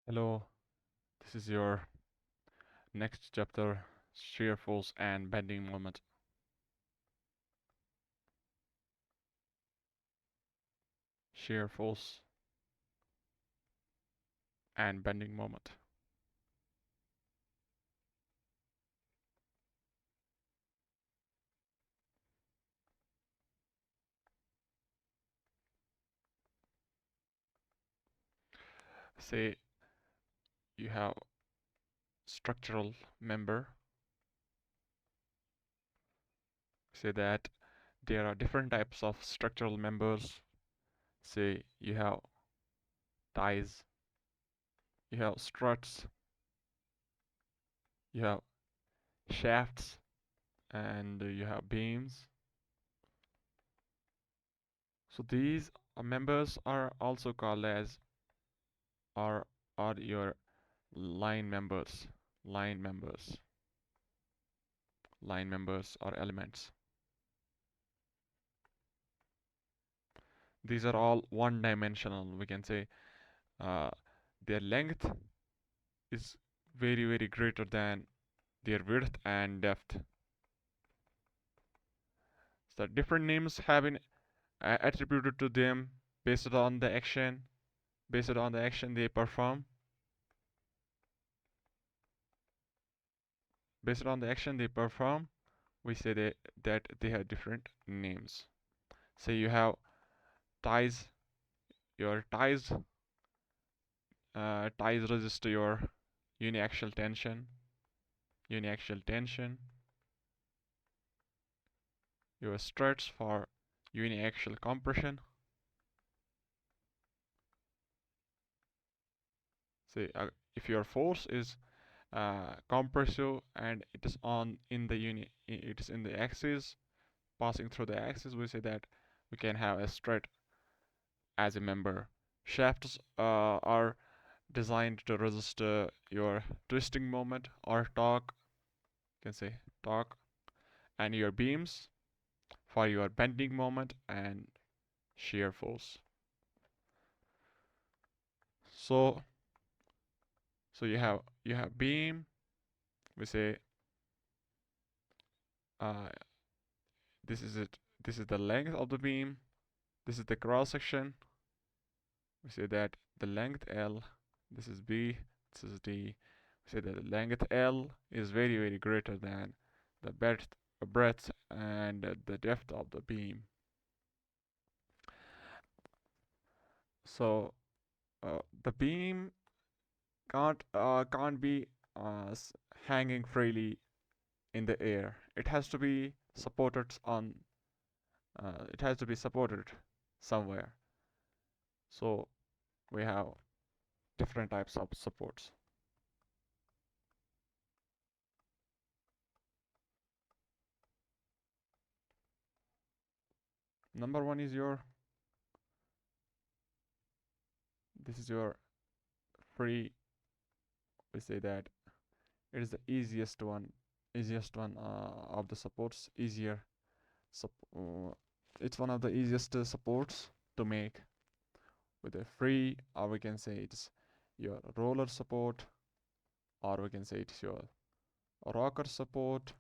Hello, this is your next chapter, shear force and bending moment. Shear force and bending moment. Say you have structural member. Say that there are different types of structural members. Say you have ties, you have struts, you have shafts, and you have beams. So these members are also called as are are your line members, line members, line members or elements. These are all one dimensional. We can say uh, their length is very greater than their width and depth. So different names have been attributed to them based on the action, based on the action they perform, based on the action they perform. We say that they have different names. Say you have ties. Your ties resist your uniaxial tension, uniaxial tension. Your struts for uniaxial compression. Say if your force is compressive and it is on in the it is in the axis, passing through the axis, we say that we can have a strut as a member. Shafts are designed to resist your twisting moment or torque, you can say torque, and your beams for your bending moment and shear force. So you have beam. We say uh, this is it. This is the length of the beam. This is the cross section. We say that the length L. This is B. This is D. We say that the length L is very greater than the breadth and the depth of the beam. So the beam can't be hanging freely in the air. It has to be supported on. It has to be supported somewhere. So we have different types of supports. Number one is this is your free. We say that it is the easiest one of the supports. It's one of the easiest supports to make with a free, or we can say it's your roller support, or we can say it's your rocker support,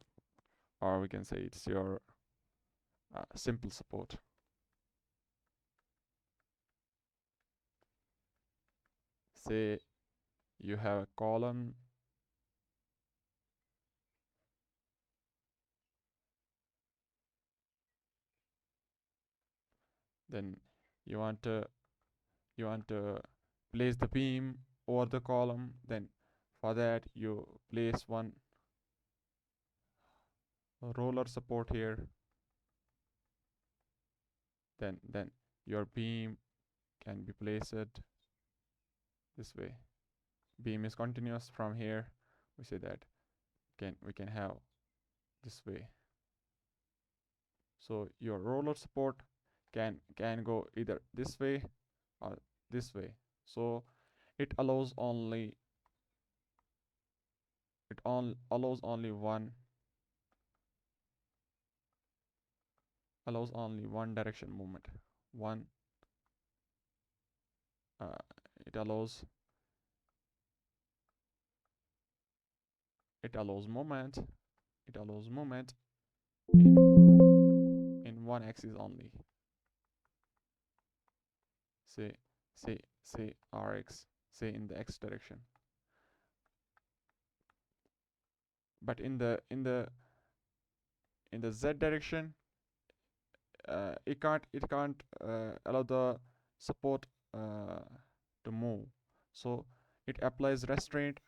or we can say it's your simple support. Say you have a column, then you want to you want to place the beam over the column. Then for that you place one roller support here. Then your beam can be placed this way. Beam is continuous from here. We say that we can have this way. So your roller support can go either this way or this way. So it allows only one direction movement. One uh, it allows it allows movement in one axis only. Say rx, say in the x direction. But in the z direction, it can't allow the support to move. So it applies restraint.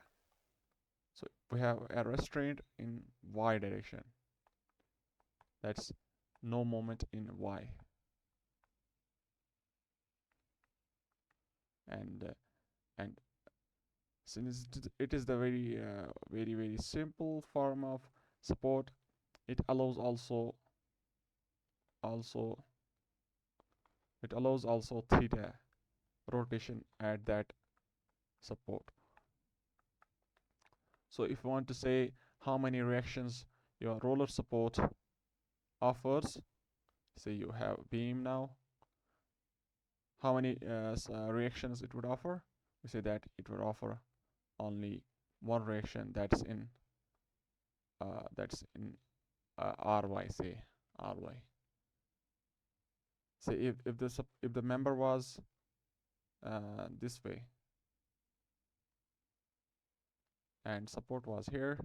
So we have a restraint in y direction. That's no moment in y. And since it is the very simple form of support, it allows also it allows also theta rotation at that support. So if you want to say how many reactions your roller support offers, say you have beam now, how many reactions it would offer, we say that it would offer only one reaction, that's in ry, say ry. Say if the member was this way and support was here,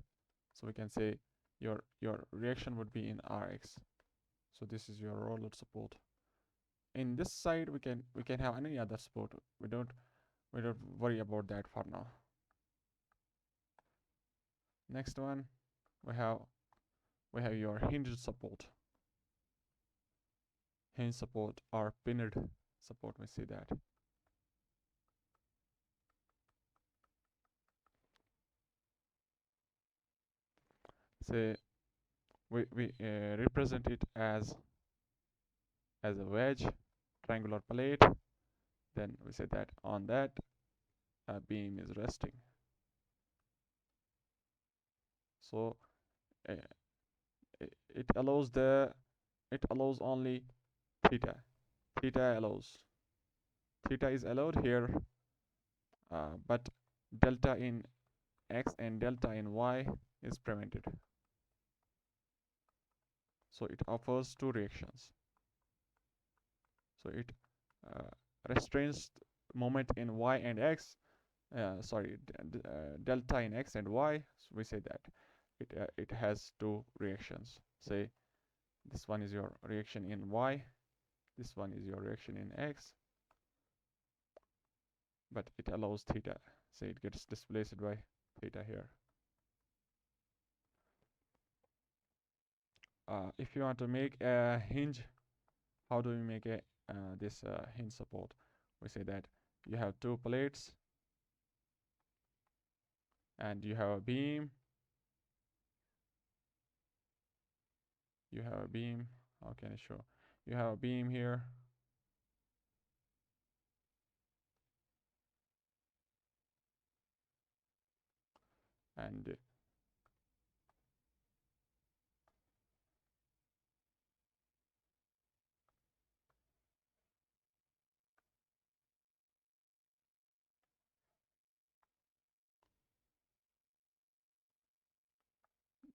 so we can say your reaction would be in rx. So this is your roller support. In this side we can have any other support. We don't worry about that for now. Next one, we have your hinge support or pinned support, we see that. Say we represent it as a wedge, triangular plate. Then we say that on that beam is resting. So uh, it allows only theta. Theta is allowed here, but delta in x and delta in y is prevented. So it offers two reactions. So it restrains moment in y and x. Delta in x and y. So we say that it has two reactions. Say this one is your reaction in y, this one is your reaction in x, but it allows theta. Say it gets displaced by theta here. If you want to make a hinge, how do we make this hinge support? We say that you have two plates and you have a beam. How can I show? You have a beam here, and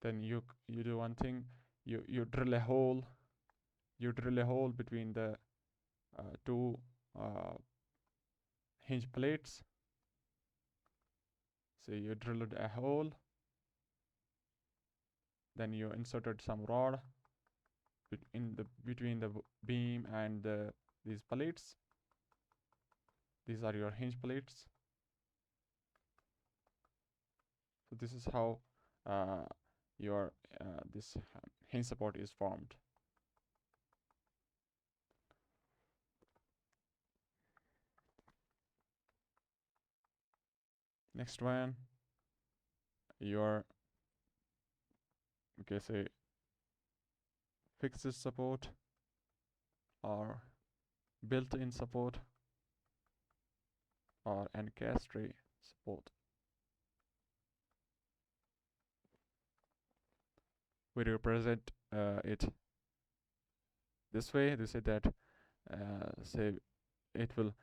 then you do one thing. You drill a hole. Between the two hinge plates. So you drilled a hole, then you inserted some rod between the beam and these plates. These are your hinge plates. So this is how your this hinge support is formed. Next one, your say fixed support or built-in support or ancestry support. We represent it this way. They say that say it will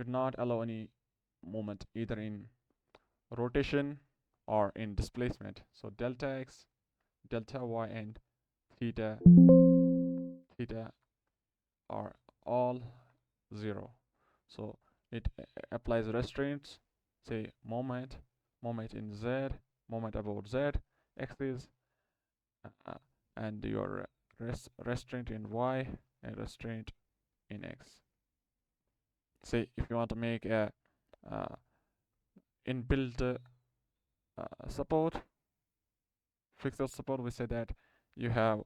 not allow any movement either in rotation are in displacement. So delta x, delta y, and theta are all 0. So it applies restraints, say moment in z, moment about z axis, uh, and your restraint in y and restraint in x. Say if you want to make a uh, inbuilt support, fixed support, we say that you have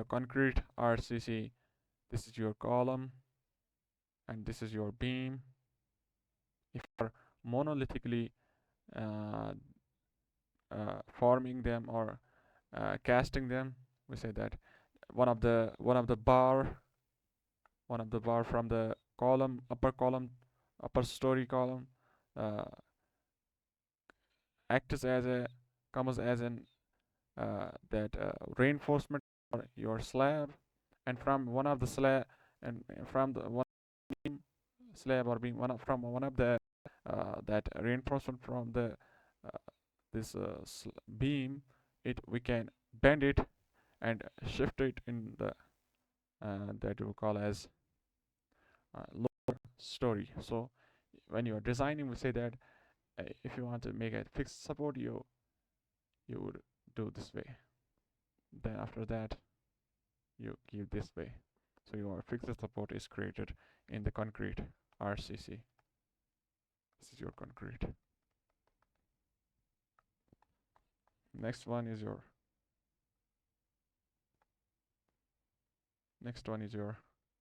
concrete RCC. This is your column and this is your beam. If you are monolithically uh, forming them or casting them, we say that one of the bar from the upper story column uh, acts as a comes as an that reinforcement for your slab, and from one of the slab and from the one beam slab or beam from one of the that reinforcement from the uh, this beam, it we can bend it and shift it in the that we call as lower story. So when you are designing, we say that if you want to make a fixed support, you would do this way. Then after that, you give this way. So your fixed support is created in the concrete RCC. This is your concrete. Next one is your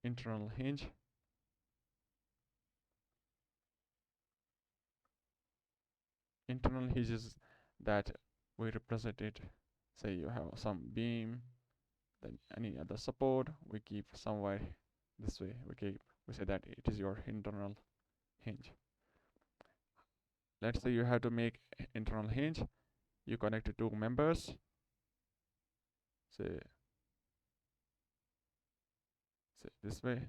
internal hinge. Internal hinges that we represent it. Say you have some beam, then any other support we keep somewhere this way. We say that it is your internal hinge. Let's say you have to make internal hinge. You connect two members. Say this way.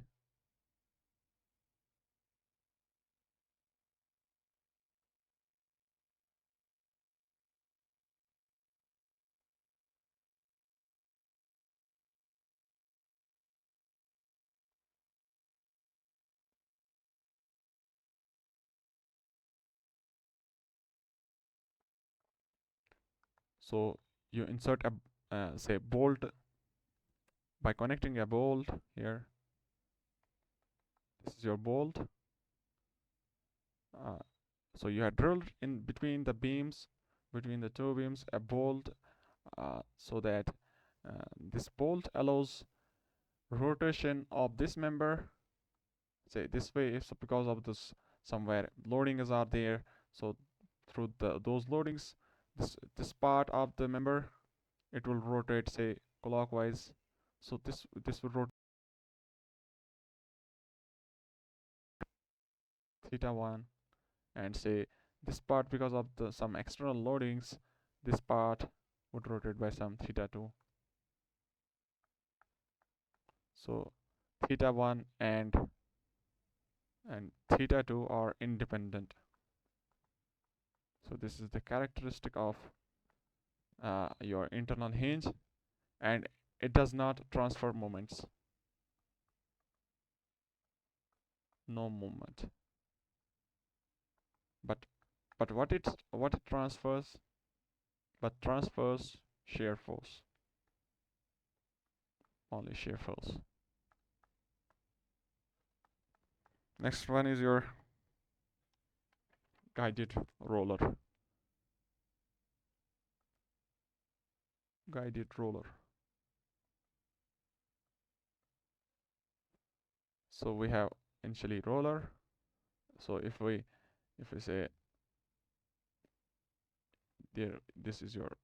So you insert a say bolt by connecting a bolt here. This is your bolt. So you have drilled in between the beams, between the two beams, a bolt, so that this bolt allows rotation of this member. Say this way, if so because of this somewhere loadings are there, so through those loadings, this part of the member, it will rotate, say clockwise. So this will rotate theta 1, and say this part, because of the some external loadings, this part would rotate by some theta 2. So theta 1 and theta 2 are independent. So this is the characteristic of your internal hinge, and it does not transfer moments. No movement. But what it transfers? But transfers shear force. Only shear force. Next one is your guided roller. Guided roller. So we have initially roller. So if we say there, this is your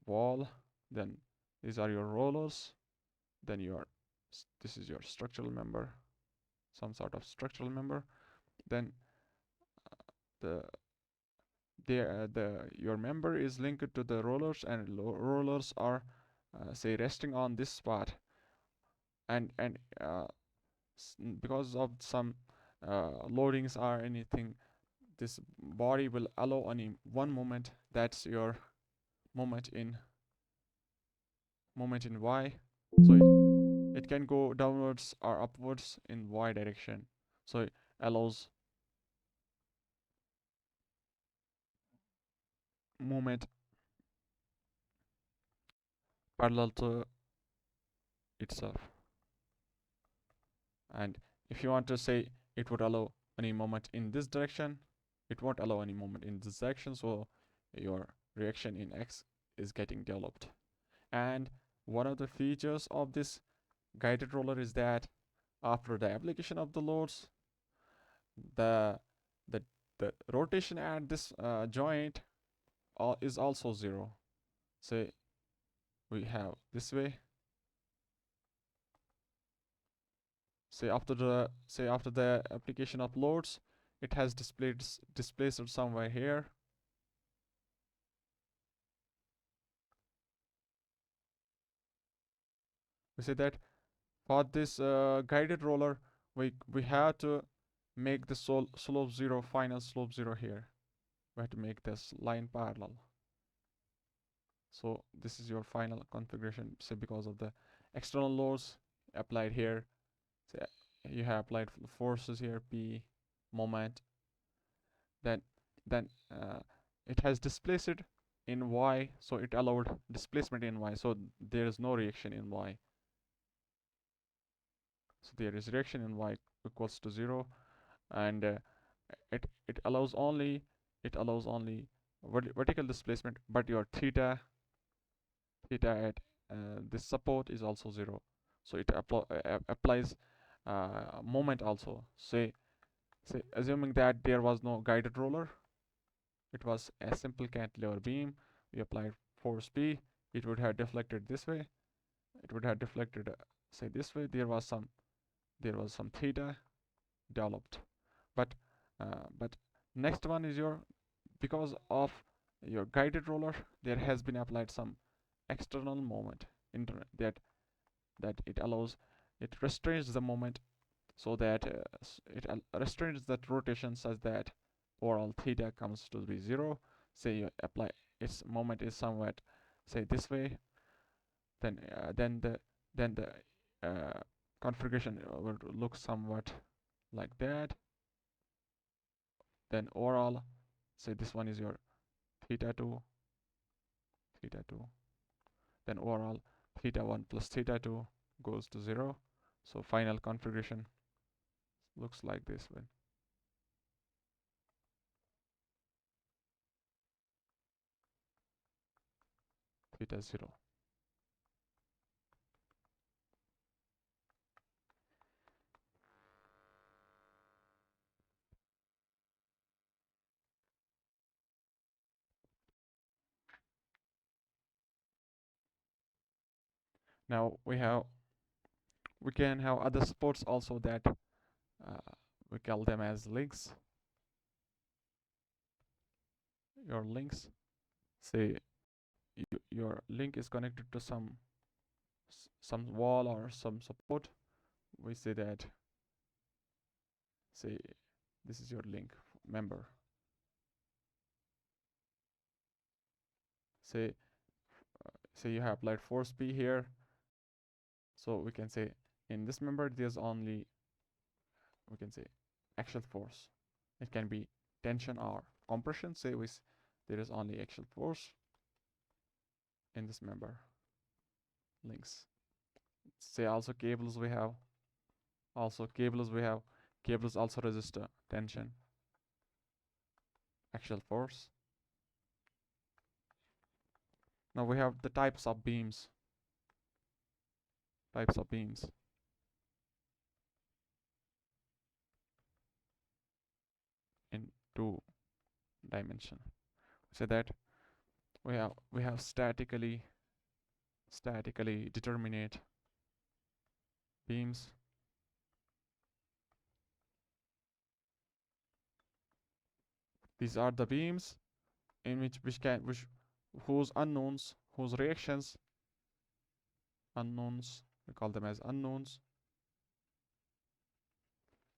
wall, then these are your rollers, then this is your structural member, some sort of structural member, then the your member is linked to the rollers, and rollers are say resting on this spot, and because of some loadings or anything, this body will allow only one moment. That's your moment in y. So it can go downwards or upwards in y direction. So it allows movement parallel to itself. And if you want to say it would allow any moment in this direction, it won't allow any moment in this direction, so your reaction in x is getting developed. And one of the features of this guided roller is that after the application of the loads, the the, the rotation at this joint is also zero. Say we have this way. Say after the application of loads, it has displaced somewhere here. We say that for this guided roller, we have to make the slope zero, final slope zero here. We have to make this line parallel. So this is your final configuration. Say because of the external loads applied here, say you have applied forces here, P, moment. Then it has displaced in y, so it allowed displacement in y. So there is no reaction in y. So there is reaction in y equals to 0, and it allows only vertical displacement, but your theta at this support is also 0. So it applies moment also. Say assuming that there was no guided roller, it was a simple cantilever beam. We applied force P. It would have deflected this way. It would have deflected, say this way. There was some theta developed, but next one is because of your guided roller, there has been applied some external moment that it restrains the moment, so that it restrains that rotation such that overall theta comes to be 0. Say you apply its moment is somewhat, say this way, then the configuration will look somewhat like that. Then overall, say this one is your theta 2, then overall theta 1 plus theta 2 goes to 0. So final configuration looks like this one. Theta 0. Now we can have other supports also that we call them as links. Your links, say your link is connected to some wall or some support. We say that, say this is your link member. Say you have applied force P here, so we can say in this member there's only, we can say, axial force. It can be tension or compression. Say there is only axial force in this member links. Say also cables we have. Cables also resist tension, axial force. Now we have the types of beams. In 2 dimension. So that we have statically determinate beams. These are the beams in whose unknowns, whose reactions, unknowns, we call them as unknowns,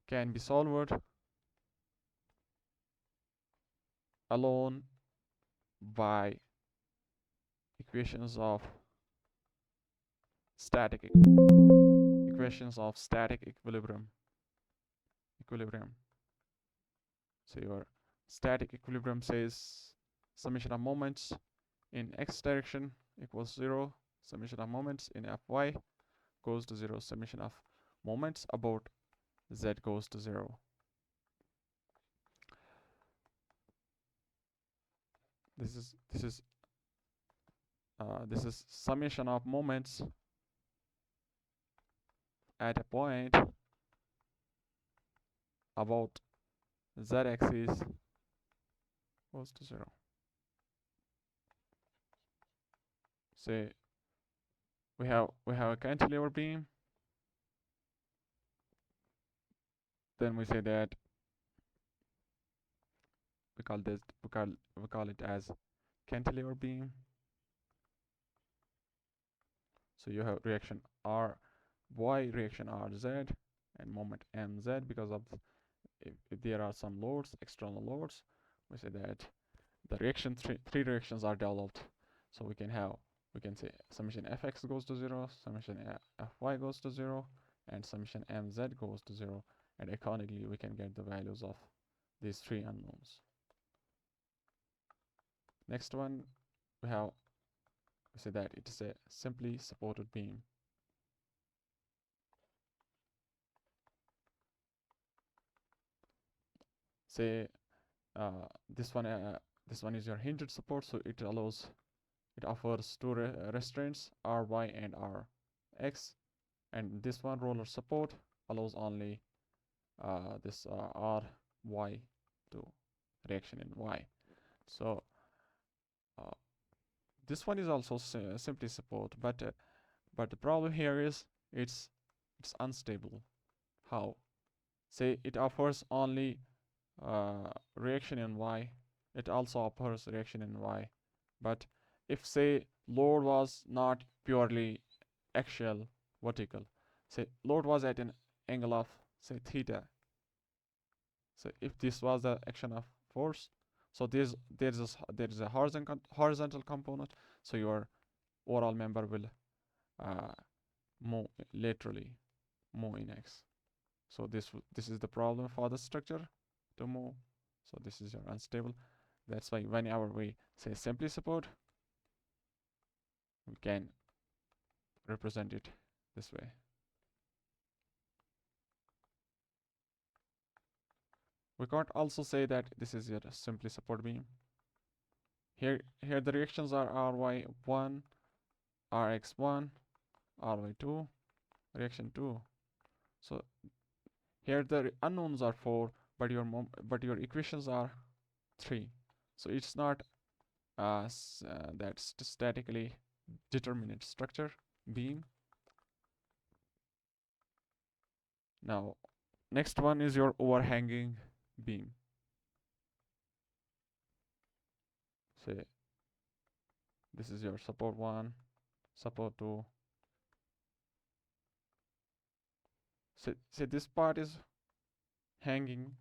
can be solved alone by equations of static equations of static equilibrium. So your static equilibrium says summation of moments in x direction equals 0, summation of moments in fy goes to 0, summation of moments about z goes to 0. This is summation of moments at a point about z-axis goes to 0. Say we have a cantilever beam, then we say that we call it as cantilever beam. So you have reaction R y, reaction RZ, and moment MZ because of if there are some loads, external loads, we say that the reaction three reactions are developed. So we can say summation fx goes to 0, summation fy goes to 0, and summation mz goes to 0, and accordingly we can get the values of these three unknowns. Next one we say that it is a simply supported beam. Say this one is your hinged support, so it offers two restraints ry and rx, and this one roller support allows only this ry to reaction in y. So this one is also simply support, but the problem here is it's unstable. How? Say it offers only reaction in y, it also offers reaction in y, but if say load was not purely axial vertical, say load was at an angle of say theta, so if this was the action of force, so there is a horizontal component, so your overall member will move laterally, move in x. So this is the problem for the structure to move. So this is your unstable. That's why whenever we say simply support, we can represent it this way. We can't also say that this is your simply support beam. Here the reactions are ry1, rx1, ry2, reaction 2. So here the unknowns are 4, but your equations are 3. So it's not that statically determinate structure beam. Now next one is your overhanging beam. Say this is your support 1, support 2. Say this part is hanging,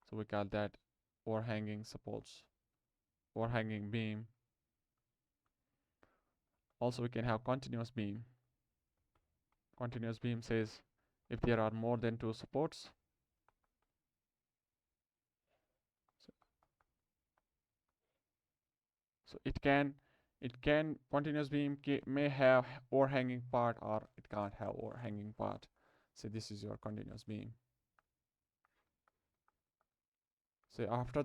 so we call that overhanging supports, overhanging beam. Also we can have continuous beam. Continuous beam says if there are more than 2 supports, so it can continuous beam may have overhanging part or it can't have overhanging part. So this is your continuous beam. So after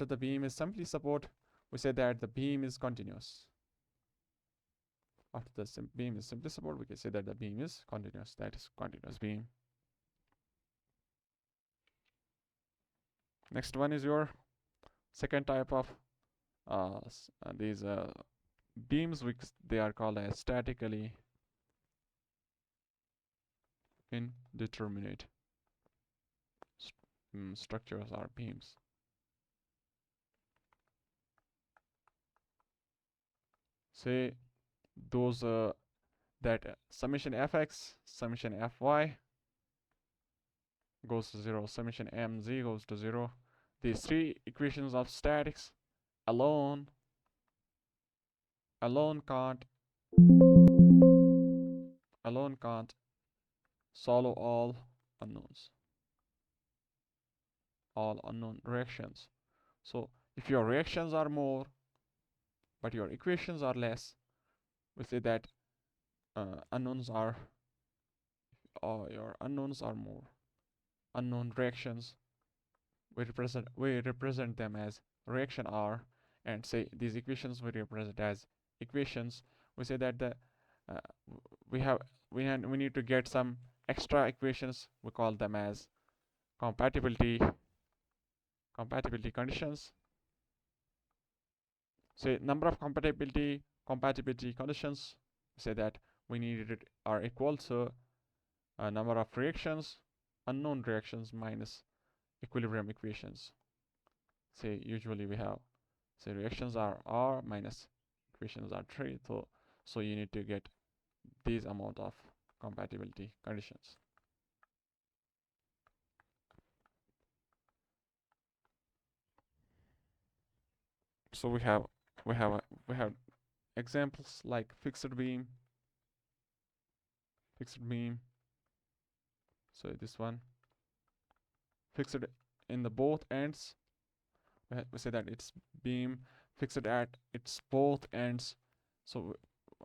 the beam is simply support, we say that the beam is continuous. After the beam is simply support, we can say that the beam is continuous. That is continuous beam. Next one is your second type of these beams, which they are called as statically indeterminate structures or beams. Say those that summation fx, summation fy goes to 0, summation mz goes to 0. These three equations of statics alone alone can't alone can't solve unknowns all unknown reactions. So if your reactions are more but your equations are less, we say that unknowns are your unknowns are more. Unknown reactions, we represent them as reaction R, and say these equations we represent as equations. We say that the uh, we have we need to get some extra equations. We call them as compatibility conditions. Say number of compatibility conditions. We say that we need it are equal to number of reactions, unknown reactions minus equilibrium equations. Say usually we have, say reactions are R minus equations are 3, so you need to get these amount of compatibility conditions. So we have examples like fixed beam. So this one fixed in the both ends. We say that it's beam fixed at its both ends. So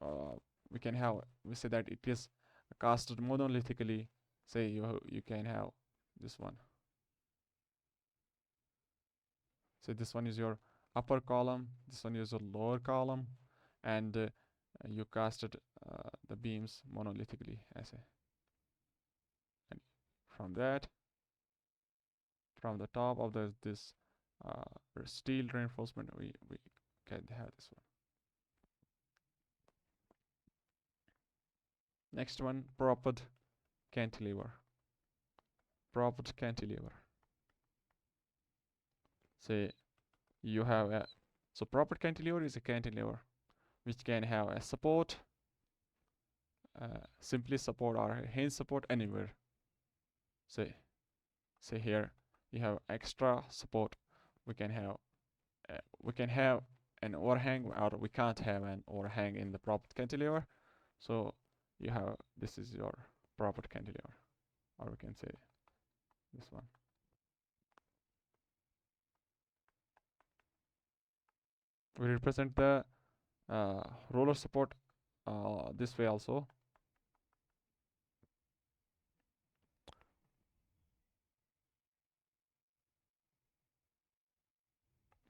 uh, we say that it is casted monolithically. Say you can have this one. So this one is your upper column, this one is your lower column, and you casted the beams monolithically as a, and from that, from the top of this steel reinforcement, we can have this one. Next one, propped cantilever. Propped cantilever. Say you have a, so propped cantilever is a cantilever which can have a support, simply support or a hinge support anywhere. Say here you have extra support. We can have an overhang, or we can't have an overhang in the propped cantilever. So you have, this is your propped cantilever, or we can say this one. We represent the roller support this way also.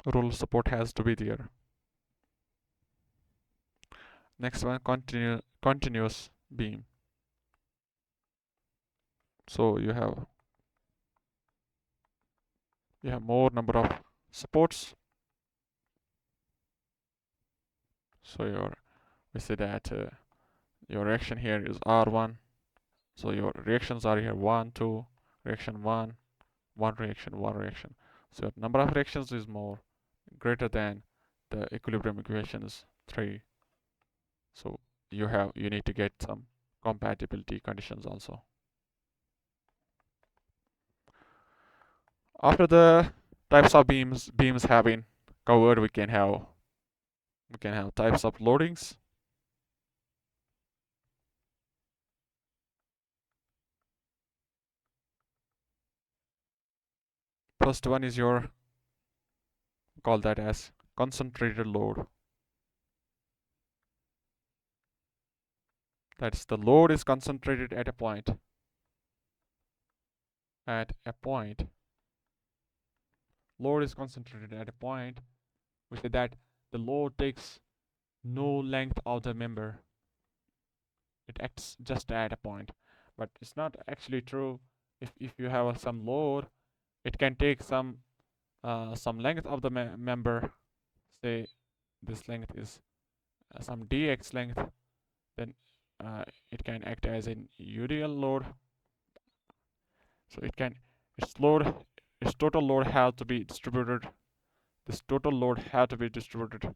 Roller support has to be there. Next one, continuous beam. So you have more number of supports. So we say that your reaction here is R1. So your reactions are here 1, 2, reaction 1, 1 reaction, 1 reaction. So number of reactions is more greater than the equilibrium equations 3. So you need to get some compatibility conditions also. After the types of beams have been covered, we can have types of loadings. First one is your, call that as concentrated load. That's the load is concentrated at a point. Load is concentrated at a point. We say that the load takes no length of the member. It acts just at a point. But it's not actually true. If you have some load, it can take some length of the member. Say this length is some dx length, then it can act as an UDL load. So its total load has to be distributed. This total load has to be distributed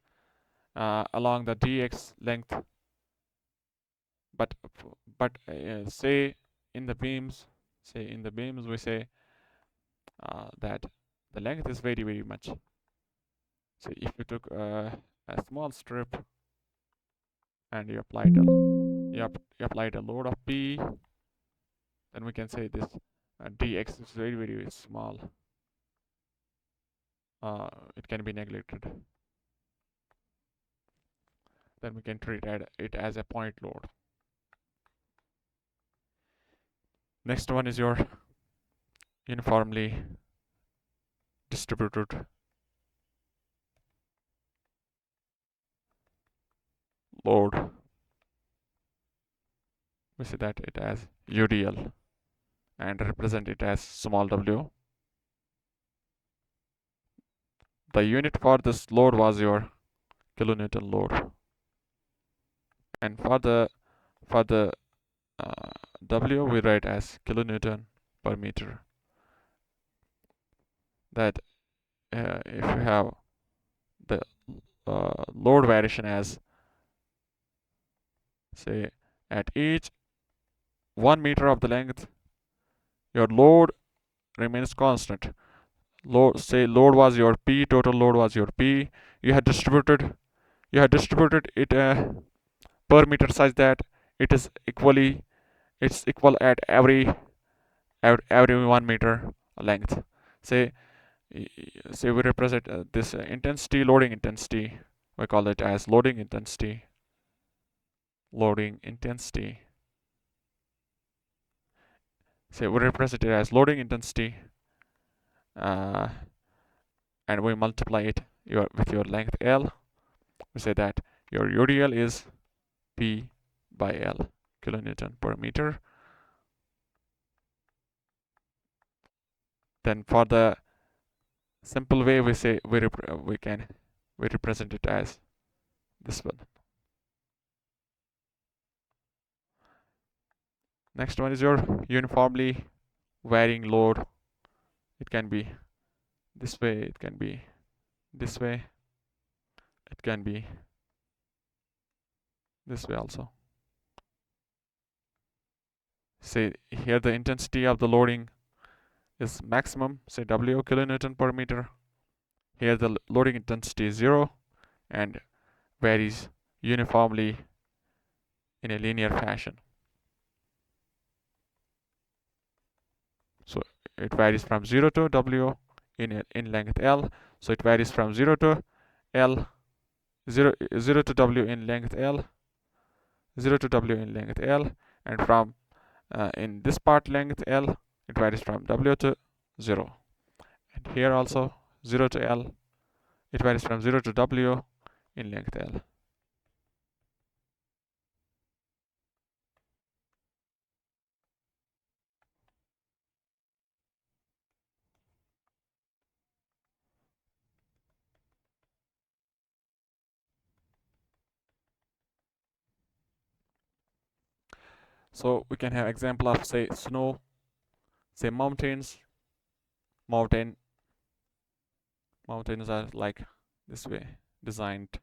along the dx length. But say in the beams, say in the beams we say that the length is very much. So if you took a small strip and you applied a load of P, then we can say this dx is very small. It can be neglected. Then we can treat it as a point load. Next one is your uniformly distributed load. We say that it as UDL and represent it as small w. The unit for this load was your kilonewton load, and for the W we write as kilonewton per meter. That if you have the load variation as, say, at each 1 meter of the length, your load remains constant. Load was your P, total load was your P. You had distributed it per meter such that it is it's equal at every 1 meter length. Say say we represent this intensity, loading intensity. We call it as loading intensity. Loading intensity. Say we represent it as loading intensity, and we multiply it with your length L. We say that your UDL is P by L, kilonewton per meter. Then for the simple way, we say we represent it as this one. Next one is your uniformly varying load. It can be this way, it can be this way, it can be this way also. Say here the intensity of the loading is maximum, say W kilonewton per meter. Here the loading intensity is 0 and varies uniformly in a linear fashion. So it varies from 0 to W in length L. So it varies from 0 to L, 0 to W in length L, 0 to W in length L, and from in this part length L, it varies from W to 0. And here also 0 to L, it varies from 0 to W in length L. So we can have example of say snow, say mountains. Mountains are like this way designed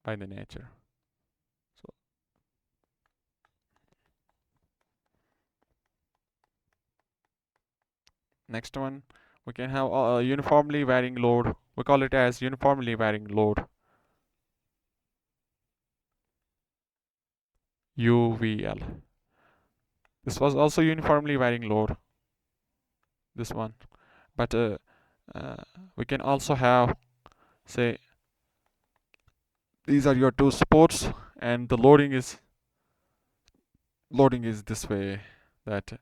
by the nature. So next one, we can have a uniformly varying load. We call it as uniformly varying load, UVL. This was also uniformly varying load, this one. But we can also have, say, these are your two supports, and the loading is this way, that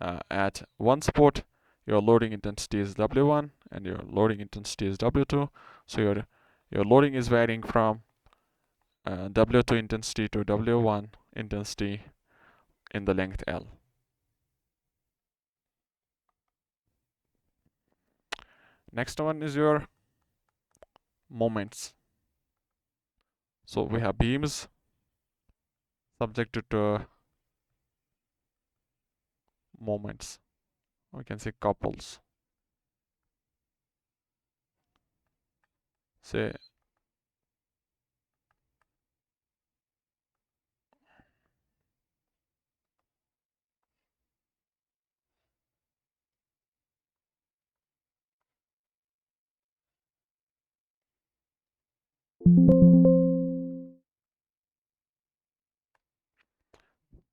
at one support your loading intensity is W1 and your loading intensity is W2. So your loading is varying from W2 intensity to W1 intensity in the length L. Next one is your moments. So we have beams subjected to moments. We can say couples. Say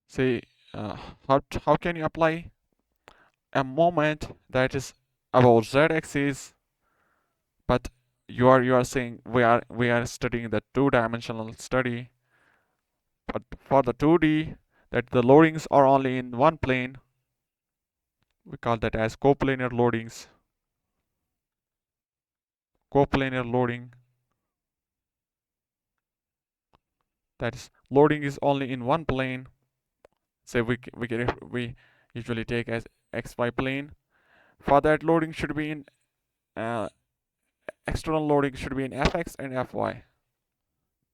Say, how can you apply a moment that is about z-axis, but you are saying we are studying the two-dimensional study, but for the 2D, that the loadings are only in one plane. We call that as coplanar loadings. Coplanar loading, that is loading is only in one plane. Say we usually take as xy plane. For that, loading should be in uh, external loading should be in fx and fy.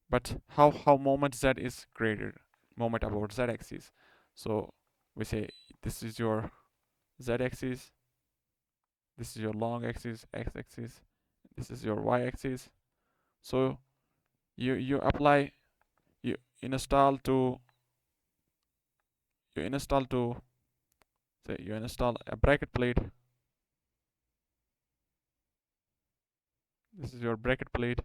But how moment z is created, moment about z axis. So we say this is your z axis, this is your long axis, x axis, this is your y axis. So you apply, you install to you install to say you install a bracket plate. This is your bracket plate.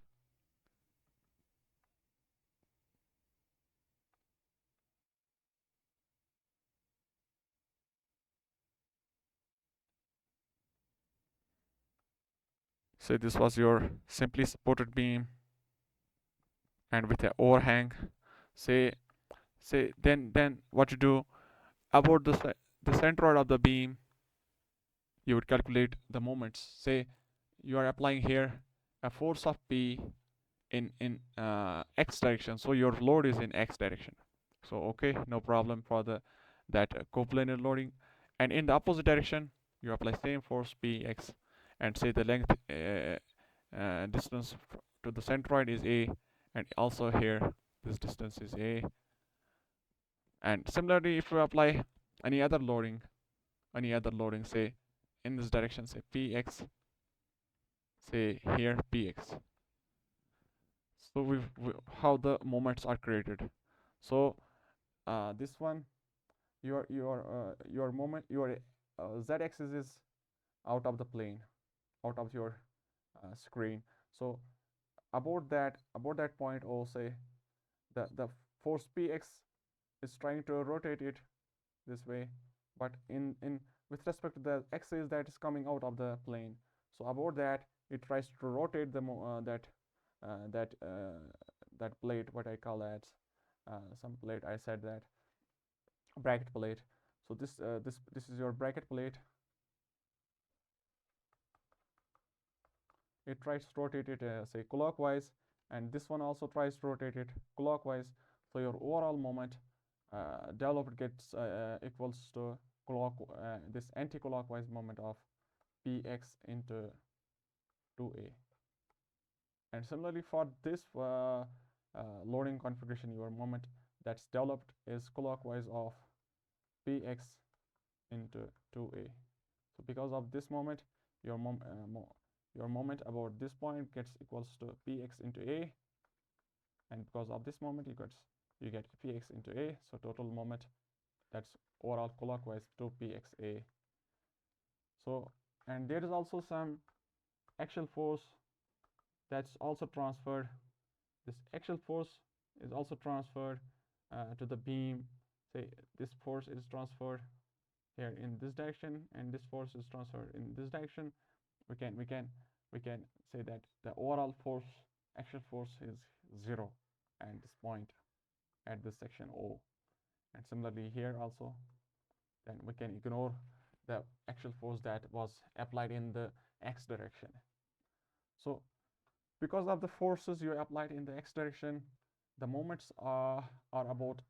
Say this was your simply supported beam and with an overhang. Say then what you do about the centroid of the beam, you would calculate the moments. Say you are applying here a force of P in x direction, so your load is in x direction. So okay, no problem for the that coplanar loading. And in the opposite direction, you apply same force Px, and say the length distance to the centroid is a, and also here this distance is a. And similarly, if you apply any other loading, say in this direction, say Px, say here Px. So how the moments are created. So this one, your moment, your z-axis is out of the plane, out of your screen. So about that point, or say the force Px is trying to rotate it this way, but in with respect to the axis that is coming out of the plane. So about that, it tries to rotate the uh, that uh, that plate, what I call as some plate. I said that bracket plate. So this is your bracket plate. It tries to rotate it say clockwise, and this one also tries to rotate it clockwise. So your overall moment developed gets equals to this anti-clockwise moment of px into 2a. And similarly for this loading configuration, your moment that's developed is clockwise of px into 2a. So because of this moment, your your moment about this point gets equals to px into a, and because of this moment, you get px into a. So total moment that's overall clockwise to pxa. So, and there is also some axial force that's also transferred. This axial force is also transferred to the beam. Say this force is transferred here in this direction, and this force is transferred in this direction. We can say that the overall force, axial force, is 0 at this point, at this section O. And similarly here also, then we can ignore the axial force that was applied in the x direction. So because of the forces you applied in the x direction, the moments are about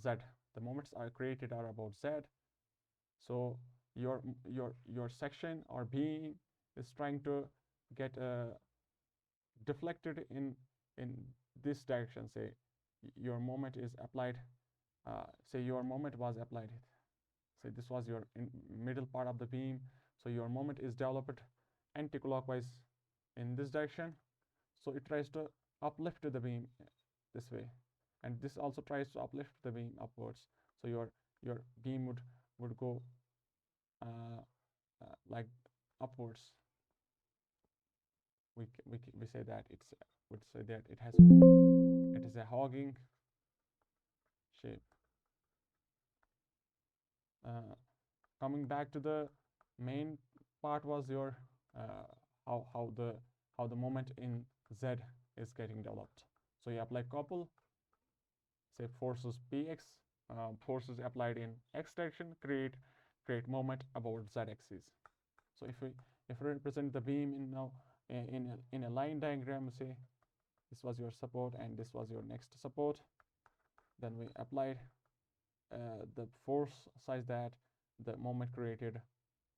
z. The moments are created are about z. So your section or beam is trying to get deflected in this direction. Say your moment is applied. Say your moment was applied. Say this was your middle part of the beam. So your moment is developed anti-clockwise in this direction. So it tries to uplift the beam this way, and this also tries to uplift the beam upwards. So your beam would go like upwards. we say that it is a hogging shape. uh, Coming back to the main part was your uh, how the moment in z is getting developed. So you apply couple, say forces px, forces applied in x direction create moment about z axis. So if we represent the beam in now in a line diagram, say this was your support and this was your next support, then we applied the force such that the moment created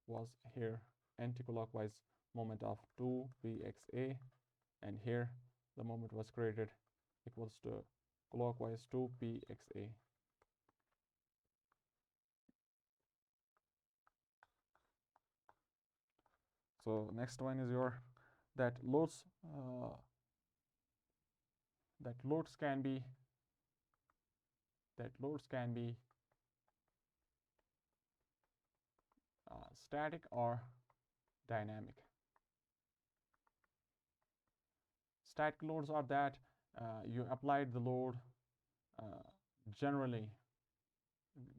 was here anti-clockwise moment of 2pxa, and here the moment was created equals to clockwise 2pxa. So next one is your that loads that loads can be static or dynamic. Static loads are that you applied the load uh, generally,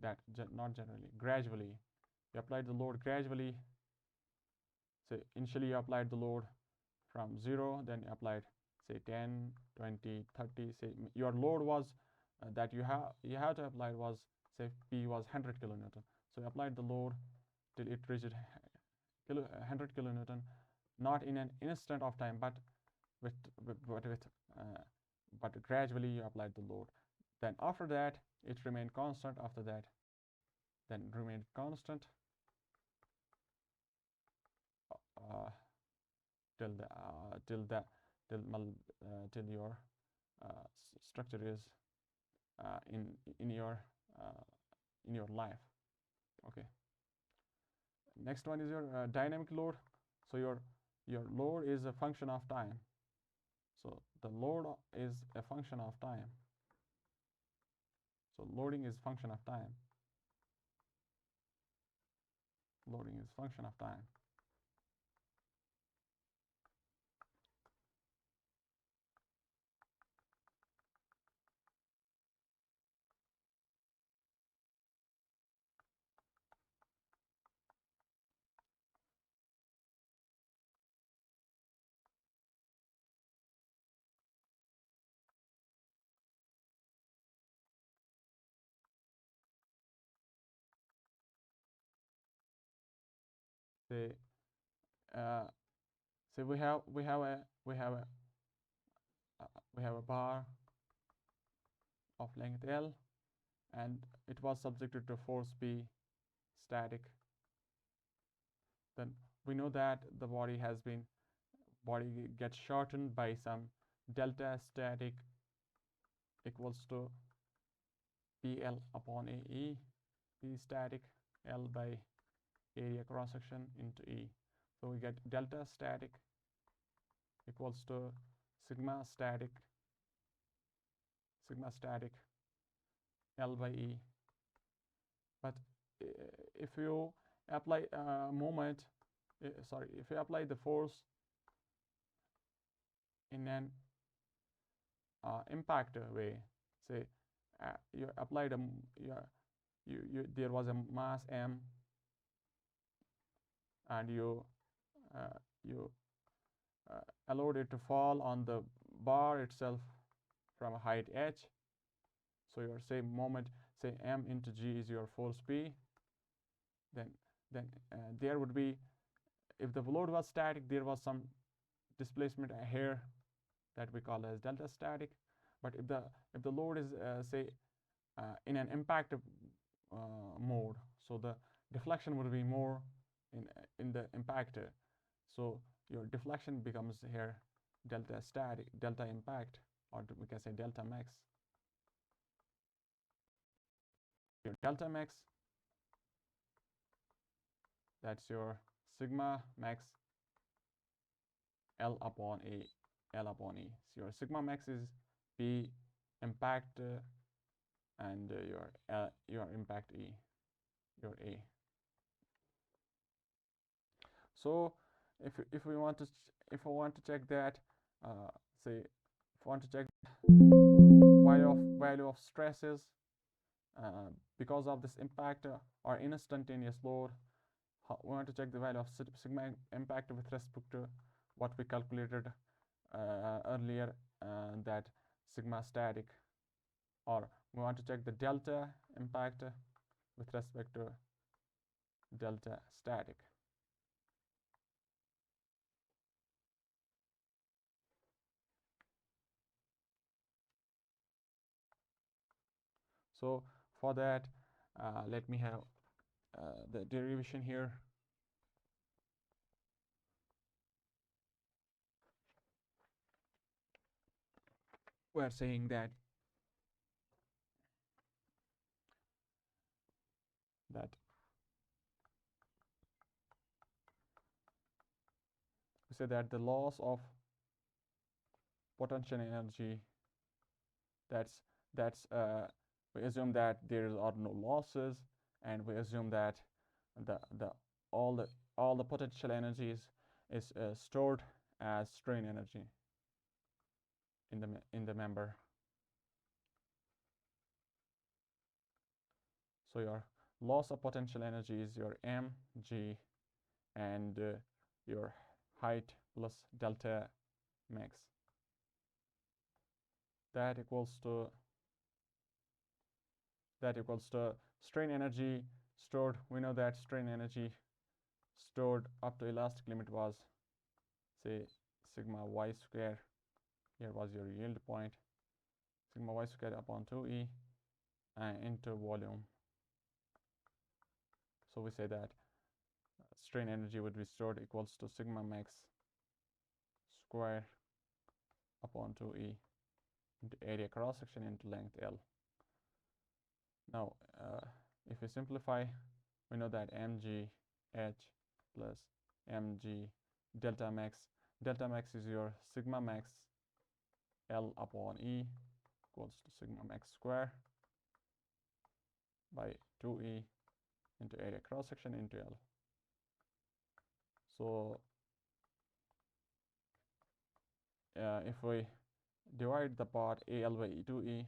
not generally, gradually. You applied the load gradually. So initially you applied the load from 0, then you applied say 10, 20, 30. Say your load was that you have to apply was, say P was 100 kilonewton. So you applied the load till it reached 100 kilonewton, not in an instant of time, but with uh, but gradually you applied the load. Then after that it remained constant. After that, then remained constant uh, till the till the till your structure is in uh, in your life. Okay. Next one is your dynamic load. So your load is a function of time. So the load is a function of time. So loading is function of time. Loading is function of time. Say uh, say we have a bar of length L, and it was subjected to force P static. Then we know that the body gets shortened by some delta static equals to PL upon AE, P static L by area cross section into E. So we get delta static equals to sigma static L by E. But if you apply moment, if you apply the force in an impact way, say you applied there was a mass m, and you allowed it to fall on the bar itself from a height h. So your same moment, say m into g is your force P. Then there would be, if the load was static, there was some displacement here that we call as delta static. But if the load is say in an impact mode, so the deflection would be more in the impactor. So your deflection becomes here delta impact, or we can say delta max. Your delta max, that's your sigma max L upon E. So your sigma max is P impact and your impact E, your A. So if we want to if I want to check that, say if I want to check value of stresses because of this impact or instantaneous load, we want to check the value of sigma impact with respect to what we calculated earlier, that sigma static, or we want to check the delta impact with respect to delta static. So for that, let me have the derivation here. We're saying that we say that the loss of potential energy, that's we assume that there are no losses, and we assume that the all the all the potential energies is stored as strain energy in the member. So your loss of potential energy is your mg, and your height plus delta max. That equals to strain energy stored. We know that strain energy stored up to elastic limit was, say, sigma y square. Here was your yield point, sigma y square upon 2e into volume. So we say that strain energy would be stored equals to sigma max square upon 2e into area cross section into length L. Now, if we simplify, we know that mg h plus mg delta max. Delta max is your sigma max L upon E equals to sigma max square by 2E into area cross section into L. So if we divide the part AL by 2E,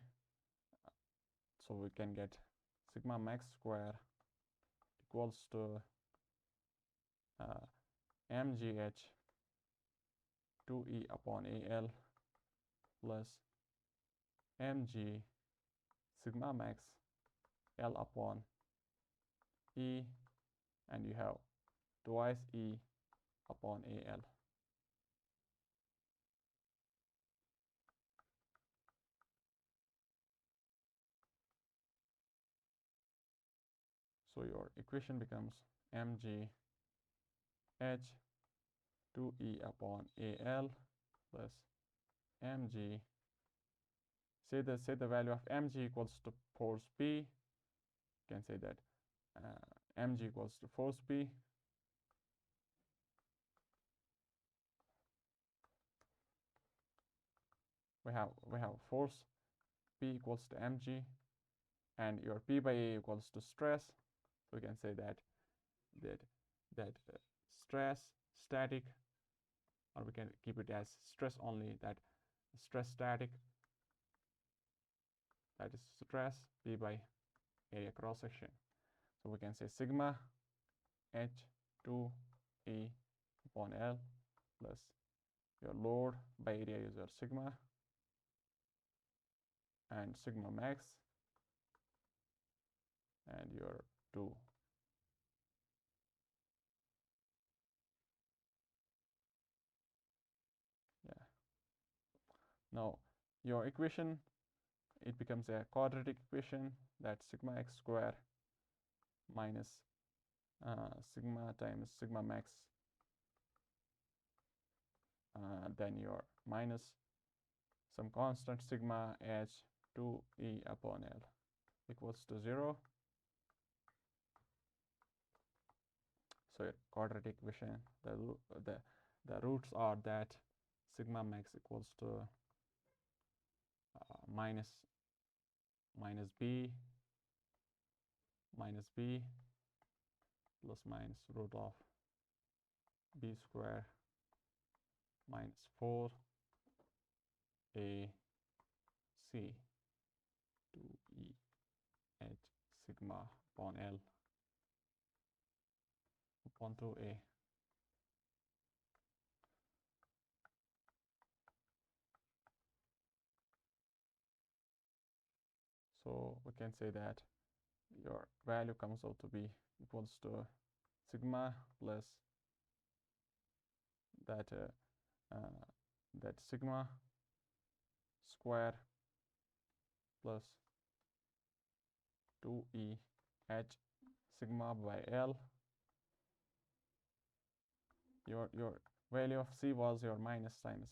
so we can get sigma max square equals to mgh 2E upon AL plus mg sigma max L upon E, and you have twice E upon AL. So your equation becomes mg h 2E upon AL plus mg. Say the value of mg equals to force P. You can say that mg equals to force P. We have force P equals to mg, and your P by A equals to stress. So we can say that stress static, or we can keep it as stress only, that stress static, that is stress P by area cross section. So we can say sigma h 2E upon L plus your load by area is your sigma, and sigma max, and your 2. Yeah. Now your equation, it becomes a quadratic equation, that sigma x square minus sigma times sigma max, then your minus some constant sigma h 2E upon L equals to 0. So your quadratic equation, the roots are that sigma max equals to minus b plus minus root of b square minus 4 a c 2e h sigma upon L upon 2a. So we can say that your value comes out to be equals to sigma plus that that sigma square plus 2e h sigma by L. Your value of c was your minus times,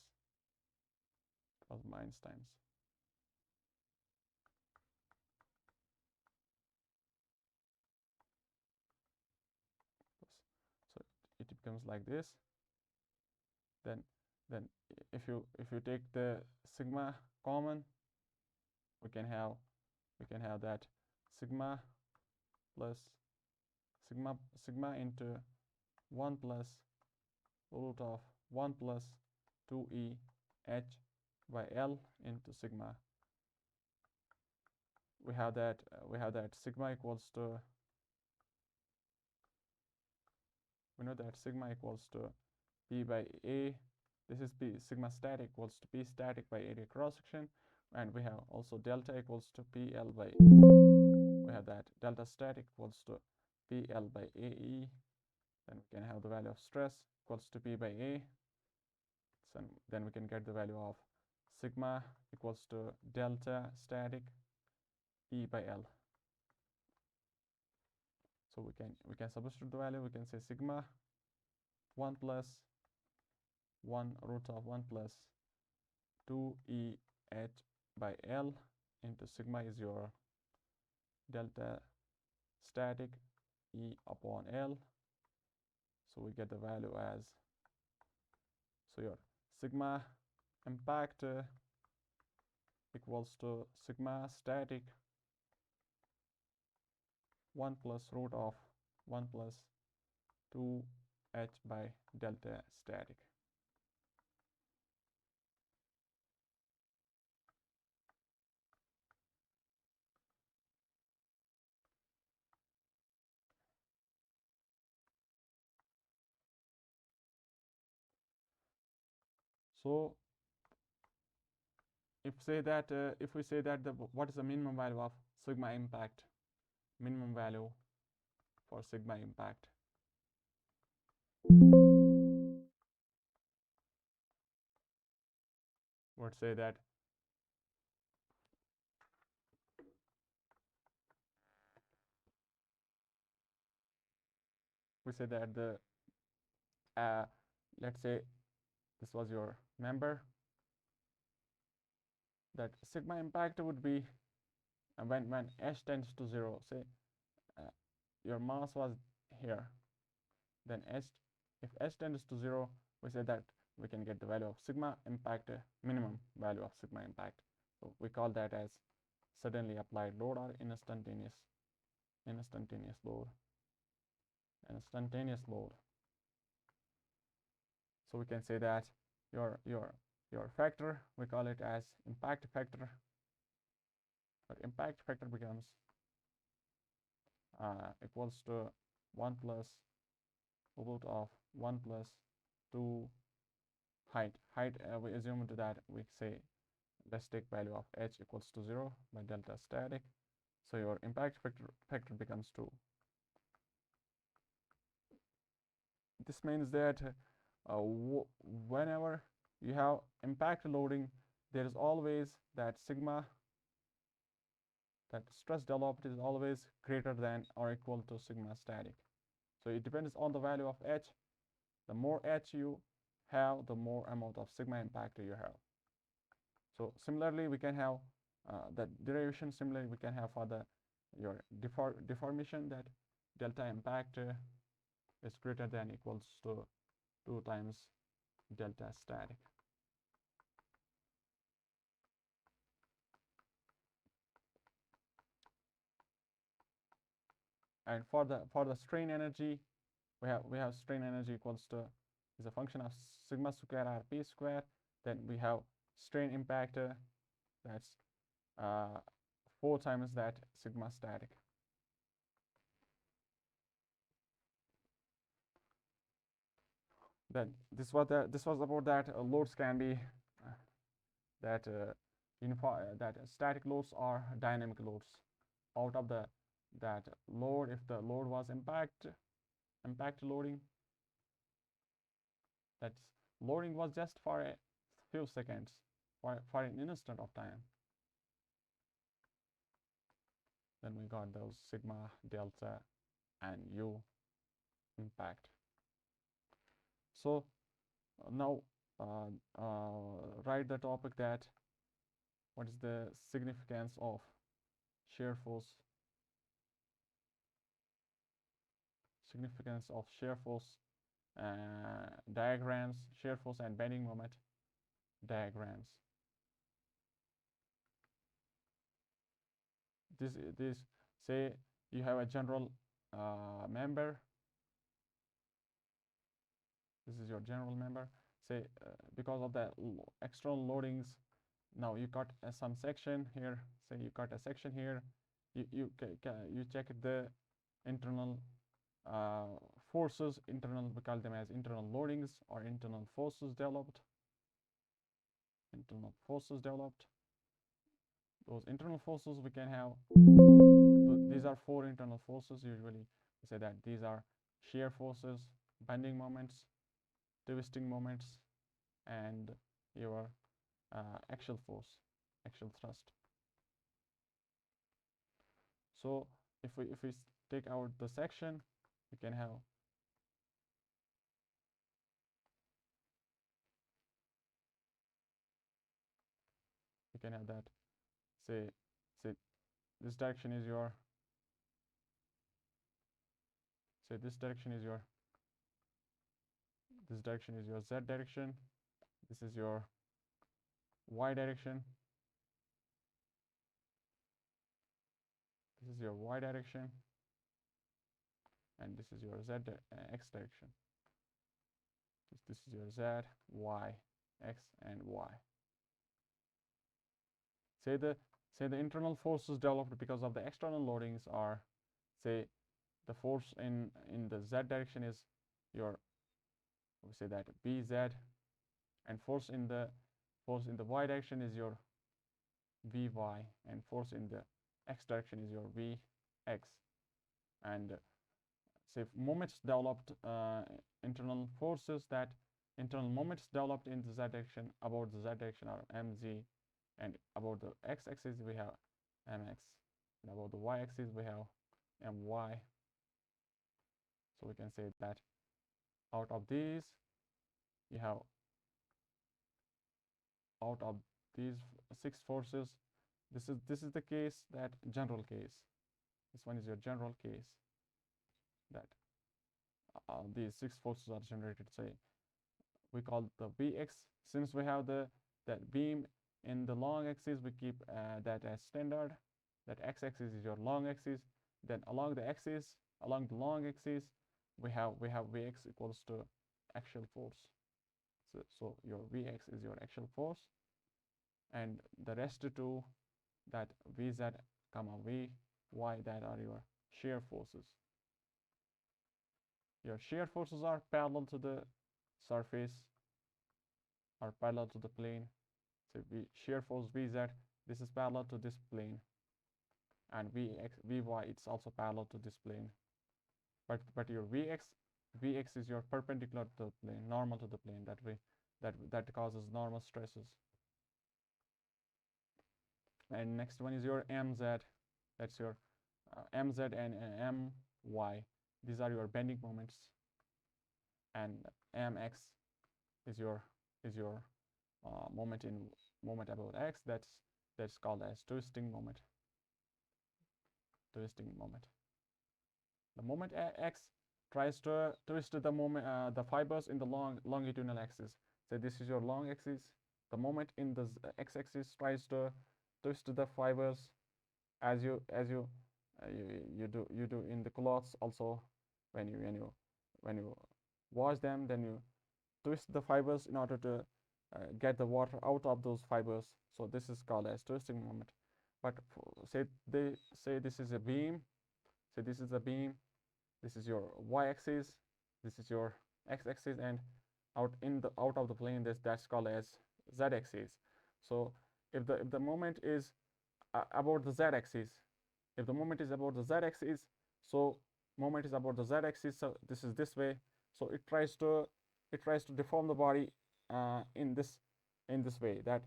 it was minus times. So it becomes like this. Then if you take the sigma common, we can have that sigma plus sigma into 1 plus root of 1 plus 2e h by L into sigma. We have that sigma equals to, we know that sigma equals to p by a. This is p sigma static equals to p static by area cross section, and we have also delta equals to pl by, we have that delta static equals to pl by ae. Then we can have the value of stress equals to p by a. So then we can get the value of sigma equals to delta static E by L. So we can substitute the value. We can say sigma 1 plus 1 root of 1 plus 2E h by L into sigma is your delta static E upon L. So we get the value as, so your sigma impact equals to sigma static 1 plus root of 1 plus 2 h by delta static. So if we say that what is the minimum value of sigma impact, minimum value for sigma impact, would say that we say that the let's say this was your member, that sigma impact would be when h tends to 0. Say your mass was here, then if h tends to 0, we say that we can get the value of sigma impact, minimum value of sigma impact. So we call that as suddenly applied load or instantaneous load. So we can say that your factor, we call it as impact factor. But impact factor becomes equals to 1 plus root of 1 plus 2 height. We assume to that we say, let's take value of h equals to 0 by delta static. So your impact factor becomes 2. This means that whenever you have impact loading, there is always that sigma, that stress developed is always greater than or equal to sigma static. So it depends on the value of h. The more h you have, the more amount of sigma impact you have. So similarly, we can have the derivation. Similarly, we can have for the your deformation, that delta impact is greater than equals to 2 times delta static. And for the strain energy, we have strain energy equals to is a function of sigma square rp square. Then we have strain impactor, that's 4 times that sigma static. Then this was about that loads can be that static loads or dynamic loads. Out of that load, if the load was impact loading, that loading was just for a few seconds, for an instant of time, then we got those sigma, delta, and u impact. So now write the topic that what is the significance of shear force, diagrams, shear force and bending moment diagrams. This say you have a general member. This is your general member. Say because of the external loadings, now you got some section here. Say you got a section here. You check the internal forces. We call them as internal loadings or internal forces developed. Those internal forces we can have. These are 4 internal forces. Usually we say that these are shear forces, bending moments, twisting moments, and your axial force, axial thrust. So if we take out the section, we can have that. Say this direction is your this direction is your z direction. This is your y direction. This is your y direction, and this is your x direction. This is your z, y, x, and y. Say the internal forces developed because of the external loadings are, say, the force in the z direction is your, we say that bz, and force in the y direction is your vy, and force in the x direction is your vx. And say moments developed, internal forces, that internal moments developed in the z direction, about the z direction are mz, and about the x-axis we have mx, and about the y-axis we have my. So we can say that out of these you have, out of these 6 forces, this is the case, that general case. This one is your general case, that these 6 forces are generated. Say we call the Vx, since we have that beam in the long axis, we keep that as standard. That x-axis is your long axis. Then along the long axis, we have Vx equals to axial force. So your Vx is your axial force, and the rest two, that Vz comma Vy, that are your shear forces. Your shear forces are parallel to the surface, are parallel to the plane. So shear force Vz, this is parallel to this plane, and Vy, it's also parallel to this plane. But your Vx is your perpendicular to the plane, normal to the plane. That causes normal stresses. And next one is your mz. That's your mz and my. These are your bending moments. And mx is your moment about x. That's called as twisting moment. The moment x tries to twist the fibers in the longitudinal axis. So this is your long axis. The moment in the x-axis tries to twist the fibers, as you do in the clothes also. When you wash them, then twist the fibers in order to get the water out of those fibers. So this is called as twisting moment. But say they say this is a beam. Say this is a beam. This is your y-axis. This is your x-axis, and out of the plane, that's called as z-axis. So if the moment is about the z-axis, if the moment is about the z-axis, so moment is about the z-axis. So this is this way. So it tries to deform the body in this way, that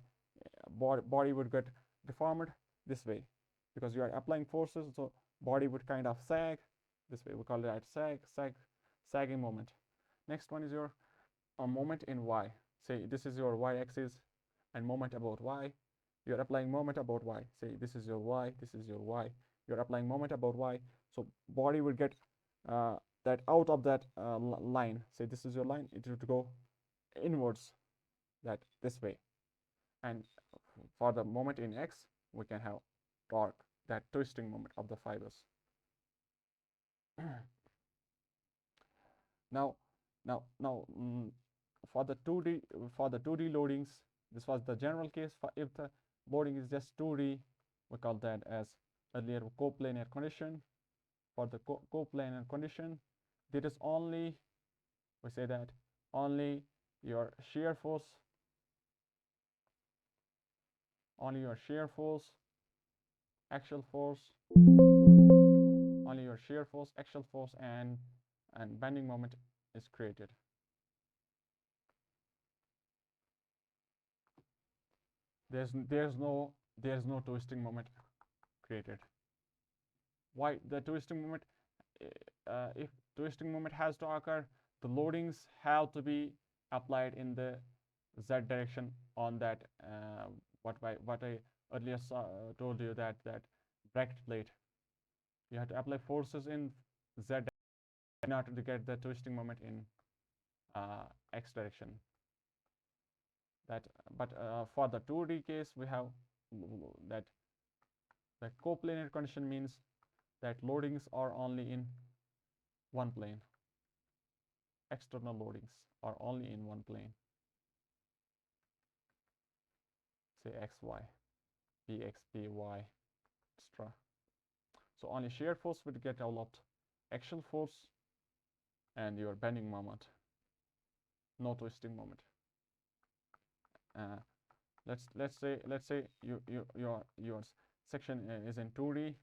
body would get deformed this way because you are applying forces. So body would kind of sag this way. We call that sagging moment. Next one is your moment in y. Say this is your y-axis and moment about y. You're applying moment about y. Say this is your y, this is your y. You're applying moment about y. So body would get that out of that line. Say this is your line. It would go inwards, that this way. And for the moment in x, we can have torque, that twisting moment of the fibers. now for the 2D loadings, this was the general case. If the loading is just 2D, we call that as earlier coplanar condition. For the coplanar condition, there is only, we say that only your shear force, axial force, and bending moment is created. There's no twisting moment created. Why the twisting moment? If twisting moment has to occur, the loadings have to be applied in the z direction on that what I earlier told you, that bracket plate. You have to apply forces in z in order to get the twisting moment in x direction. But for the 2D case, we have that the coplanar condition means that loadings are only in one plane. External loadings are only in one plane. Say xy, px, py, etc. So only shear force would get developed, axial force, and your bending moment. No twisting moment. Let's say your section is in 2D.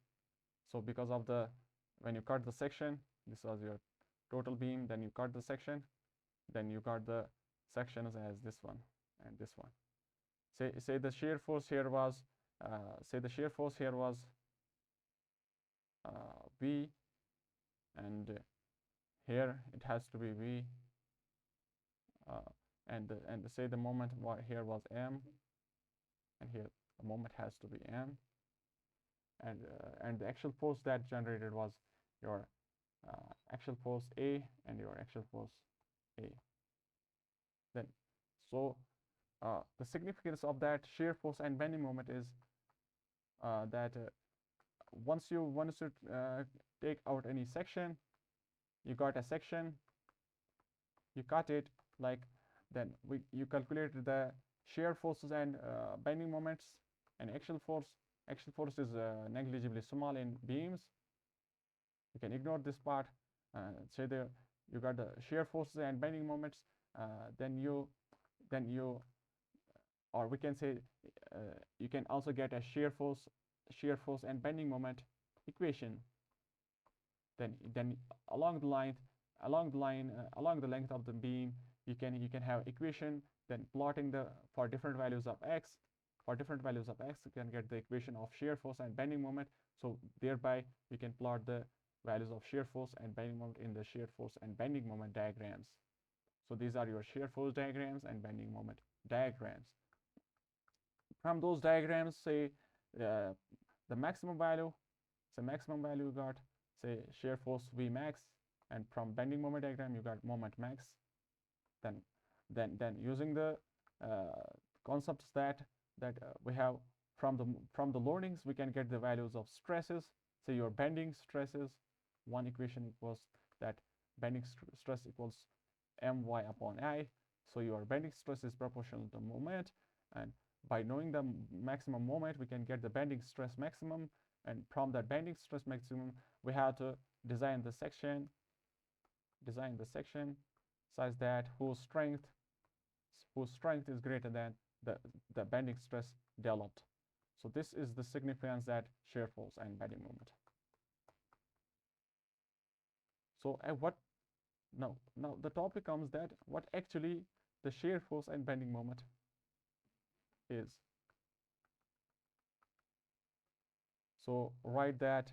So because of when you cut the section, this was your total beam, then you cut the section, then you got the sections as this one and this one. Say the shear force here was V, and here it has to be V, and say the moment here was M, and here the moment has to be M, and the actual force that generated was your axial force A and your axial force A. Then so the significance of that shear force and bending moment is that once you take out any section, you got a section, you cut it, like then you calculated the shear forces and bending moments and axial force. Axial force is negligibly small in beams. You can ignore this part. Say you got the shear forces and bending moments. Then you or we can say you can also get a shear force and bending moment equation. Then along the length of the beam, you can have equation. Then plotting for different values of x, you can get the equation of shear force and bending moment. So thereby you can plot the values of shear force and bending moment in the shear force and bending moment diagrams. So these are your shear force diagrams and bending moment diagrams. From those diagrams, say the maximum value, you got, say, shear force V max, and from bending moment diagram you got moment max. Then using the concepts that we have from the loadings, we can get the values of stresses. Say your bending stresses, one equation equals that bending stress equals my upon I. So your bending stress is proportional to moment, and by knowing the maximum moment, we can get the bending stress maximum, and from that bending stress maximum, we have to design the section such that whose strength is greater than the bending stress developed. So this is the significance that shear force and bending moment. So what now the topic comes that what actually the shear force and bending moment is. So write that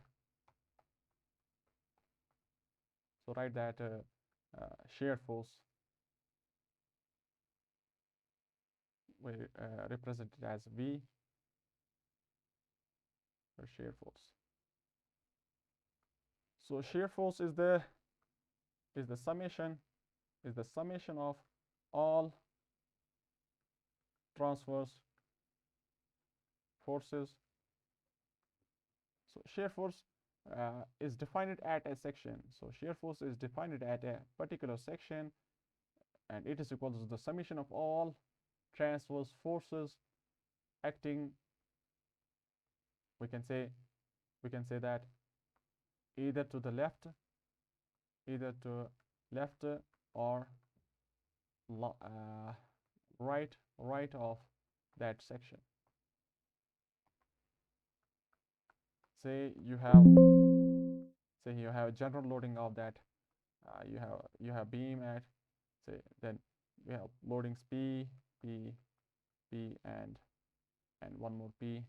shear force, we represent it as V or shear force. So shear force is the summation of all transverse forces. So shear force is defined at a section. So shear force is defined at a particular section, and it is equal to the summation of all transverse forces acting. We can say that either to the left or right of that section. Say you have general loading of that. You have beam at, say, then you have loadings P, and one more P.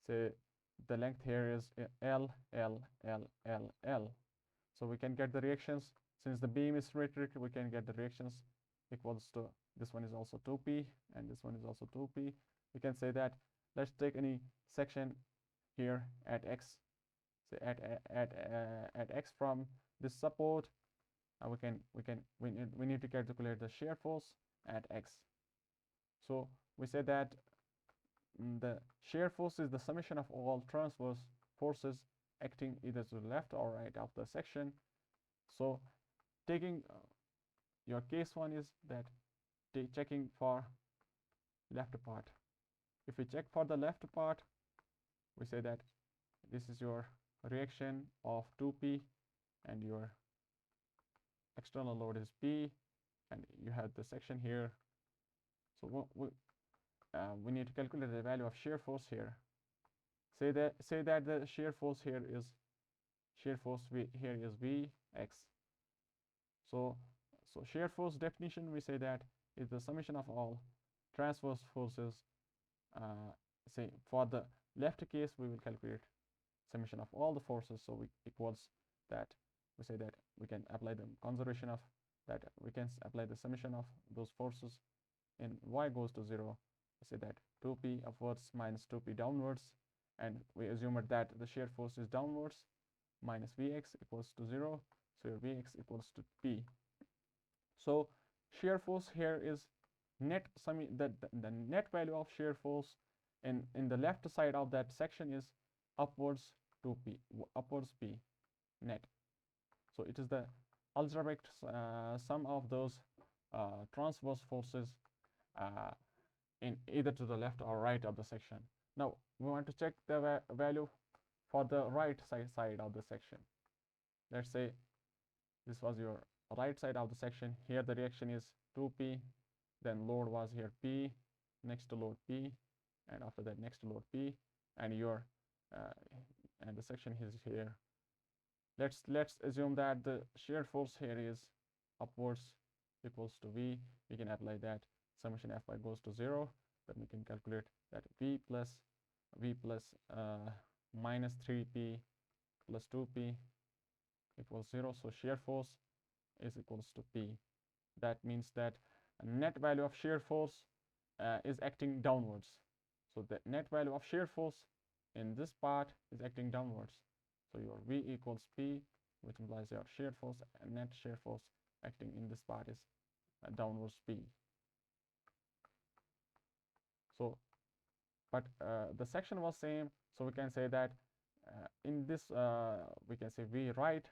Say the length here is L, L, L, L, L. So we can get the reactions. Since the beam is symmetric, we can get the reactions equals to, this one is also 2P, and this one is also 2P. We can say that, let's take any section here at X. Say at X from this support, we need to calculate the shear force at X. So we say that the shear force is the summation of all transverse forces acting either to the left or right of the section. So taking your case one is that checking for left part. If we check for the left part, we say that this is your reaction of 2P, and your external load is P, and you have the section here. So we need to calculate the value of shear force here. Say that the shear force here is Vx. So shear force definition, we say that is the summation of all transverse forces. Say for the left case, we will calculate summation of all the forces. So we equals that, we say that we can apply the conservation of that, we can apply the summation of those forces in y goes to 0. We say that 2P upwards minus 2P downwards, and we assume that the shear force is downwards, minus Vx equals to 0. So your Vx equals to P. So shear force here is net the net value of shear force in the left side of that section is upwards 2P, upwards P net. So it is the algebraic sum of those transverse forces in either to the left or right of the section. Now we want to check the value for the right side of the section. Let's say this was your right side of the section. Here the reaction is 2P, then load was here P, next to load P, and after that next to load P, and your and the section is here. Let's assume that the shear force here is upwards equals to V. We can apply that summation Fy goes to 0. Then we can calculate that V plus minus 3P plus 2P equals 0. So shear force is equals to P. That means that net value of shear force is acting downwards. So the net value of shear force in this part is acting downwards. So your V equals P, which implies your shear force, and net shear force acting in this part is downwards P. So but the section was same, so we can say that in this we can say v right,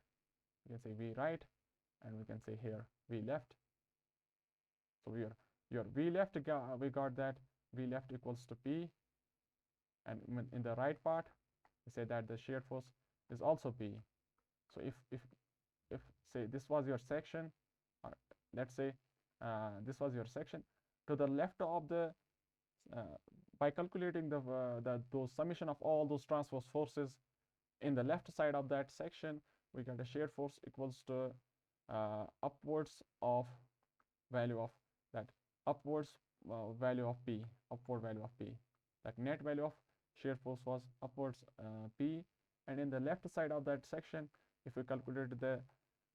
and we can say here v left. So your v left, we got that v left equals to p, and in the right part we say that the shear force is also p. So if say this was your section, or let's say this was your section, to the left of the by calculating those summation of all those transverse forces in the left side of that section, we get a shear force equals to upwards of value of that upwards value of p, upward value of p. That net value of shear force was upwards p, and in the left side of that section, if we calculate the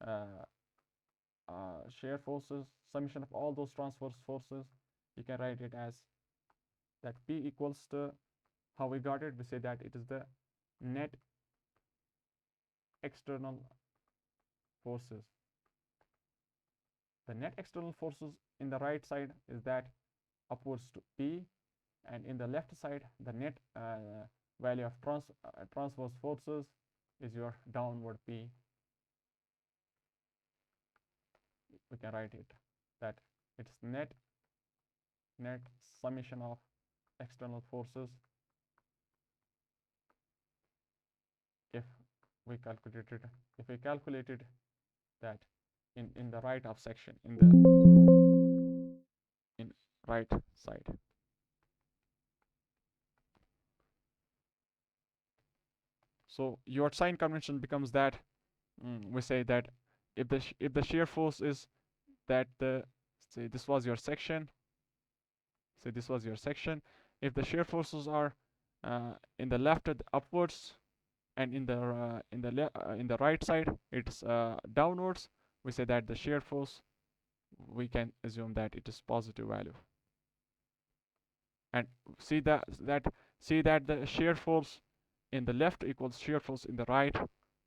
uh, shear forces summation of all those transverse forces, you can write it as that p equals to, how we got it, we say that it is the net external forces. The net external forces in the right side is that upwards to p, and in the left side the net value of transverse forces is your downward p. We can write it that it's net summation of external forces if we calculated that in the right of section, in right side. So your sign convention becomes that we say that if the shear force is that say this was your section, if the shear forces are in the left upwards, and in the right side it's downwards, we say that the shear force, we can assume that it is positive value. And see that the shear force in the left equals shear force in the right.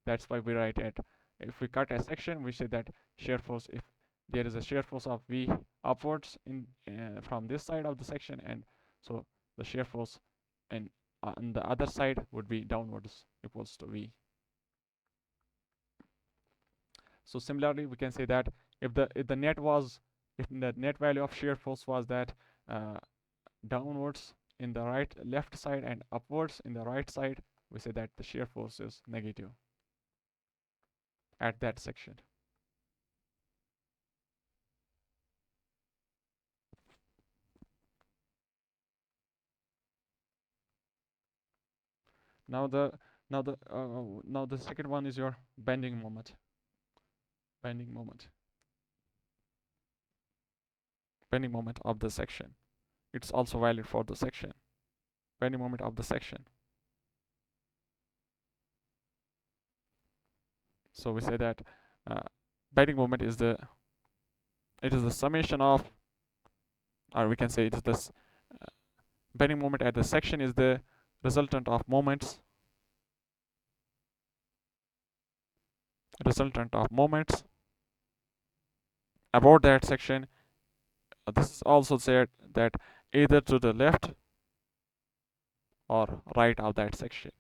That's why we write it. If we cut a section, we say that shear force, if there is a shear force of v upwards in from this side of the section, and so the shear force and on the other side would be downwards equals to v. So similarly, we can say that if the net value of shear force was that downwards in the left side and upwards in the right side, we say that the shear force is negative at that section. Now the second one is your bending moment. Bending moment of the section. It's also valid for the section. Bending moment of the section. So we say that bending moment is the summation of, or we can say it is this bending moment at the section is the resultant of moments about that section. This is also said that either to the left or right of that section.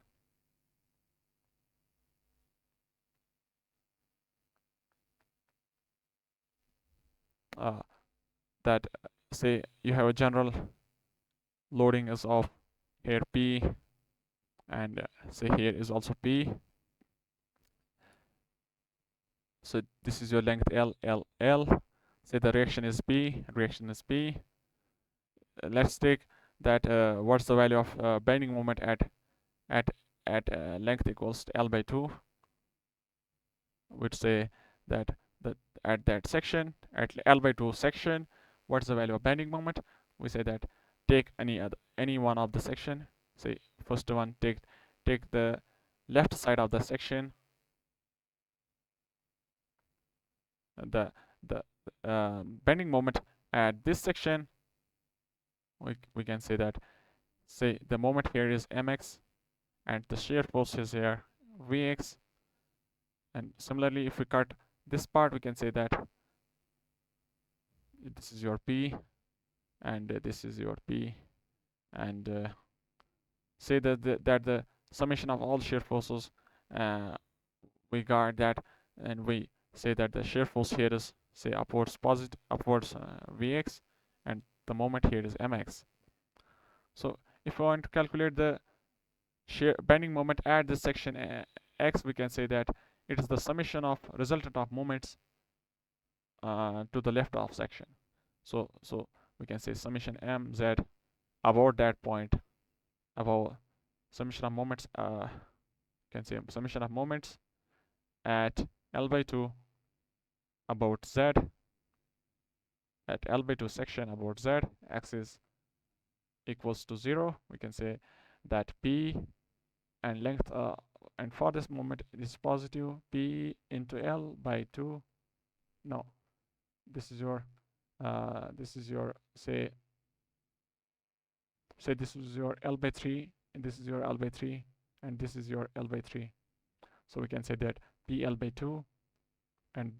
That say you have a general loading is of here P, and say here is also P. So this is your length L. Say the reaction is P. Let's take that what's the value of bending moment at length equals to L by 2. We'd say that at that section, at L by 2 section, what's the value of bending moment? We say that take any one of the section. Say first one, take the left side of the section. The bending moment at this section, we can say that, say the moment here is mx, and the shear force is here vx. And similarly, if we cut this part, we can say that this is your P, and this is your P, and say that the summation of all shear forces, we guard that, and we say that the shear force here is, say, upwards Vx, and the moment here is Mx. So if we want to calculate the shear bending moment at this section X, we can say that it is the summation of resultant of moments to the left of section. So we can say summation mz about that point, about summation of moments, can say summation of moments at L by 2 about z, at L by 2 section about z axis equals to 0. We can say that P and length, and for this moment it is positive, P into L by 2. No, this is your say this is your L by 3, and this is your L by 3, and this is your L by 3. So we can say that PL by 2, and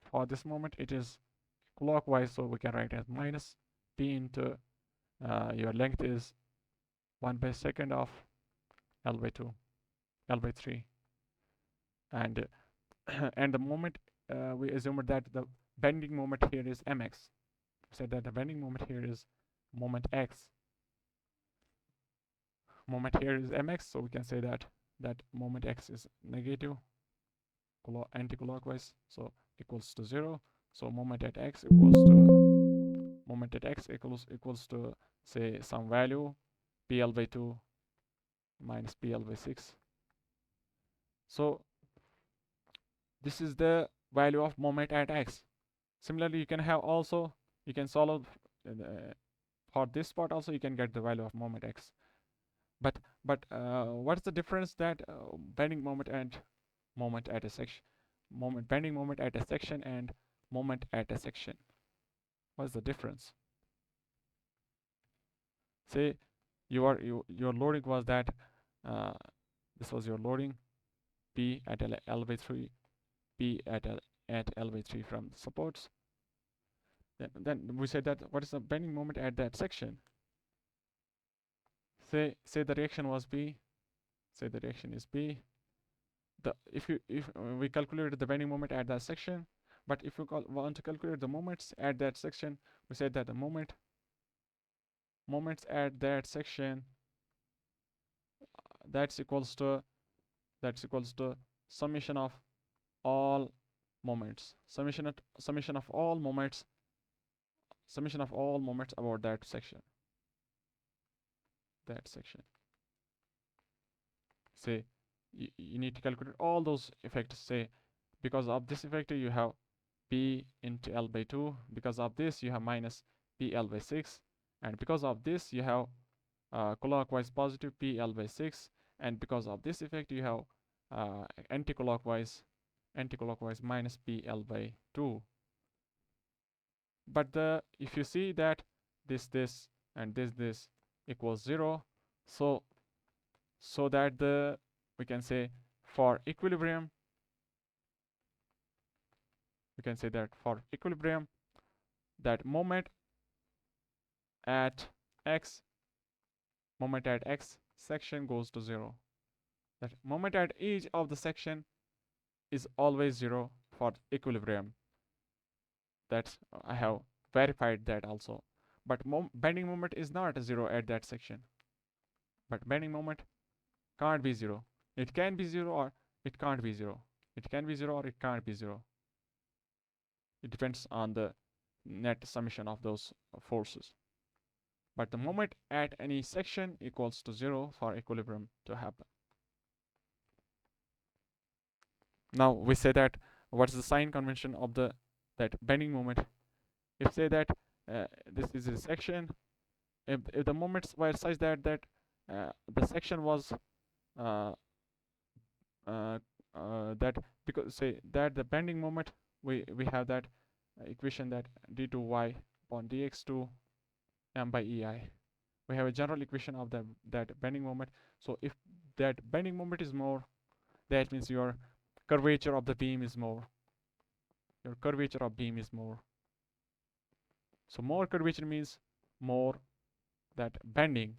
for this moment it is clockwise, so we can write as minus P into your length is 1 by second of L by 2, L by 3, and and the moment, we assumed that the bending moment here is mx. We said that the bending moment here is moment x. Moment here is mx, so we can say that moment x is negative, anti-clockwise, so equals to 0. So moment at x equals to say some value PL by 2 minus PL by 6. So this is the value of moment at x. Similarly, you can have also, you can solve for this part also, you can get the value of moment x. But what's the difference that bending moment and moment at a section, bending moment at a section and moment at a section? What's the difference? Say your loading was that this was your loading P at L by 3, P at L by 3 from supports. Then we said that what is the bending moment at that section? Say the reaction was B. Say the reaction is B. If we calculated the bending moment at that section, but if you want to calculate the moments at that section, we said that the moments at that section, that's equals to summation of all moments, summation of all moments about that section. Say you need to calculate all those effects. Say because of this effect you have P into L by 2, because of this you have minus PL by 6, and because of this you have clockwise positive PL by 6, and because of this effect you have anti-clockwise minus PL by 2. But if you see that this and this equals 0, so that we can say for equilibrium, that moment at x section goes to 0. That moment at each of the section is always 0 for equilibrium. That's I have verified that also. But bending moment is not 0 at that section. But bending moment can't be 0. It can be 0 or it can't be 0. It can be 0 or it can't be 0. It depends on the net summation of those forces. But the moment at any section equals to 0 for equilibrium to happen. Now we say that what's the sign convention of that bending moment? If say that this is a section, if the moments were such that the section was that, because say that the bending moment, we have that equation that d2y upon dx2 m by ei. We have a general equation of that bending moment. So if that bending moment is more, that means your curvature of the beam is more. So more curvature means more that bending.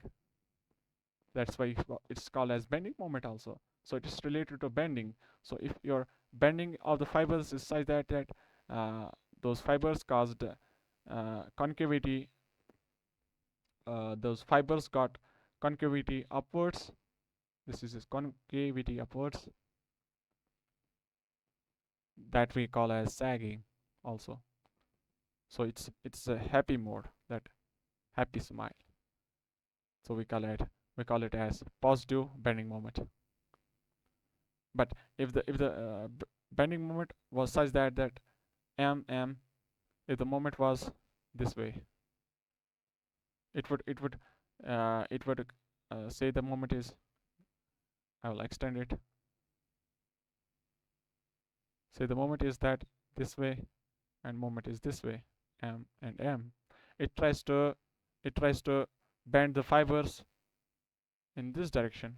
That's why it's called as bending moment also. So it is related to bending. So if your bending of the fibers is such that uh, those fibers caused concavity, those fibers got concavity upwards. This is concavity upwards, that we call as sagging also. So it's a happy mode, that happy smile. So we call it as positive bending moment. But if the bending moment was such that m, if the moment was this way, it would say the moment is, I will extend it, say the moment is that this way, and moment is this way, m and m. It tries to bend the fibers in this direction.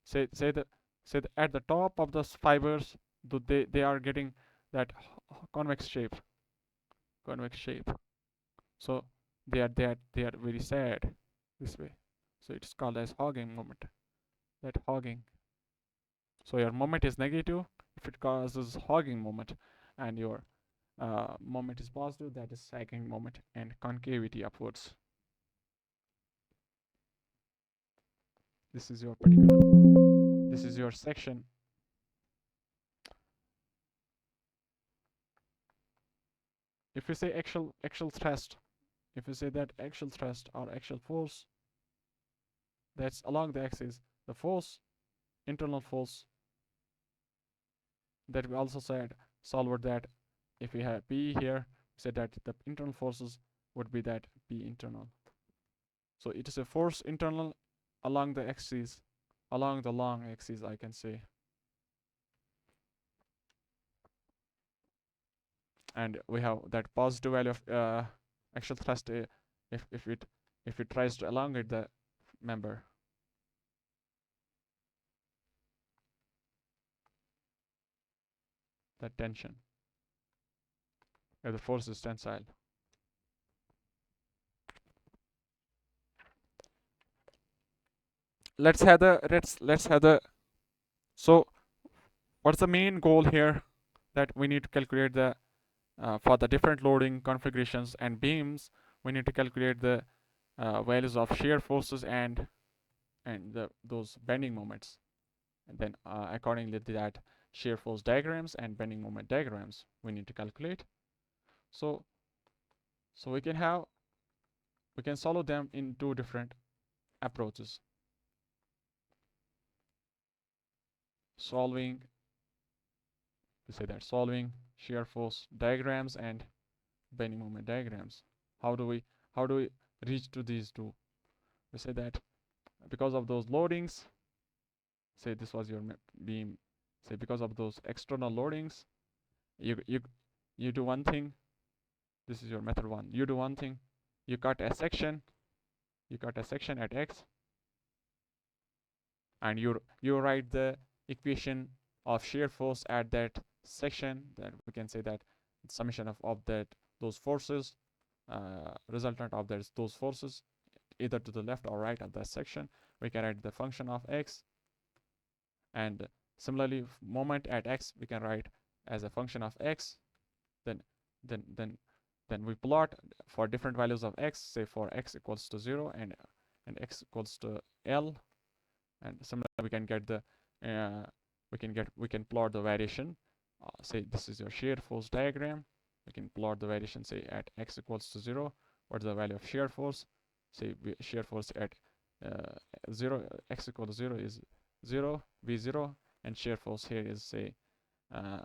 Say that at the top of the fibers, they are getting that convex shape. So they are very sad this way. So it's called as hogging moment. That hogging. So your moment is negative if it causes hogging moment, and your moment is positive, that is sagging moment and concavity upwards. This is your particular. This is your section. If you say axial thrust, if you say that axial thrust or axial force, that's along the axis, the force, internal force, that we also said solved that if we have P here, we said that the internal forces would be that P internal. So it is a force internal along the axis, along the long axis, I can say. And we have that positive value of axial thrust if it tries to elongate the member. That tension, if the force is tensile. Let's have the so what's the main goal here, that we need to calculate the for the different loading configurations and beams, we need to calculate the values of shear forces and those bending moments, and then accordingly to that, shear force diagrams and bending moment diagrams we need to calculate. So we can solve them in two different approaches. Solving shear force diagrams and bending moment diagrams. How do we reach to these two? We say that because of those loadings, say this was your beam, say because of those external loadings, you do one thing. This is your method one. You do one thing. You cut a section at x, and you write the equation of shear force at that section. Then we can say that summation of that those forces, resultant of those forces, either to the left or right of that section. We can write the function of x, and similarly moment at x we can write as a function of x. Then then then then we plot for different values of x, say for x equals to 0 and x equals to L, and similarly we can get the we can plot the variation. Say this is your shear force diagram. We can plot the variation, say at x equals to 0, what's the value of shear force. Say shear force at 0, x equals to 0 is 0, v0, and shear force here is, say,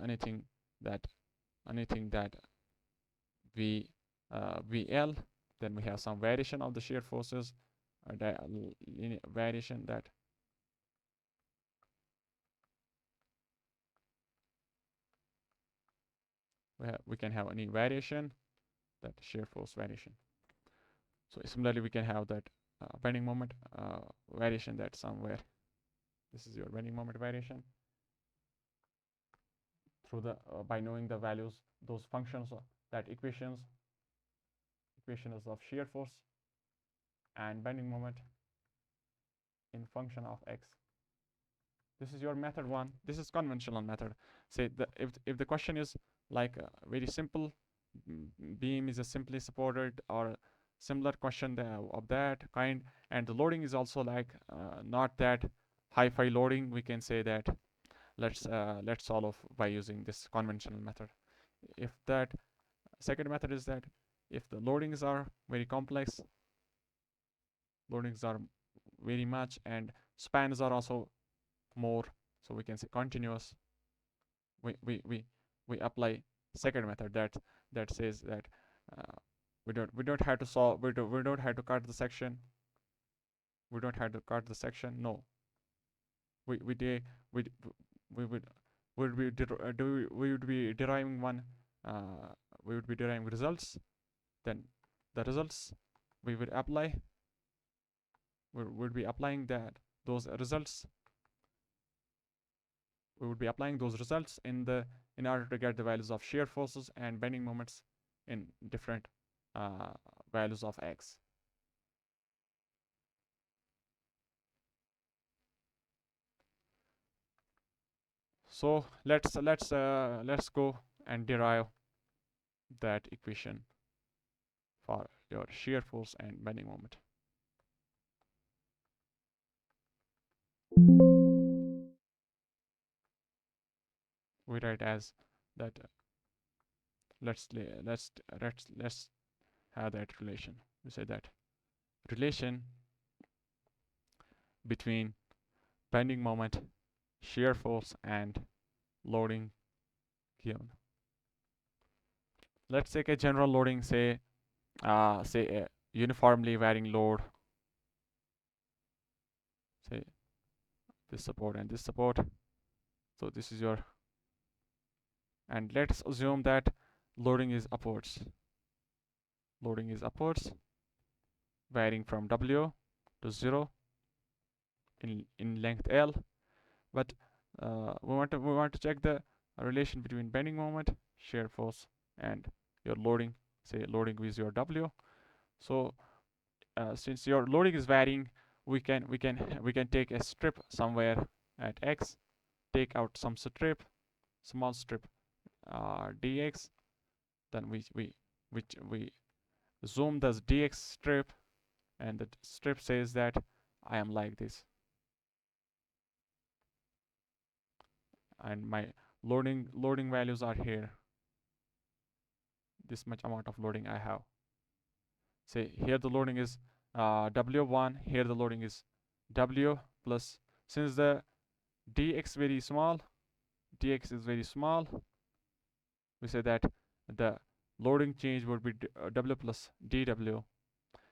anything that vl. Then we have some variation of the shear forces, variation that we can have any variation, that shear force variation. So similarly we can have that bending moment variation, that somewhere this is your bending moment variation. through the by knowing the values, those functions, that equations of shear force and bending moment in function of x. This is your method one. This is conventional method. Say if the question is like very simple, beam is a simply supported or similar question of that kind, and the loading is also like not that high-fi loading, we can say that let's solve by using this conventional method. If that second method is that if the loadings are very complex, loadings are very much, and spans are also more, so we can say continuous, we apply second method that says that we don't have to solve, we don't have to cut the section, no, we de we would we would be deriving one, we would be deriving results, then the results we would apply, we would be applying those results, we would be applying those results in order to get the values of shear forces and bending moments in different values of x. So let's go and derive that equation for your shear force and bending moment. We write as that. Let's have that relation. We say that relation between bending moment, shear force, and loading given. Let's take a general loading, say a uniformly varying load, say this support and this support. So this is your, and let's assume that loading is upwards. Loading is upwards, varying from W to 0 in length L. But we want to check the relation between bending moment, shear force, and your loading. Say loading is your W. So since your loading is varying, we can take a strip somewhere at x, take out some strip, small strip dx, then we zoom this dx strip, and the strip says that I am like this, and my loading values are here, this much amount of loading I have. Say here the loading is W1, here the loading is W plus, since the dx is very small, we say that the loading change would be W plus dW.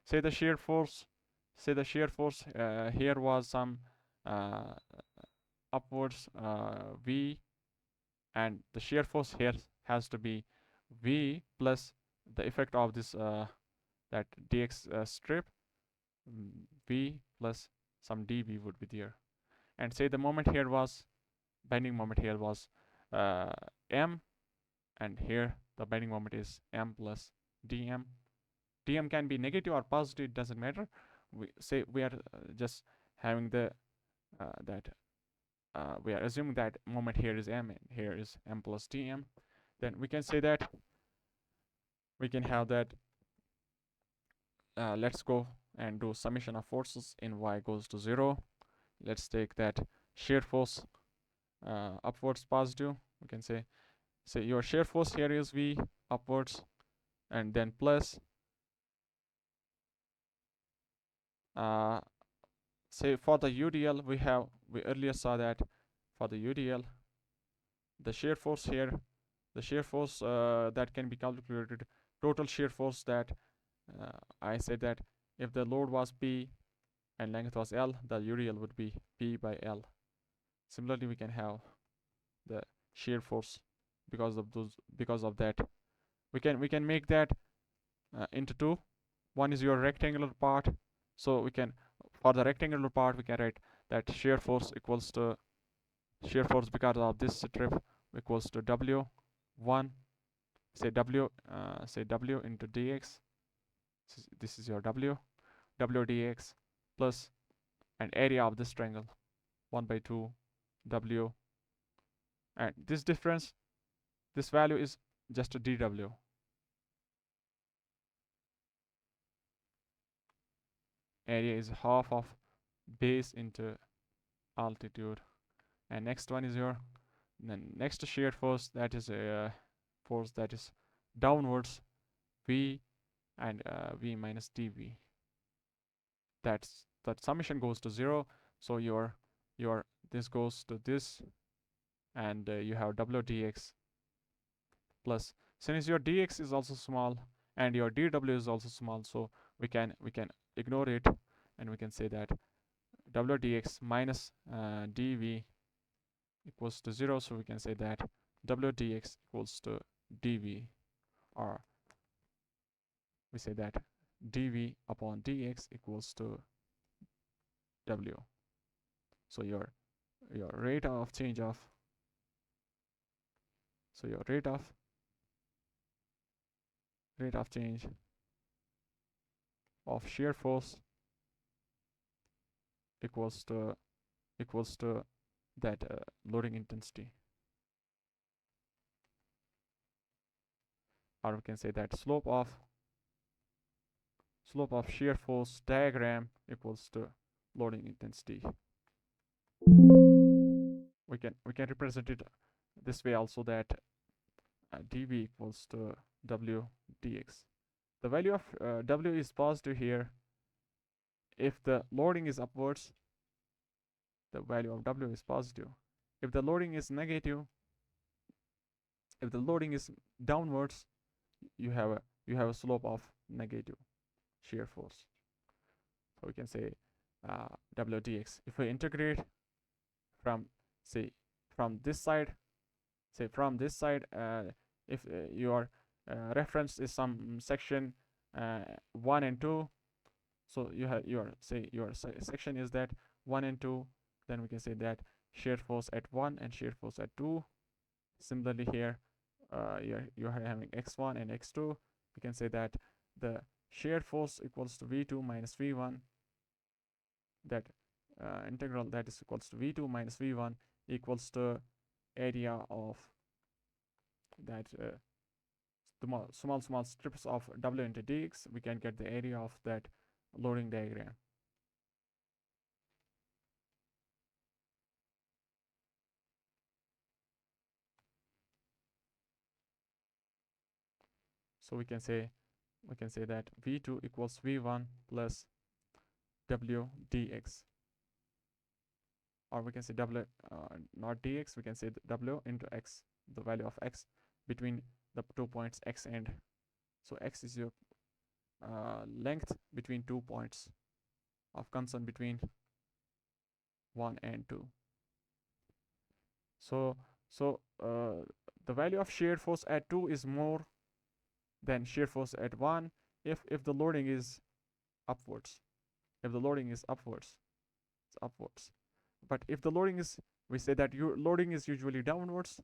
Say the shear force here was some upwards V, and the shear force here has to be V plus the effect of this that dx strip, V plus some dV would be there. And say the moment here was, bending moment here was M, and here the bending moment is M plus dm. Dm can be negative or positive, it doesn't matter. We say we are just having the we are assuming that moment here is M and here is M plus dm. Then we can say that we can have that let's go and do summation of forces in y goes to 0. Let's take that shear force upwards positive. We can say your shear force here is V upwards, and then plus say for the UDL we earlier saw that for the UDL the shear force here, the shear force that can be calculated, total shear force that I said that if the load was P and length was L, the UDL would be P by L. Similarly, we can have the shear force because of that. We can make that into two. One is your rectangular part, so we can, for the rectangular part, we can write that shear force equals to shear force because of this strip. equals to w1, say w into dx. This is your w dx plus and area of this triangle 1 by 2 w, and this difference, this value is just a dw. Area is half of base into altitude. And next one is your, then next shear force, that is a force that is downwards, v and v minus dv. That summation goes to 0, so your this goes to this, and you have w dx plus, since your dx is also small and your dw is also small, so we can ignore it, and we can say that w dx minus dv equals to 0, so we can say that w dx equals to dv, or we say that dv upon dx equals to w. So your rate of change of, so your rate of change of shear force equals to that loading intensity, or we can say that slope of shear force diagram equals to loading intensity. We can represent it this way also, that dv equals to w dx. The value of w is positive here. If the loading is upwards, the value of w is positive. If the loading is negative, if the loading is downwards, you have a slope of negative shear force. So we can say w dx. If we integrate from, say, from this side, if your reference is some section 1 and 2, so you have your section is that 1 and 2, then we can say that shear force at 1 and shear force at 2. Similarly here, you're having x1 and x2. We can say that the shear force equals to v2 minus v1. That integral that is equals to v2 minus v1 equals to area of that small strips of w into dx. We can get the area of that loading diagram. So we can say that v2 equals v1 plus w dx, or we can say w not dx, we can say w into x, the value of x between the 2 points x and, so x is your length between 2 points of concern between 1 and 2. So the value of shear force at 2 is more than shear force at 1 if the loading is upwards. If the loading is upwards, it's upwards. But if the loading is, we say that your loading is usually downwards.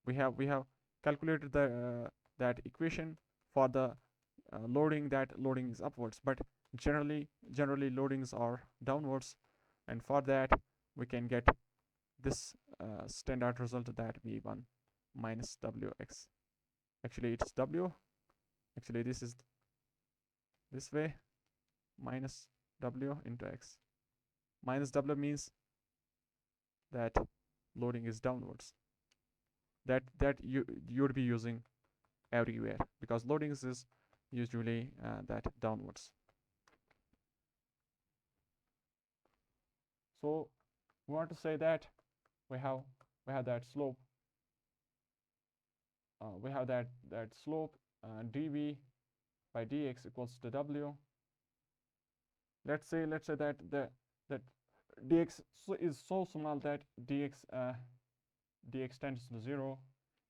We have calculated the that equation for the loading, that loading is upwards, but generally loadings are downwards, and for that we can get this standard result, that v1 minus wx. Actually it's w, actually this is this way, minus w into x. Minus w means that loading is downwards. That you would be using everywhere, because loadings is usually that downwards. So we want to say that we have that slope. We have that slope dv by dx equals to w. Let's say that that dx is so small that dx tends to 0.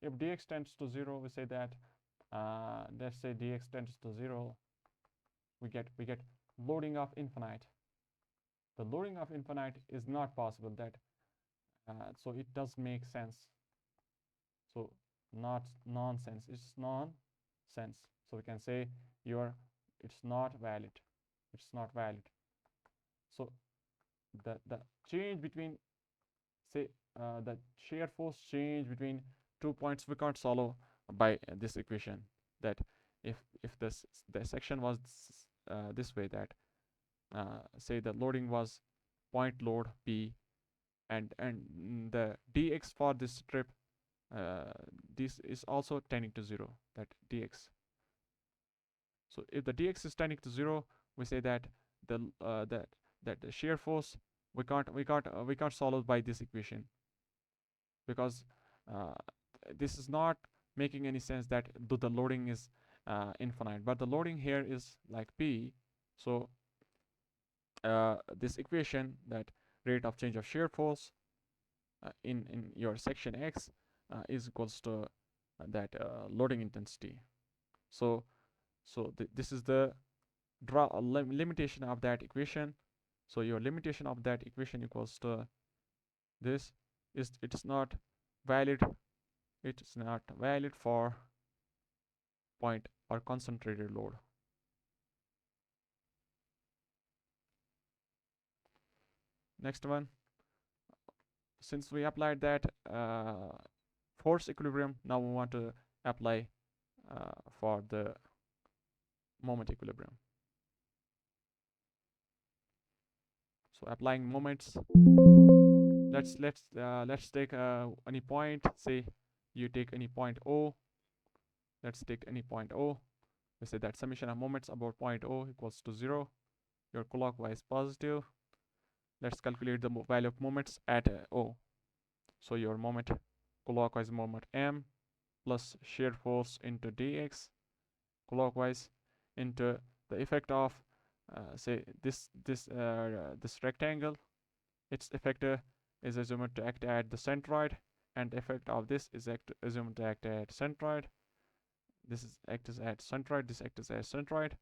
If dx tends to 0, we say that let's say dx tends to 0, we get loading of infinite. The loading of infinite is not possible. That So it does make sense. So not nonsense, it's nonsense. So we can say your it's not valid. It's not valid. So the change between, say, the shear force change between 2 points we can't solve by this equation. That if the section was this way, that say the loading was point load P, and the dx for this strip, this is also tending to 0, that dx. So if the dx is tending to 0, we say that the that the shear force we can't solve by this equation, because uh, this is not making any sense that the loading is infinite, but the loading here is like P. So this equation, that rate of change of shear force in your section X is equals to that loading intensity. So this is the limitation of that equation. So your limitation of that equation equals to this. It is not valid. It is not valid for point or concentrated load. Next one, since we applied that force equilibrium, now we want to apply for the moment equilibrium. So applying moments, let's take any point. Say you take any point O. Let's take any point O. We say that summation of moments about point O equals to 0. Your clockwise positive. Let's calculate the value of moments at O. So your moment, clockwise moment M plus shear force into dx clockwise into the effect of say this rectangle. Its effect is assumed to act at the centroid, and the effect of this is assumed to act at centroid. This is acts at centroid. This acts at centroid.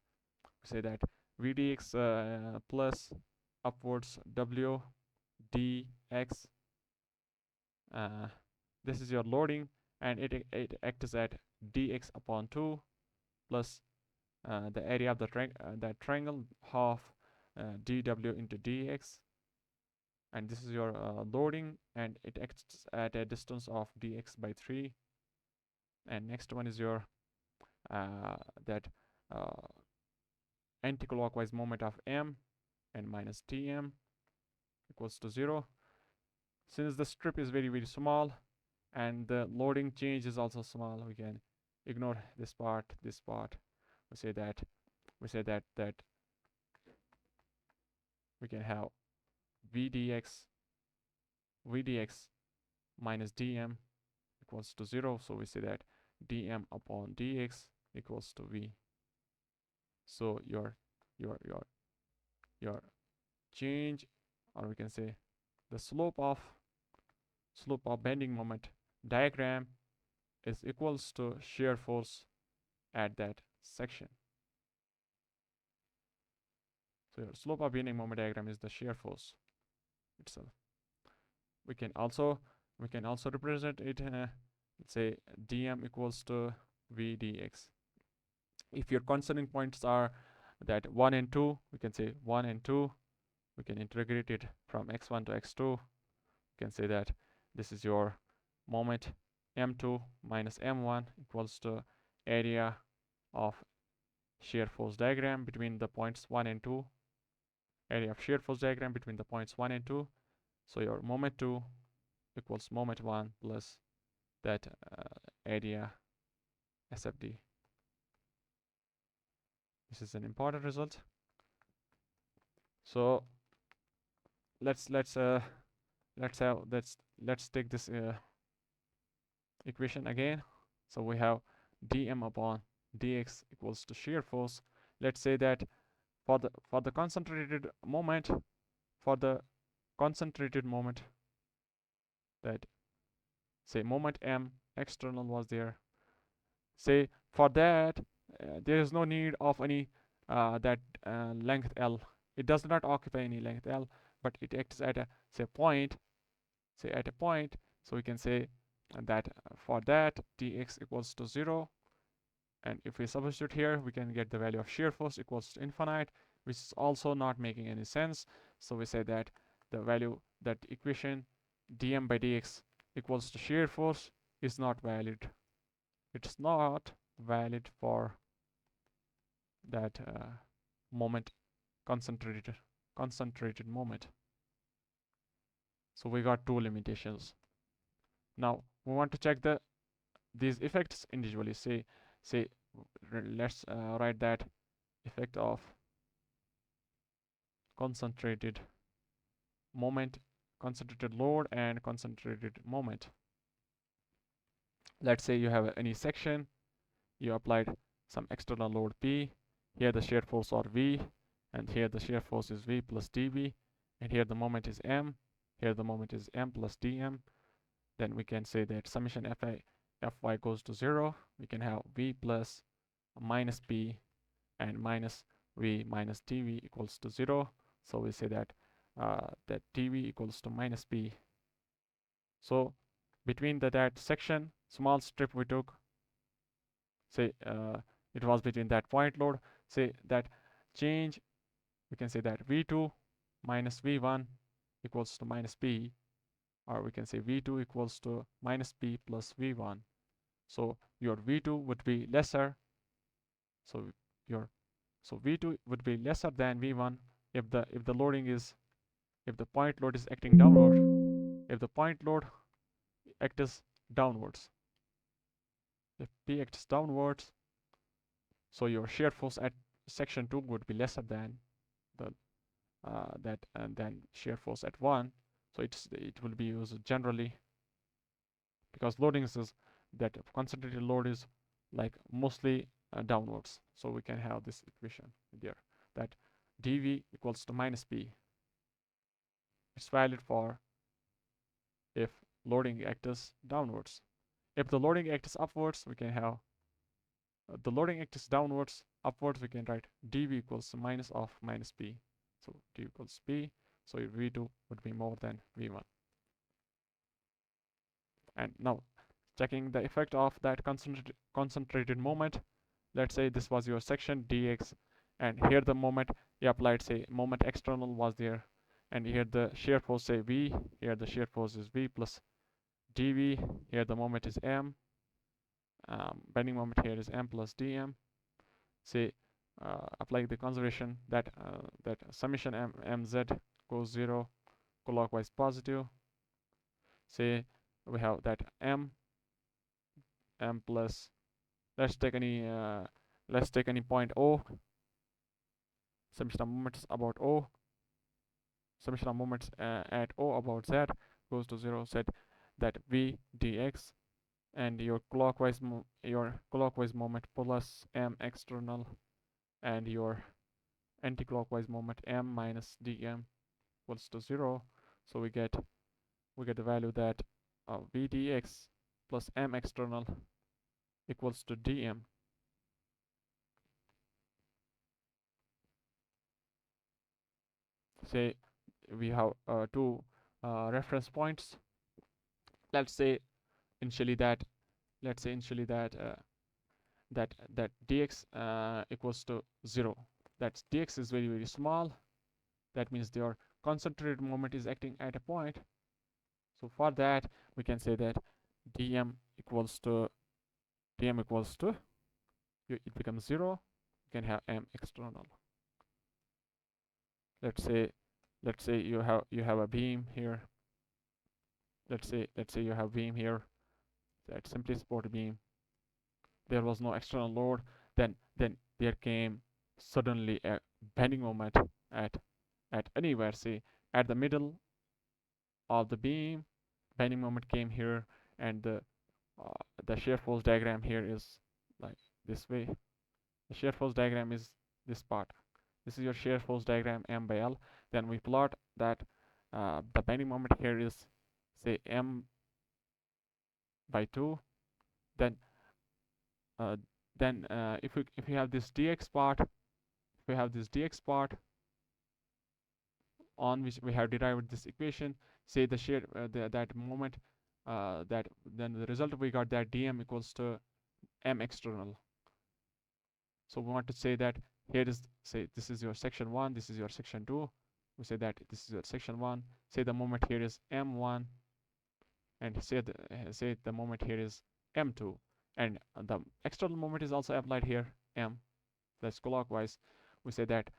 We say that vdx plus upwards w dx. This is your loading, and it acts at dx upon 2 plus the area of the that triangle, half dw into dx. And this is your loading, and it acts at a distance of dx by 3. And next one is your that anti-clockwise moment of m, and minus tm equals to 0. Since the strip is very, very small and the loading change is also small, we can ignore this part. We say that we can have vdx minus dm equals to 0. So we say that dm upon dx equals to v. So your change, or we can say the slope of bending moment diagram is equals to shear force at that section. So your slope of bending moment diagram is the shear force itself. We can also represent it, let's say dm equals to v dx. If your concerning points are that 1 and 2, we can say 1 and 2. We can integrate it from x1 to x2. We can say that this is your moment m2 minus m1 equals to area of shear force diagram between the points 1 and 2. Area of shear force diagram between the points 1 and 2. So your moment 2 equals moment 1 plus that area SFD. This is an important result. So let's take this equation again. So we have dm upon dx equals to shear force. Let's say that for the concentrated moment, that say moment m external was there. Say for that there is no need of any that length L. It does not occupy any length L, but it acts at a say point say at a point. So we can say that for that dx equals to 0, and if we substitute here, we can get the value of shear force equals to infinite, which is also not making any sense. So we say that the value, that equation dm by dx equals to shear force is not valid. It's not valid for that moment, concentrated moment. So we got two limitations. Now we want to check these effects individually. Say let's write that effect of concentrated moment, concentrated load, and concentrated moment. Let's say you have any section, you applied some external load P, here the shear force or V, and here the shear force is V plus dV, and here the moment is M, here the moment is M plus dm. Then we can say that summation Fy goes to 0. We can have V plus minus P and minus V minus dV equals to 0. So we say that that dV equals to minus P. So between that section, small strip we took, say it was between that point load, say that change, we can say that V2 minus V1 equals to minus P, or we can say V2 equals to minus P plus V1. So your V2 would be lesser, so V2 would be lesser than V1 if the loading is, if the point load is acting downward, if the point load acts downwards, if P acts downwards, so your shear force at section 2 would be lesser than the than shear force at 1. So it will be used generally, because loading is that concentrated load is like mostly downwards. So we can have this equation there, that dV equals to minus P. It's valid for if loading acts downwards. If the loading acts upwards, we can have the loading acts downwards, upwards we can write dV equals to minus of minus P. So dV equals P, so your V2 would be more than V1. And now checking the effect of that concentrated moment. Let's say this was your section dx, and here the moment you applied, say moment external was there, and here the shear force, say V, here the shear force is V plus dV, here the moment is M, bending moment here is M plus dm. Say applying the conservation, that summation mz goes 0, clockwise positive. Say we have that m plus, let's take any point O, summation of moments about O, summation of moments at O about Z goes to 0. Set that V dx, and your clockwise moment plus m external, and your anti-clockwise moment m minus dm equals to 0. So we get the value that V dx plus m external equals to dm. Say we have two reference points. Let's say initially that that dx equals to 0. That dx is very, very small. That means your concentrated moment is acting at a point. So for that we can say that dm equals to it becomes 0. You can have m external. Let's say you have a beam here. Let's say you have beam here, that simply support beam. There was no external load. Then there came suddenly a bending moment at anywhere, say at the middle of the beam. Bending moment came here, and the shear force diagram here is like this way. The shear force diagram is this part. This is your shear force diagram, m by L. Then we plot that the bending moment here is, say, m by 2. Then if we have this dx part, on which we have derived this equation, say the shear that moment, that then the result we got that dm equals to m external. So we want to say that here is, say this is your section 1, this is your section 2. We say that this is your section 1. Say the moment here is m1, and say the moment here is m2, and the external moment is also applied here, m. That's clockwise. We say that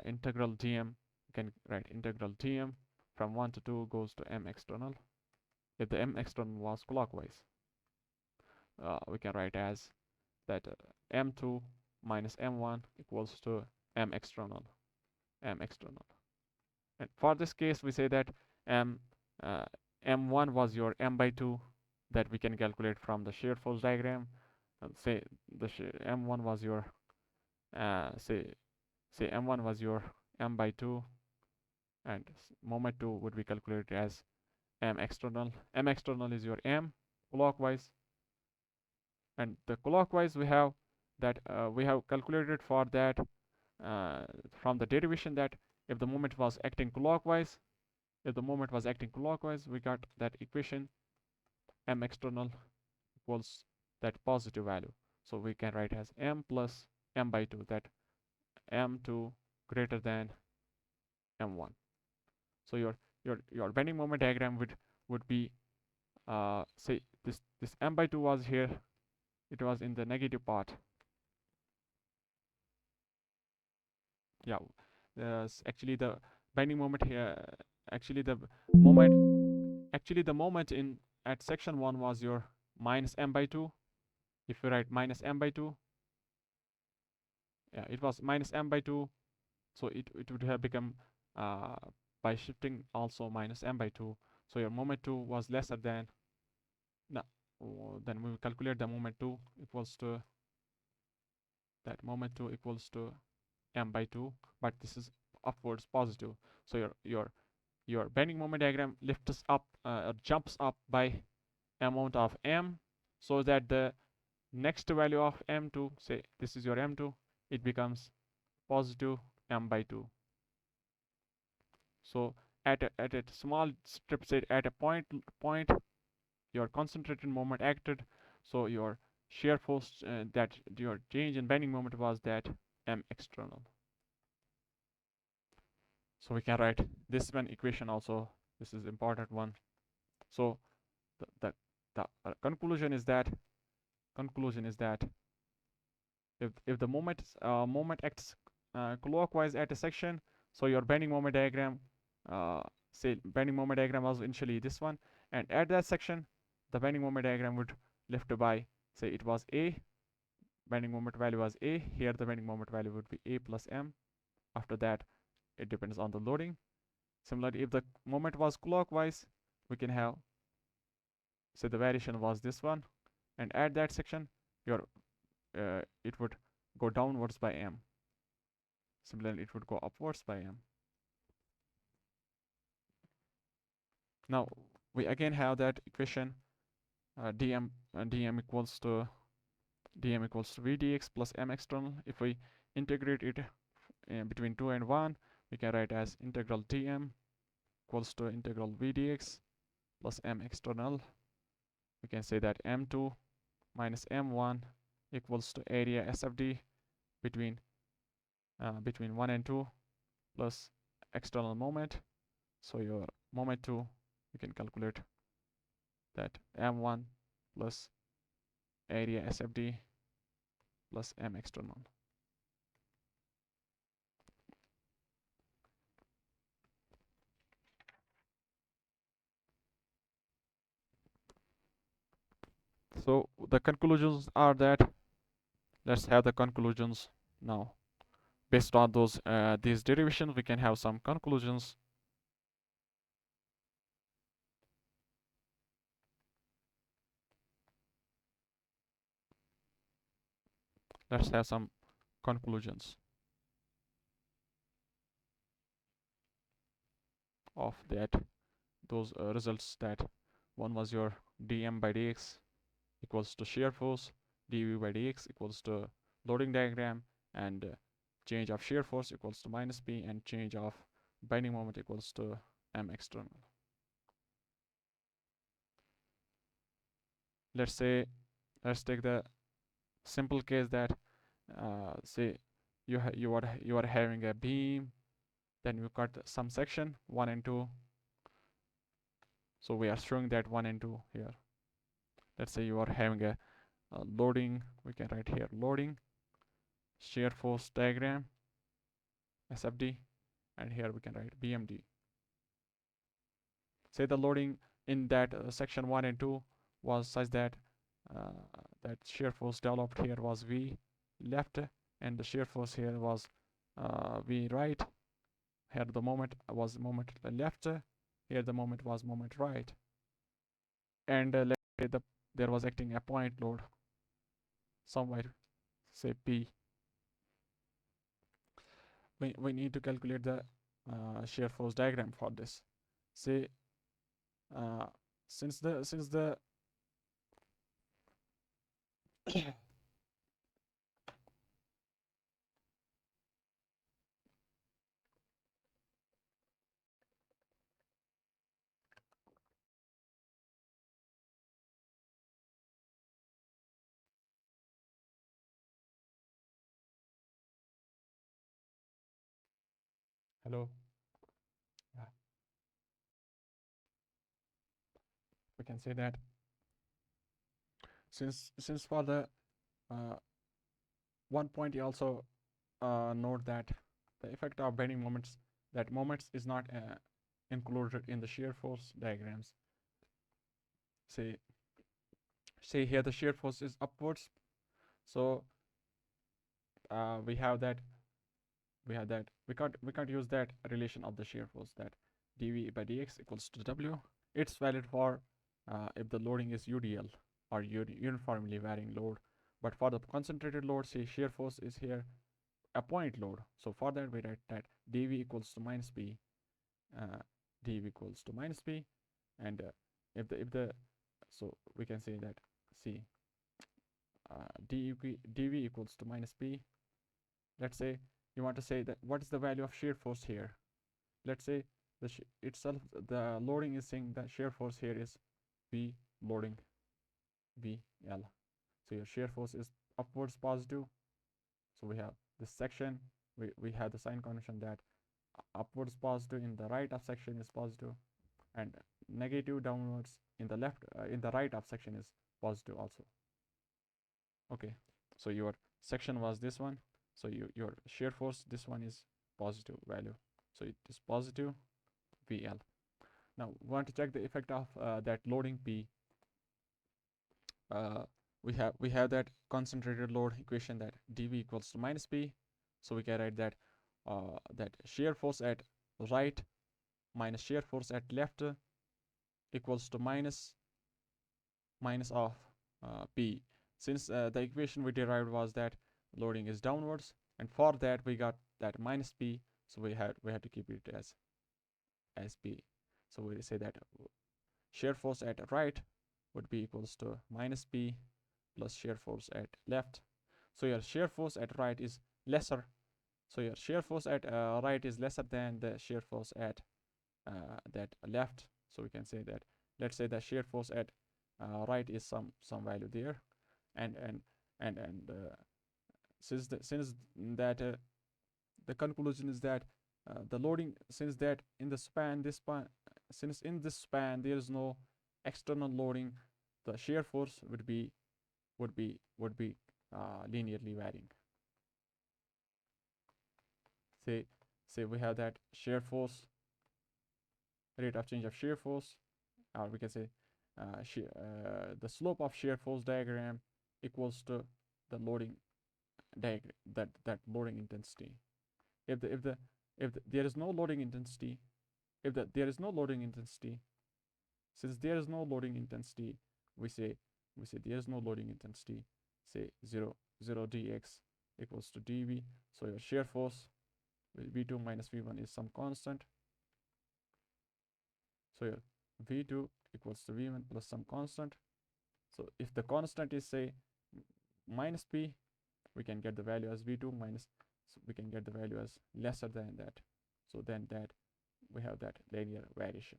integral dm, you can write integral dm from 1 to 2 goes to m external. If the m external was clockwise, we can write as that m2 minus m1 equals to m external. And for this case, we say that m m1 was your m by 2, that we can calculate from the shear force diagram. Say the m1 was your say m1 was your m by 2, and moment 2 would be calculated as m external. M external is your m clockwise, and the clockwise we have that we have calculated for that from the derivation, that if the moment was acting clockwise, we got that equation m external equals that positive value. So we can write as m plus m by 2, that m2 greater than m1. So your bending moment diagram would be say this m by 2 was here, it was in the negative part. Yeah, actually the bending moment here, actually the moment in at section 1 was your minus m by 2. If you write minus m by 2, yeah, it was minus m by 2, so it would have become by shifting also minus m by 2. So your moment 2 was lesser than, no, then we will calculate the moment 2 equals to, that moment 2 equals to m by 2, but this is upwards positive. So your bending moment diagram lifts up, jumps up by amount of m, so that the next value of m2, say this is your m2, it becomes positive m by 2. So at a small strip, say at a point your concentrated moment acted, so your shear force, that your change in bending moment was that m external. So we can write this one equation also. This is important one. So the conclusion is that if the moment acts clockwise at a section, so your bending moment diagram, say bending moment diagram was initially this one, and at that section the bending moment diagram would lift by, say it was a, bending moment value was a, here the bending moment value would be a plus m. After that it depends on the loading. Similarly, if the moment was clockwise, we can have, say the variation was this one, and at that section your it would go downwards by m. Similarly, it would go upwards by m. Now we again have that equation, dm equals to v dx plus m external. If we integrate it between 2 and 1, we can write as integral dm equals to integral v dx plus m external. We can say that m2 minus m1 equals to area SFD between 1 and 2 plus external moment. So your moment 2, you can calculate that m1 plus area SFD plus m external. So the conclusions are that, let's have the conclusions now. Based on these derivations, we can have some conclusions. Let's have some conclusions of those results. That one was your dm by dx equals to shear force, dv by dx equals to loading diagram, and change of shear force equals to minus p, and change of bending moment equals to m external. let's say, let's take the simple case that say you are having a beam, then you cut some section 1 and 2. So we are showing that 1 and 2 here. Let's say you are having a loading, we can write here loading shear force diagram SFD, and here we can write BMD. Say the loading in that section 1 and 2 was such that uh, that shear force developed here was V left, and the shear force here was V right. Here the moment was moment left, here the moment was moment right, and let's say there was acting a point load somewhere, say P. We need to calculate the shear force diagram for this. Say uh, since the hello, yeah, we can say that since for the uh, one point you also note that the effect of bending moments, that moments is not included in the shear force diagrams. Say here the shear force is upwards, so we have that we can't use that relation of the shear force, that dv by dx equals to w. It's valid for if the loading is UDL or uniformly varying load, but for the concentrated load, say shear force is here a point load, so for that we write that dv equals to minus p, dv equals to minus p, and if the so we can say that see dv equals to minus p. Let's say you want to say that what is the value of shear force here. Let's say the loading is saying that shear force here is v loading vl, so your shear force is upwards positive. So we have this section, we have the sign convention that upwards positive in the right of section is positive, and negative downwards in the left in the right of section is positive also. Okay, so your section was this one, so your shear force, this one is positive value, so it is positive VL. Now we want to check the effect of that loading P. uh, we have that concentrated load equation, that dv equals to minus P, so we can write that that shear force at right minus shear force at left equals to minus of P, since the equation we derived was that loading is downwards, and for that we got that minus P, so we had to keep it as P. So we say that shear force at right would be equals to minus P plus shear force at left. So your shear force at right is lesser, so your shear force at right is lesser than the shear force at that left. So we can say that, let's say the shear force at right is some value there, and since that the conclusion is that the loading, since that in the span this span since in this span there is no external loading, the shear force would be linearly varying. Say we have that shear force, rate of change of shear force, or we can say the slope of shear force diagram equals to the loading diagram, that loading intensity. If there is no loading intensity, there is no loading intensity, since there is no loading intensity, we say there is no loading intensity, say 0 dx equals to dv. So your shear force with v2 minus v1 is some constant, so your v2 equals to v1 plus some constant. So if the constant is say minus p, we can get the value as v2 minus, so we can get the value as lesser than that, so then that we have that linear variation.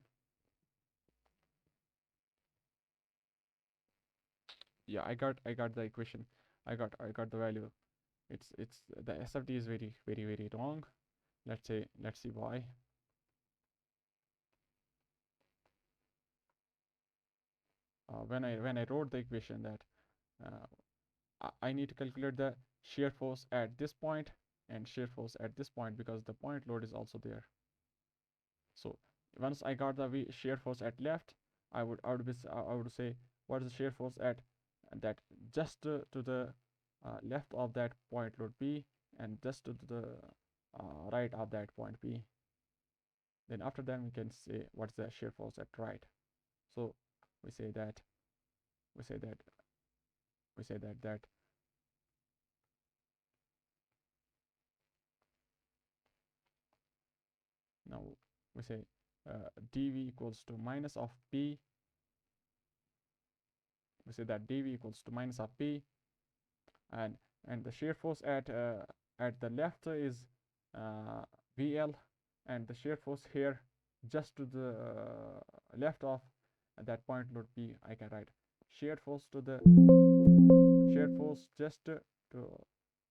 yeah, I got the equation. I got the value. It's the SFD is very wrong. Let's see why. When I wrote the equation that I need to calculate the shear force at this point and shear force at this point because the point load is also there. So once I got the shear force at left, I would say what is the shear force at that just to the left of that point load P and just to the right of that point P. Then after that we can say what's the shear force at right. So we say that we say that we say that now we say dv equals to minus of p. We say that dv equals to minus of p, and the shear force at the left is vl, and the shear force here just to the left of that point load p. I can write shear force just to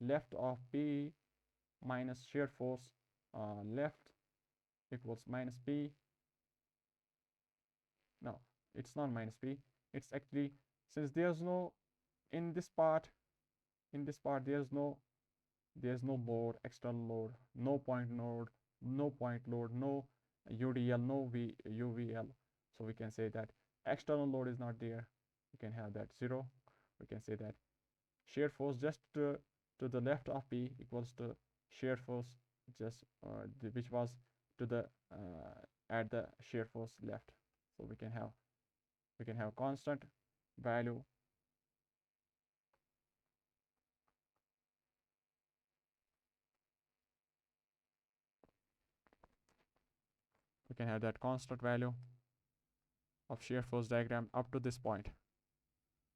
left of p minus shear force left equals minus p. No, it's not minus p. It's actually, since there's no in this part there's no load, external load, no point load, no UDL, no UVL. So we can say that external load is not there. We can have that 0. We can say that shear force just to the left of P equals to shear force just which was to the at the shear force left. So we can have constant value. We can have that constant value of shear force diagram up to this point.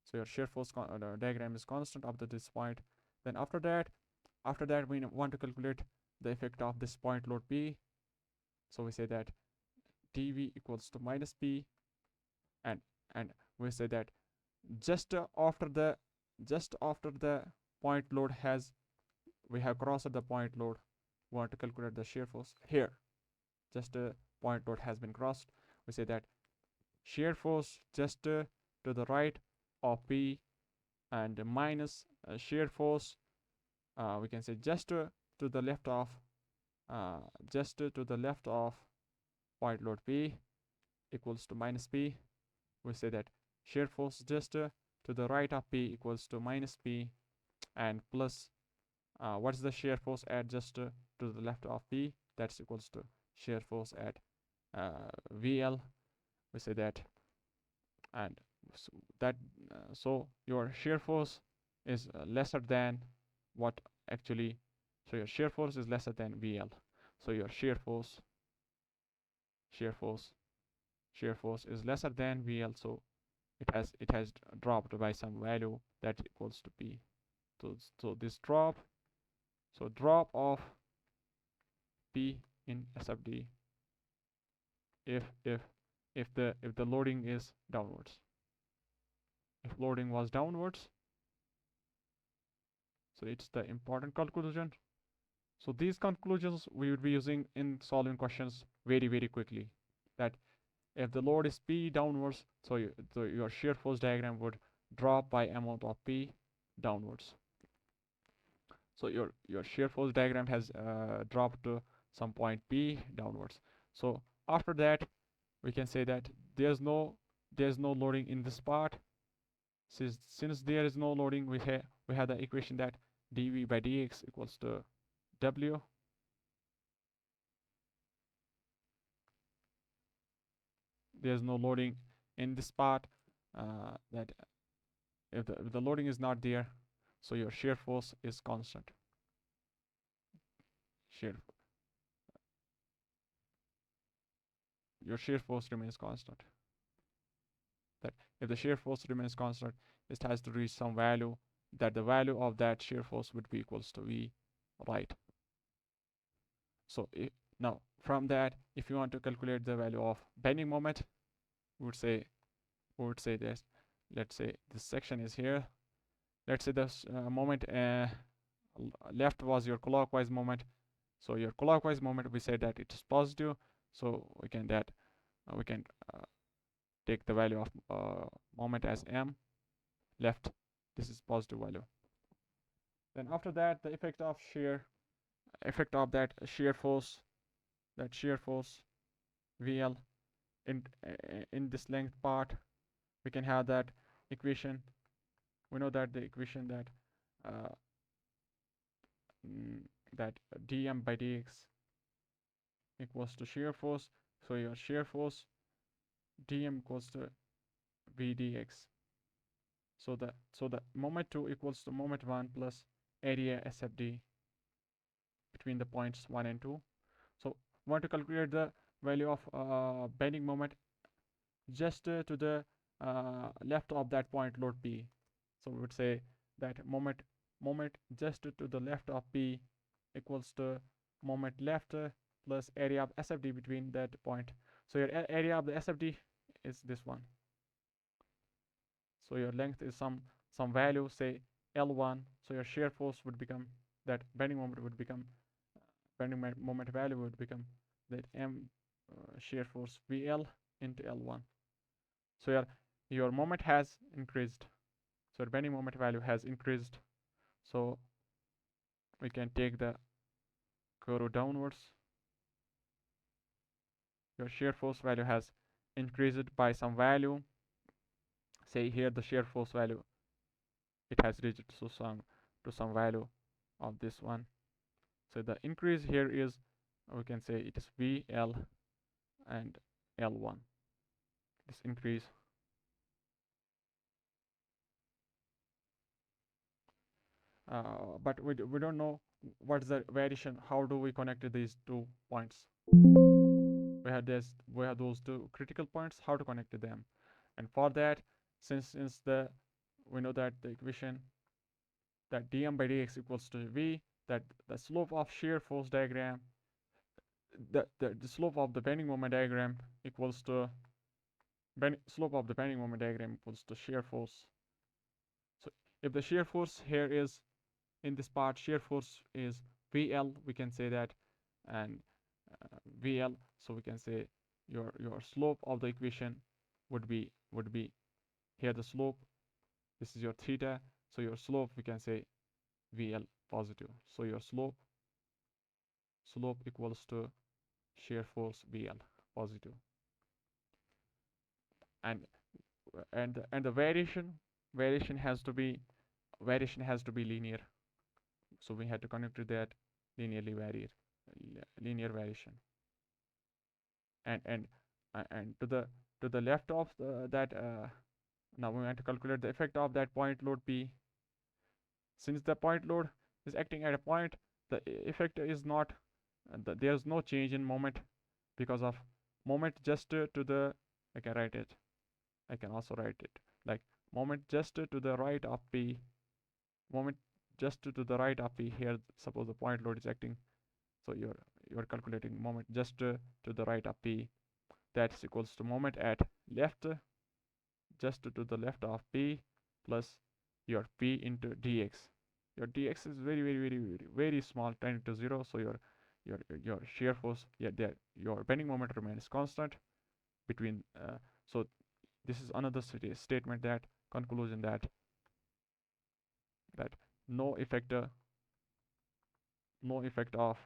So your shear force diagram is constant up to this point. Then after that we want to calculate the effect of this point load P. So we say that dv equals to minus P, and we say that just after the point load we have crossed the point load, we want to calculate the shear force here. Just point load has been crossed. We say that shear force just to the right of P and minus shear force we can say just to the left of point load P equals to minus P. We say that shear force just to the right of P equals to minus P and plus what's the shear force at just to the left of P? That's equals to shear force at VL. We say that, and so your shear force is lesser than what actually, so your shear force is lesser than VL. So your shear force is lesser than VL, so it has dropped by some value that equals to P. So this drop of P in SFD if the loading is downwards. If loading was downwards, so it's the important conclusion. So these conclusions we would be using in solving questions very quickly. That if the load is P downwards, so your shear force diagram would drop by amount of P downwards. So your shear force diagram has dropped to some point P downwards. So after that we can say that there's no loading in this part. Since there is no loading, we have the equation that dv by dx equals to w. There's no loading in this part. That if the loading is not there, so your shear force is constant. Your shear force remains constant. That if the shear force remains constant, it has to reach some value, that the value of that shear force would be equals to V, right? So now from that, if you want to calculate the value of bending moment, we would say this. let's say this section is here. Let's say this moment left was your clockwise moment. So your clockwise moment, we said that it is positive. So we can take the value of moment as m. Left, this is positive value. Then after that, the effect of that shear force, VL in this length part, we can have that equation. We know that the equation that uh, that dm by dx equals to shear force. So your shear force dm equals to v dx. So the moment 2 equals to moment 1 plus area SFD between the points 1 and 2. So we want to calculate the value of bending moment just to the left of that point load P. So we would say that moment just to the left of P equals to moment left plus area of SFD between that point. So your area of the SFD is this one. So your length is some value, say L1. So your shear force would become that bending moment would become bending moment value would become that M shear force VL into L1. So your moment has increased. So your bending moment value has increased. So we can take the curve downwards. Your shear force value has increased by some value. Say here the shear force value, it has reached to some value of this one. So the increase here is, we can say it is VL and L1. This increase. But we don't know what's the variation. How do we connect these 2 points? We have those 2 critical points. How to connect them? And for that, since we know that the equation that dm by dx equals to v, that the slope of shear force diagram, the slope of the bending moment diagram equals to slope of the bending moment diagram equals to shear force. So if the shear force here is in this part, shear force is VL, we can say that, and VL, so we can say your slope of the equation would be here the slope, this is your theta, so your slope we can say VL positive. So your slope equals to shear force VL positive. And the variation has to be linear. So we had to connect to that linear variation. And to the left of that, now we want to calculate the effect of that point load P. Since the point load is acting at a point, the effect is not there's no change in moment because of moment just to the, I can write it, I can also write it like moment just to the right of P, moment just to the right of P. Here suppose the point load is acting, so you're calculating moment just to the right of P, that's equals to moment at left just to the left of P plus your P into dx. Your dx is very small, 10 to 0. So your shear force, your bending moment remains constant between. So this is another statement, that conclusion, that no effect of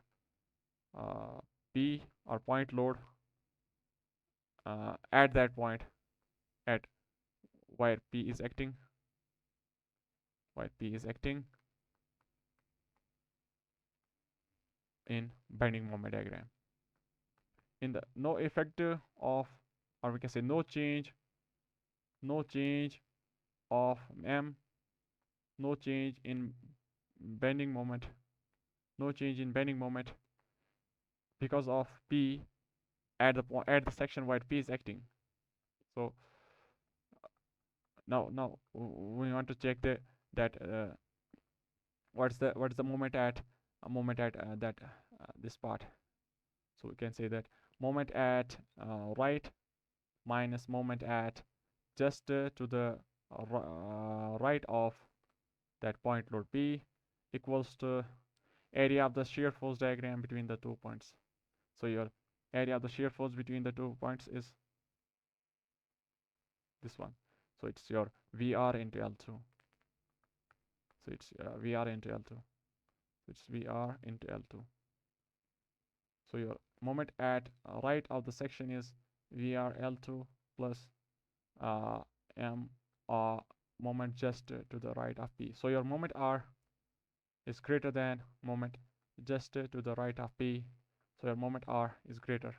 P or point load at that point at where P is acting in bending moment diagram. In the no effect of, or we can say no change of M, no change in bending moment, because of P at the section where P is acting. So now we want to check that what's the moment at this part. So we can say that moment at right minus moment at just to the right of that point load P equals to area of the shear force diagram between the 2 points. So your area of the shear force between the 2 points is this one. So it's your VR into L2. So it's VR into L2. So it's VR into L2. So your moment at right of the section is VR L2 plus uh, M moment just to the right of P. So your moment R is greater than moment just to the right of P. So your moment R is greater.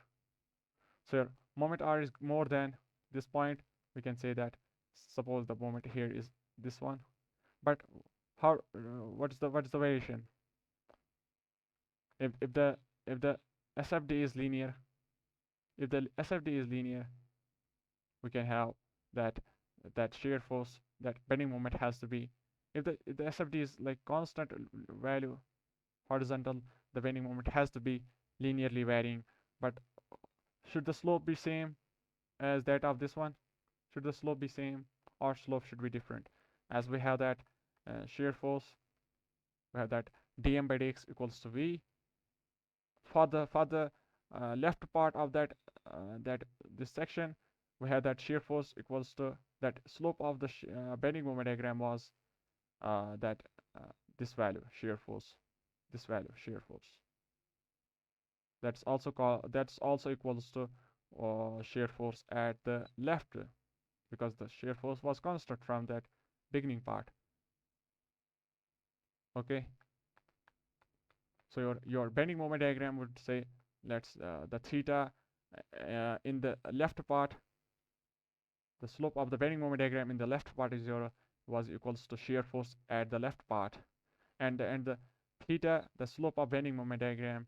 So your moment R is more than this point. We can say that suppose the moment here is this one. But how? What's the variation? If the SFD is linear, if the SFD is linear, we can have that shear force, that bending moment has to be, if the SFD is like constant value horizontal, the bending moment has to be linearly varying. But should the slope be same as that of this one? Should the slope be same or slope should be different? As we have that shear force, we have that dm by dx equals to v. For the left part of that this section, we have that shear force equals to that slope of the bending moment diagram was that this value shear force, this value shear force. That's also equals to shear force at the left, because the shear force was constant from that beginning part. Okay, so your bending moment diagram would say, let's the theta in the left part, the slope of the bending moment diagram in the left part is was equals to shear force at the left part, and the theta, the slope of bending moment diagram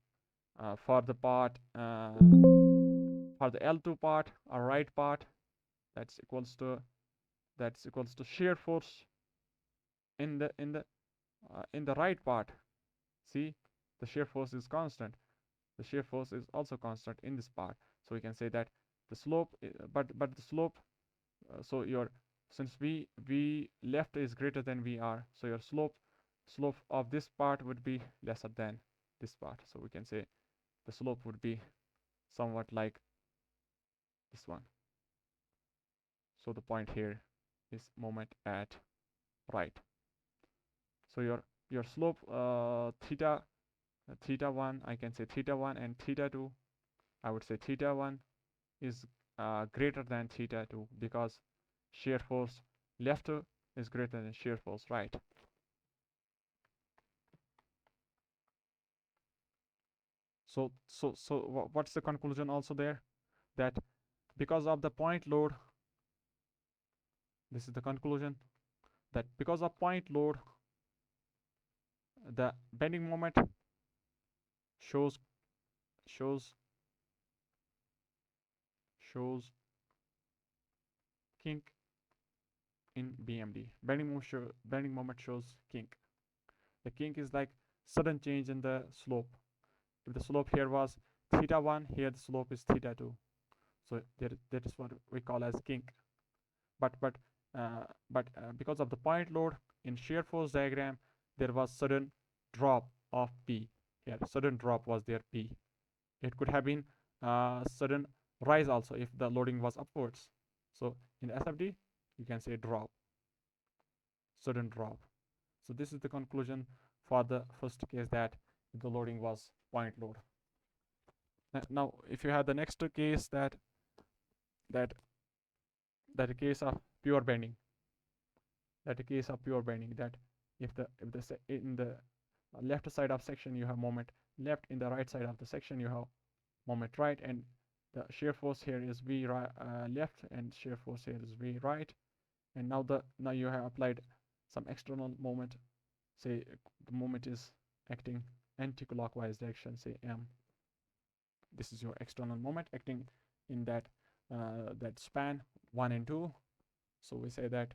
for the part for the L2 part or right part, that's equals to shear force in the right part. See, the shear force is constant. The shear force is also constant in this part. So we can say that the slope, but the slope. So your, since v left is greater than VR, so your slope of this part would be lesser than this part. So we can say the slope would be somewhat like this one. So the point here is moment at right. So your slope theta 1, I can say theta 1, and theta 2, I would say theta 1 is greater than theta 2, because shear force left is greater than shear force right. So what's the conclusion also there? That because of the point load, this is the conclusion, that because of point load, the bending moment shows kink in BMD. Bending moment shows kink. The kink is like sudden change in the slope. If the slope here was theta 1, here the slope is theta 2. So that is what we call as kink. But because of the point load in shear force diagram, there was sudden drop of P. Here, sudden drop was there P. It could have been sudden rise also if the loading was upwards. So in SFD, you can say drop, sudden drop. So this is the conclusion for the first case, that the loading was point load. Now, if you have the next case, that a case of pure bending, that if the in the left side of section you have moment left, in the right side of the section you have moment right, and the shear force here is V right, left, and shear force here is V right, and now you have applied some external moment. Say the moment is acting anti-clockwise direction, say M. This is your external moment acting in that span 1 and 2. So we say that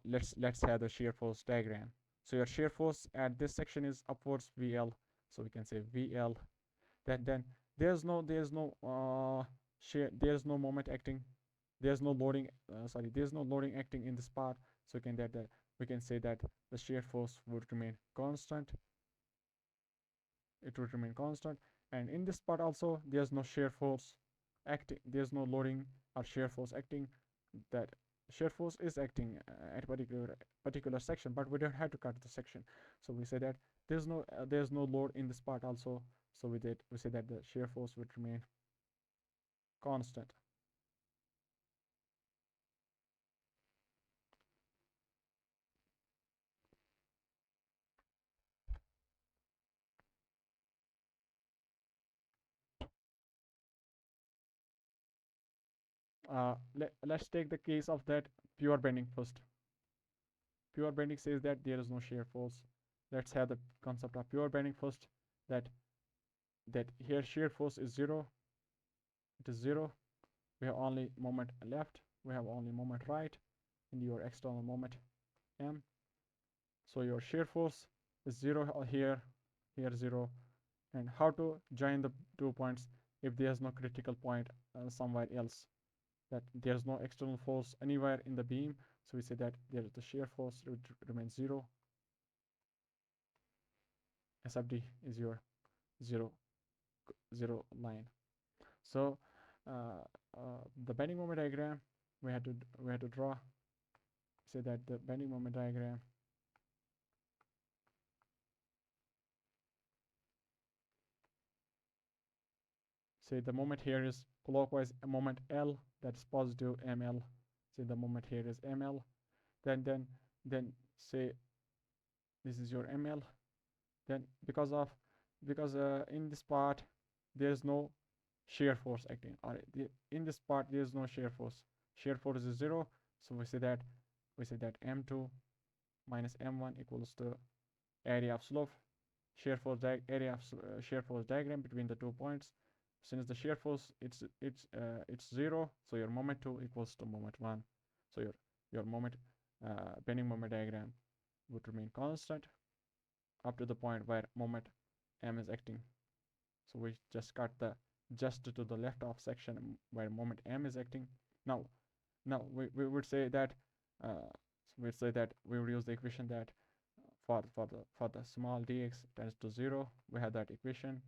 let's have the shear force diagram. So your shear force at this section is upwards VL. So we can say VL. Then there's no moment acting. there's no loading there's no loading acting in this part, so we can say that the shear force would remain constant. It would remain constant. And in this part also, there's no shear force acting, there's no loading or shear force acting. That shear force is acting at particular section, but we don't have to cut the section. So we say that there's no load in this part also, so we say that the shear force would remain constant. Let's take the case of that pure bending first. Pure bending says that there is no shear force. Let's have the concept of pure bending first. That here shear force is zero. It is zero. We have only moment left. We have only moment right in your external moment m. So your shear force is zero here, here zero. And how to join the 2 points if there is no critical point somewhere else? That there's no external force anywhere in the beam, so we say that there the shear force remains zero. SFD is your zero line. So the bending moment diagram we had to draw. Say that the bending moment diagram say the moment here is clockwise moment L, that's positive ml. Say the moment here is ml. Then say this is your ml. Then because in this part there is no shear force acting, or in this part there is no shear force. Shear force is zero, so we say that m2 minus m1 equals to area of slope, shear force shear force diagram between the 2 points. Since the shear force it's zero, so your moment 2 equals to moment 1. So your moment bending moment diagram would remain constant up to the point where moment m is acting. So we just cut the just to the left of section where moment m is acting. Now we would say that we would use the equation that for the small dx tends to 0, we have that equation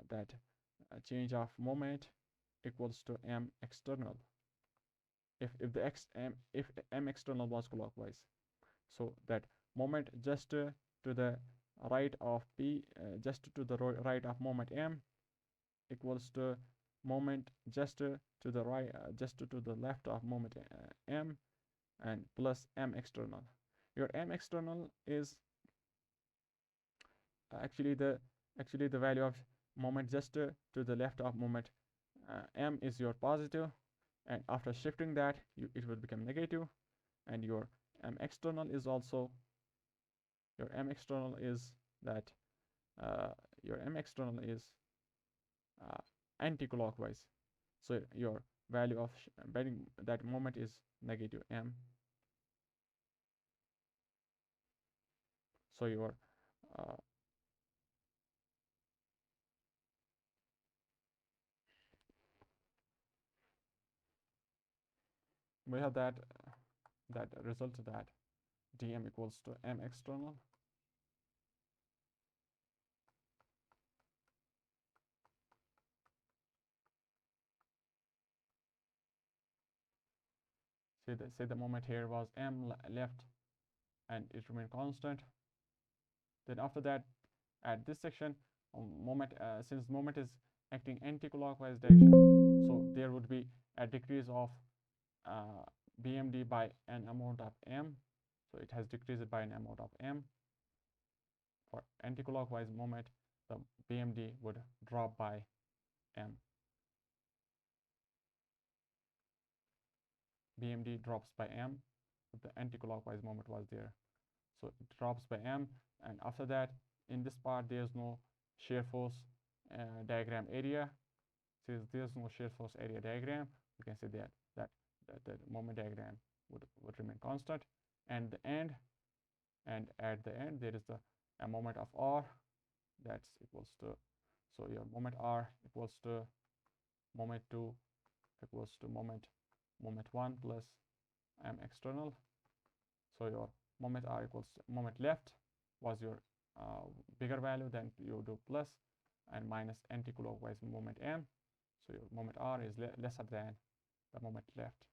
that change of moment equals to m external if m external was clockwise. So that moment just to the right of p, just to the right of moment m equals to moment just to the right, just to the left of moment m, and plus m external. Your m external is actually the value of moment just to the left of moment m is your positive, and after shifting that it will become negative, and your m external is also that your m external is anti-clockwise, so your value of bending that moment is negative m. So your we have that result that dm equals to m external. Say the moment here was m left and it remained constant. Then after that, at this section, moment since moment is acting anti-clockwise direction, so there would be a decrease of BMD by an amount of m. So it has decreased by an amount of m. For anti-clockwise moment, the BMD would drop by m. BMD drops by m, but the anti-clockwise moment was there, so it drops by m. And after that, in this part there's no shear force diagram area. Since there's no shear force area diagram, we can say that the moment diagram would remain constant. And at the end there is a moment of r, that's equals to, so your moment r equals to moment 2 equals to moment moment 1 plus m external. So your moment r equals moment left was your bigger value, then you do plus and minus anti-clockwise moment m. So your moment r is lesser than the moment left.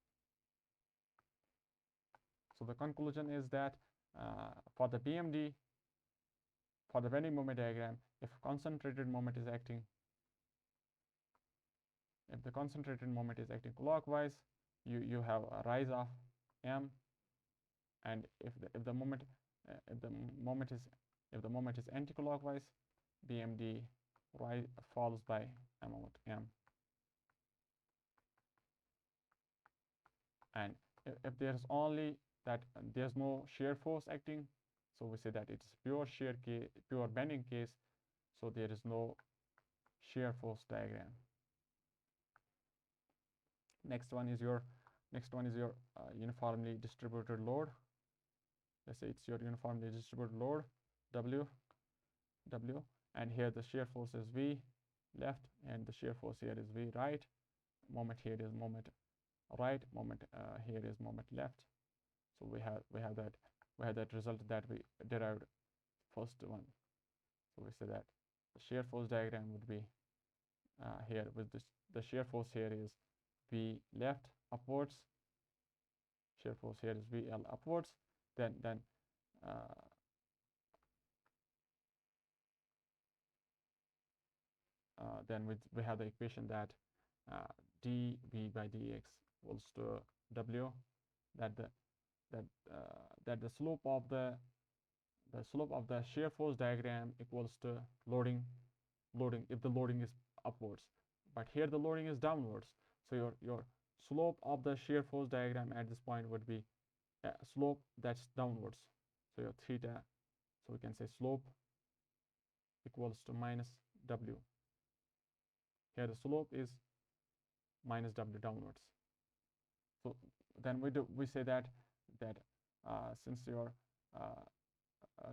So the conclusion is that for the BMD, for the bending moment diagram, if the concentrated moment is acting clockwise, you have a rise of m, and if the moment is anti-clockwise, BMD falls by amount m. And if there's only that there's no shear force acting, so we say that it's pure pure bending case, so there is no shear force diagram. Next one is your uniformly distributed load. Let's say it's your uniformly distributed load W, and here the shear force is V left, and the shear force here is V right. Moment here is moment right, moment here is moment left. So we have that result that we derived first one. So we say that the shear force diagram would be here with this. The shear force here is V left upwards. Shear force here is VL upwards. Then we have the equation that dV by dx equals to W, that the slope of the shear force diagram equals to loading if the loading is upwards, but here the loading is downwards. So your slope of the shear force diagram at this point would be a slope that's downwards. So your theta, so we can say slope equals to minus W. Here the slope is minus W downwards. So then we say that since your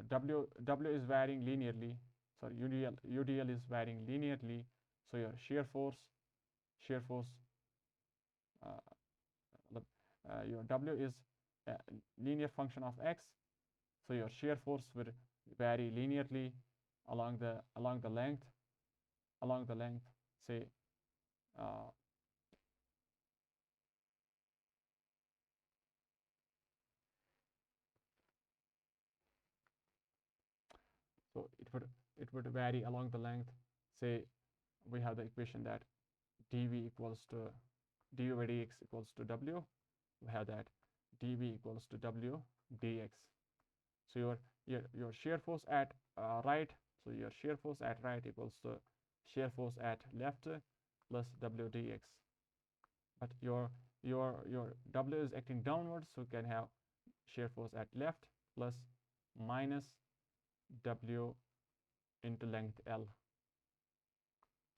W is varying linearly, sorry, UDL is varying linearly, so your shear force your W is a linear function of x, so your shear force will vary linearly along the length, say so it would vary along the length. Say we have the equation that dV equals to dV by dx equals to W. We have that dV equals to W dx. So your shear force at right, so your shear force at right equals to shear force at left plus W dx. But your W is acting downwards, so you can have shear force at left plus minus W into length L.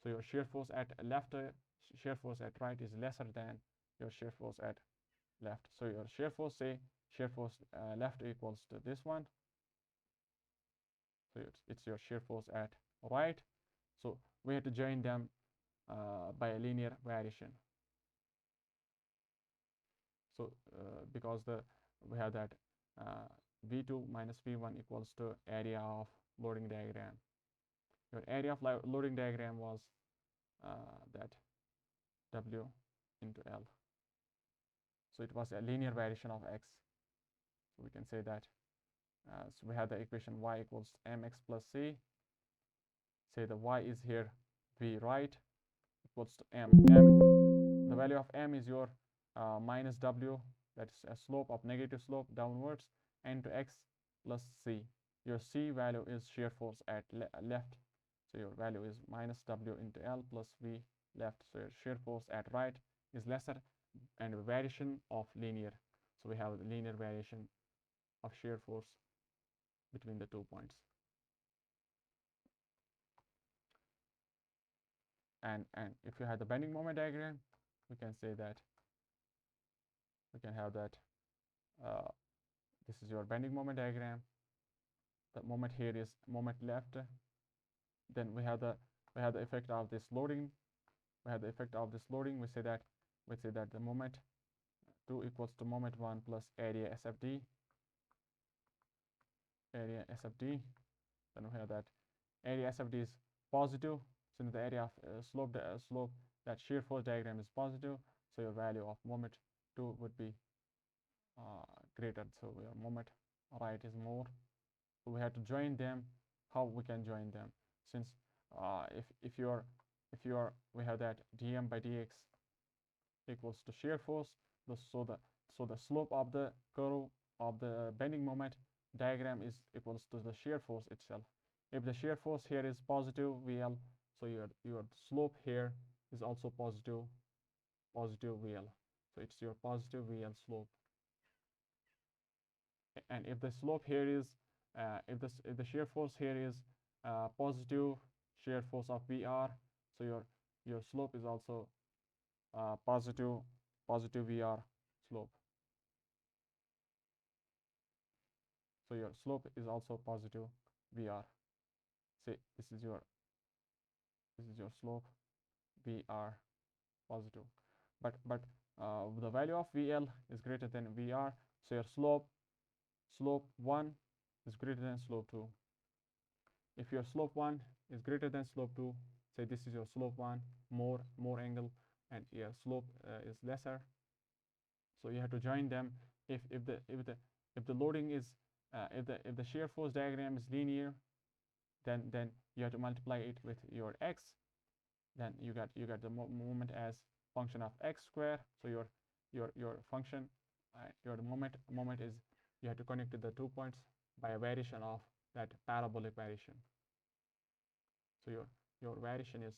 So your shear force at left, shear force at right is lesser than your shear force at left. So your shear force, say shear force left equals to this one. So it's your shear force at right. So we have to join them by a linear variation. So because we have that V2 minus V1 equals to area of loading diagram. Your area of loading diagram was that W into L. So it was a linear variation of x. So we can say that. So we have the equation y equals mx plus c. Say the y is here v right equals to m. The value of m is your minus w, that's a slope of negative slope downwards, and to x plus c. Your c value is shear force at left. So your value is minus w into L plus v left. So your shear force at right is lesser, and a variation of linear. So we have the linear variation of shear force between the 2 points. And if you have the bending moment diagram, we can say that we can have that this is your bending moment diagram. The moment here is moment left. Then we have the effect of this loading. We say that the moment 2 equals to moment 1 plus area SFD. Area SFD. Then we have that area SFD is positive, since the area of slope that shear force diagram is positive, so your value of moment 2 would be greater, so your moment right is more. So we have to join them. How we can join them? Since if you're we have that dm by dx equals to shear force, so the slope of the curve of the bending moment diagram is equals to the shear force itself. If the shear force here is positive VL, so your slope here is also positive VL. So it's your positive VL slope. And if the slope here is if the shear force here is positive shear force of VR, so your slope is also positive VR slope. So your slope is also positive VR. Say this is your slope VR positive, but the value of VL is greater than VR, so your slope 1 is greater than slope 2. If your slope 1 is greater than slope 2, say this is your slope 1, more angle, and your slope is lesser, so you have to join them. If the loading is if the shear force diagram is linear, then you have to multiply it with your x, then you got the moment as function of x square. So your function your moment is, you have to connect to the 2 points by a variation of that parabolic variation. So your variation is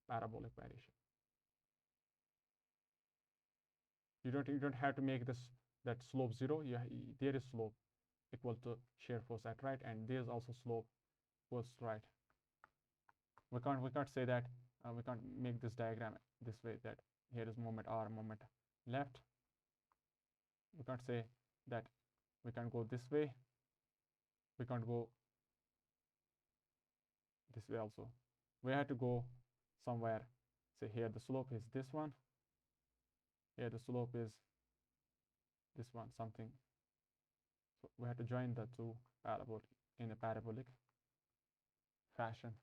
parabolic variation. You don't have to make that slope 0. There is slope equal to shear force at right, and there is also slope equals to right. We can't say that we can't make this diagram this way, that here is moment R, moment left. We can't say that we can go this way, we can't go this way also. We have to go somewhere. Say here the slope is this one, here the slope is this one, something. So we have to join the two parabolic in a parabolic fashion.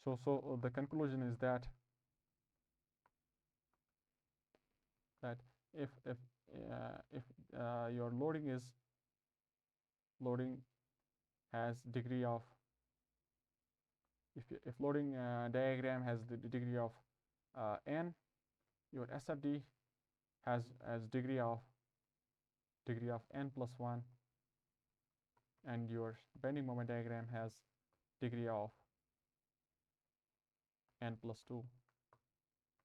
So the conclusion is that if your loading has degree of, if loading diagram has the degree of n, your SFD has degree of n plus 1, and your bending moment diagram has degree of n plus 2.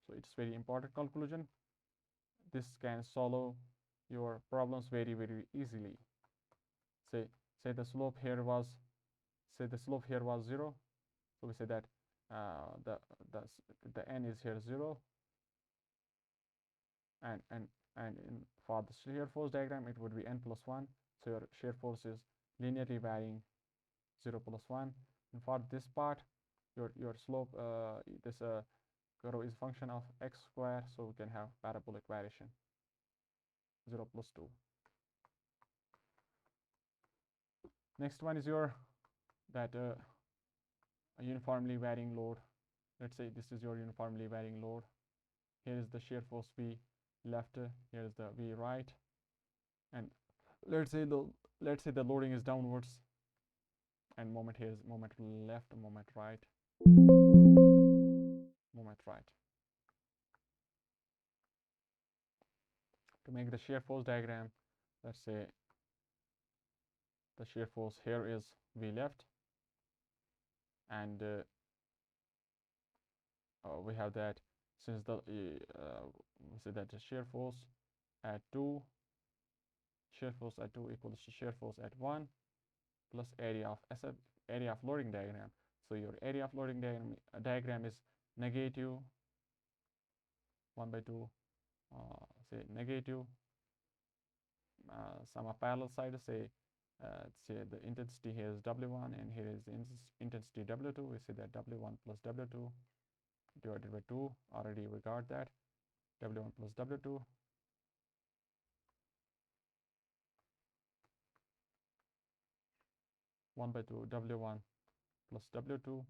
So it's very important conclusion. This can solve your problems very easily. Say the slope here was 0. So we say that the n is here 0, and for the shear force diagram it would be n plus 1. So your shear force is linearly varying 0 plus 1. And for this part, your slope this curve is function of x square, so we can have parabolic variation 0 plus 2. Next one is your a uniformly varying load. Let's say this is your uniformly varying load. Here is the shear force V left, here is the V right, and let's say the loading is downwards, and moment here is moment left, moment right, moment right. To make the shear force diagram, let's say the shear force here is V left, and we have that, since the we say that the shear force at 2 equals to shear force at 1 plus area of loading diagram. So your area of loading diagram is negative 1 by 2, say negative some of parallel sides, say the intensity here is W1, and here is the intensity W2. We say that W1 plus W2 divided by 2. Already we got that. W1 plus W2. 1 by 2 W1 plus W2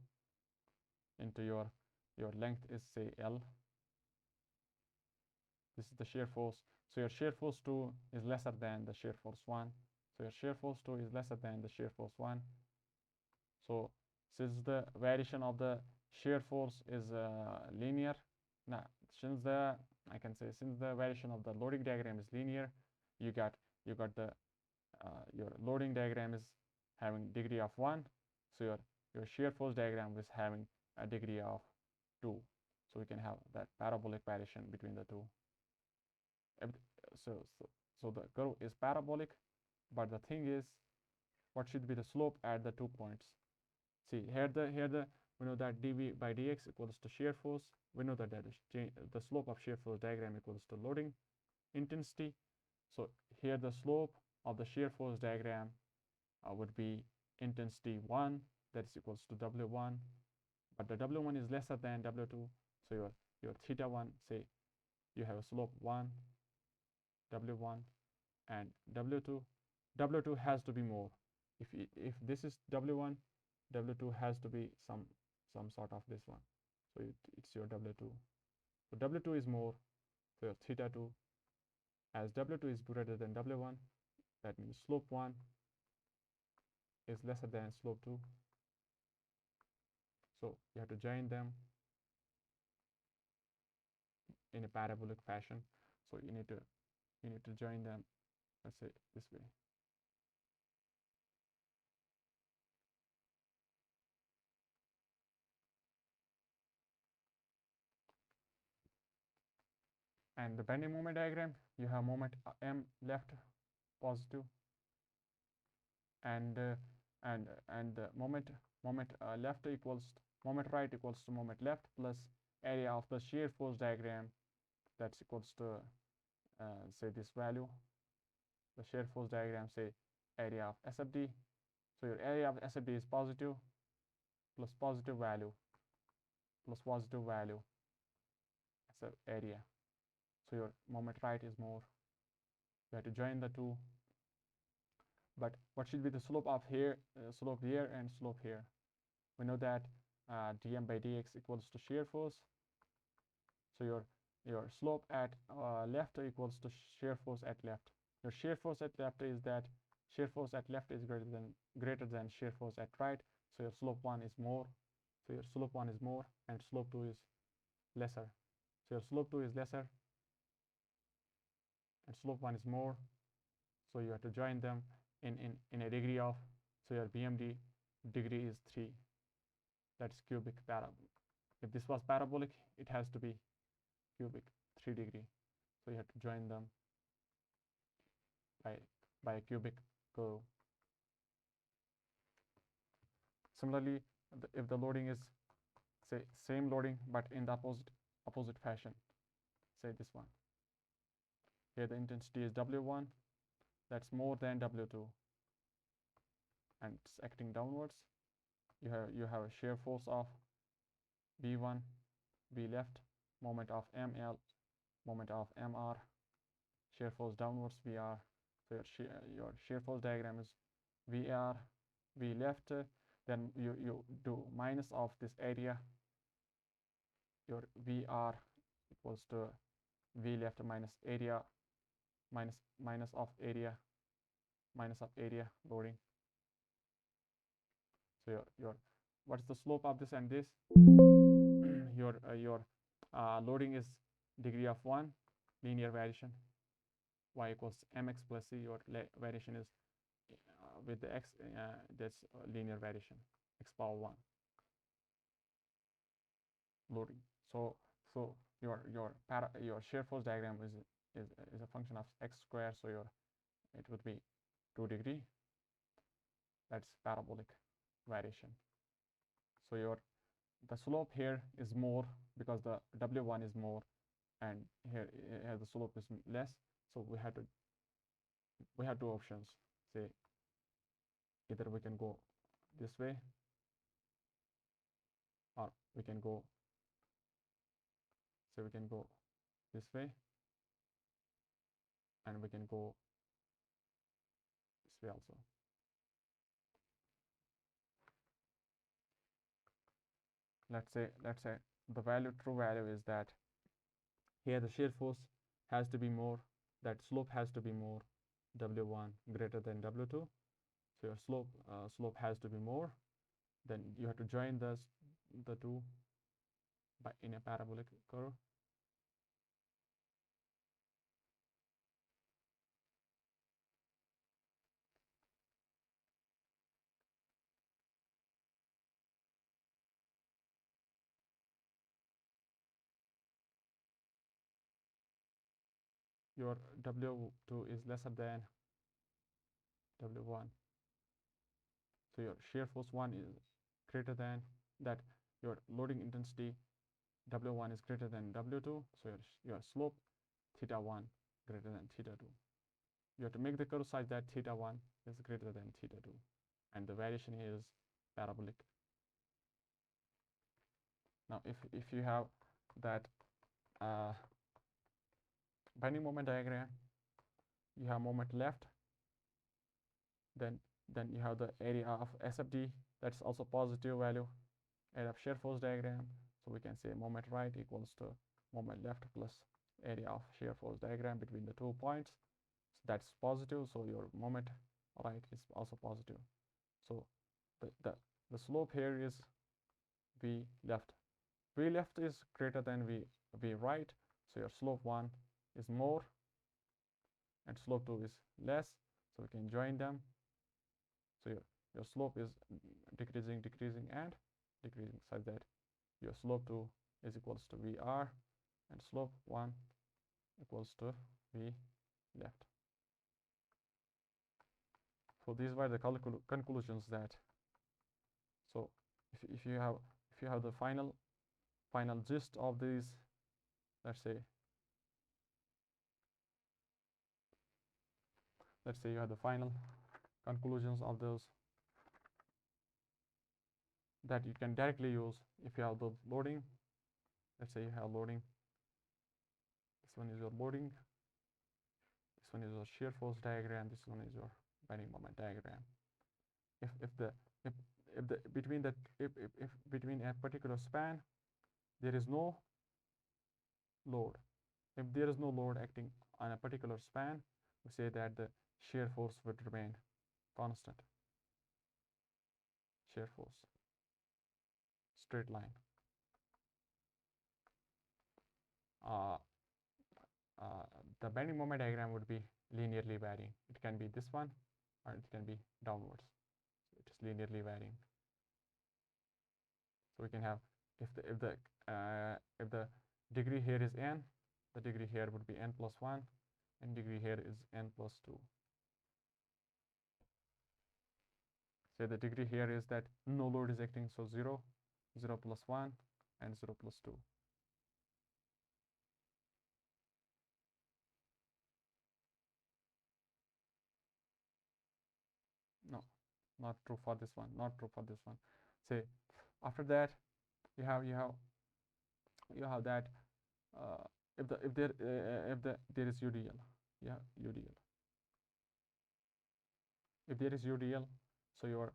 into your length is say L. This is the shear force. So your shear force 2 is lesser than the shear force 1. So your shear force 2 is lesser than the shear force 1. So since the variation of the shear force is linear, now since the variation of the loading diagram is linear, you got the your loading diagram is having degree of 1, so your shear force diagram is having a degree of 2. So we can have that parabolic variation between the two. So the curve is parabolic, but the thing is, what should be the slope at the 2 points? See here the we know that dv by dx equals to shear force. We know that the slope of shear force diagram equals to loading intensity. So here the slope of the shear force diagram would be intensity 1, that is equals to W1, but the W1 is lesser than W2. So your theta 1, say you have a slope 1, W1, and W2. W2 has to be more. If this is W1, W2 has to be some sort of this one. So it's your W2. So W2 is more. So your theta 2, as W2 is greater than W1, that means slope 1 is lesser than slope 2. So you have to join them in a parabolic fashion. So you need to join them, let's say this way. And the bending moment diagram, you have moment m left positive, and the moment left equals moment right equals to moment left plus area of the shear force diagram, that's equals to say this value. The shear force diagram, say area of SFD. So your area of SFD is positive plus positive value plus positive value as a area. So your moment right is more. You have to join the two. But what should be the slope of here, slope here and slope here? We know that dm by dx equals to shear force. So your slope at left equals to shear force at left. Your shear force at left is that shear force at left is greater than shear force at right. So your slope 1 is more. So your slope 1 is more and slope 2 is lesser. So your slope 2 is lesser and slope 1 is more. So you have to join them in a degree of, so your BMD degree is 3. That's cubic parabolic. If this was parabolic, it has to be cubic 3 degree. So you have to join them by a cubic curve. Similarly, if the loading is, say, same loading but in the opposite fashion, say this one. Here the intensity is W1, that's more than W2, and it's acting downwards. You have a shear force of V1, V left, moment of ML, moment of MR, shear force downwards VR. So your shear force diagram is VR, V left, then you do minus of this area. Your VR equals to V left minus area, minus of area loading. So your what's the slope of this and this? your loading is degree of 1, linear variation, y equals mx plus c. Your variation is with the x, that's linear variation, x power 1 loading. So your shear force diagram is a function of x square. So it would be 2 degree. That's parabolic variation. So the slope here is more because the W1 is more, and here the slope is less. So we have two options. Say either we can go this way or we can go So we can go this way, and we can go this way also. Let's say the true value is that here the shear force has to be more, that slope has to be more, W1 greater than W2. So your slope has to be more. Then you have to join the two in a parabolic curve. Your W2 is lesser than W1. So your shear force 1 is greater than that. Your loading intensity W1 is greater than W2. So your slope theta1 greater than theta2. You have to make the curve such that theta1 is greater than theta2, and the variation is parabolic. Now if you have that bending moment diagram, you have moment left, then you have the area of SFD, that's also positive value, area of shear force diagram. So we can say moment right equals to moment left plus area of shear force diagram between the 2 points. So that's positive, so your moment right is also positive. So the slope here is V left. V left is greater than V right, so your slope 1 is more and slope 2 is less, so we can join them. So your slope is decreasing and decreasing, such that your slope 2 is equals to VR and slope 1 equals to V left. So these were the conclusions that, so if you have the final gist of these, let's say you have the final conclusions of those that you can directly use if you have the loading. Let's say you have loading, this one is your loading, this one is your shear force diagram, this one is your bending moment diagram. If between a particular span there is no load, if there is no load acting on a particular span, we say that the shear force would remain constant. Shear force, straight line. The bending moment diagram would be linearly varying. It can be this one or it can be downwards. So it is linearly varying. So we can have, if the degree here is n, the degree here would be n plus 1, and degree here is n plus 2. Say the degree here is that no load is acting, so 0, 0 plus 1, and 0 plus 2. No, not true for this one, not true for this one. Say after that you have that if there is UDL, yeah, UDL. If there is UDL, so your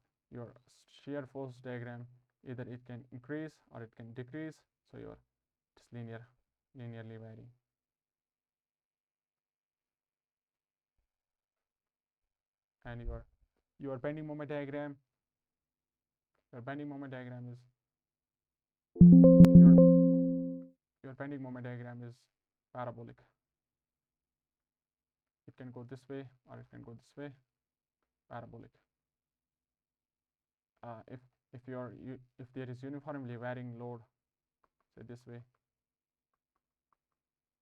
shear force diagram, either it can increase or it can decrease, so it's linearly varying. And your bending moment diagram, is your bending moment diagram is parabolic. It can go this way or it can go this way, parabolic. If there is uniformly varying load, say this way,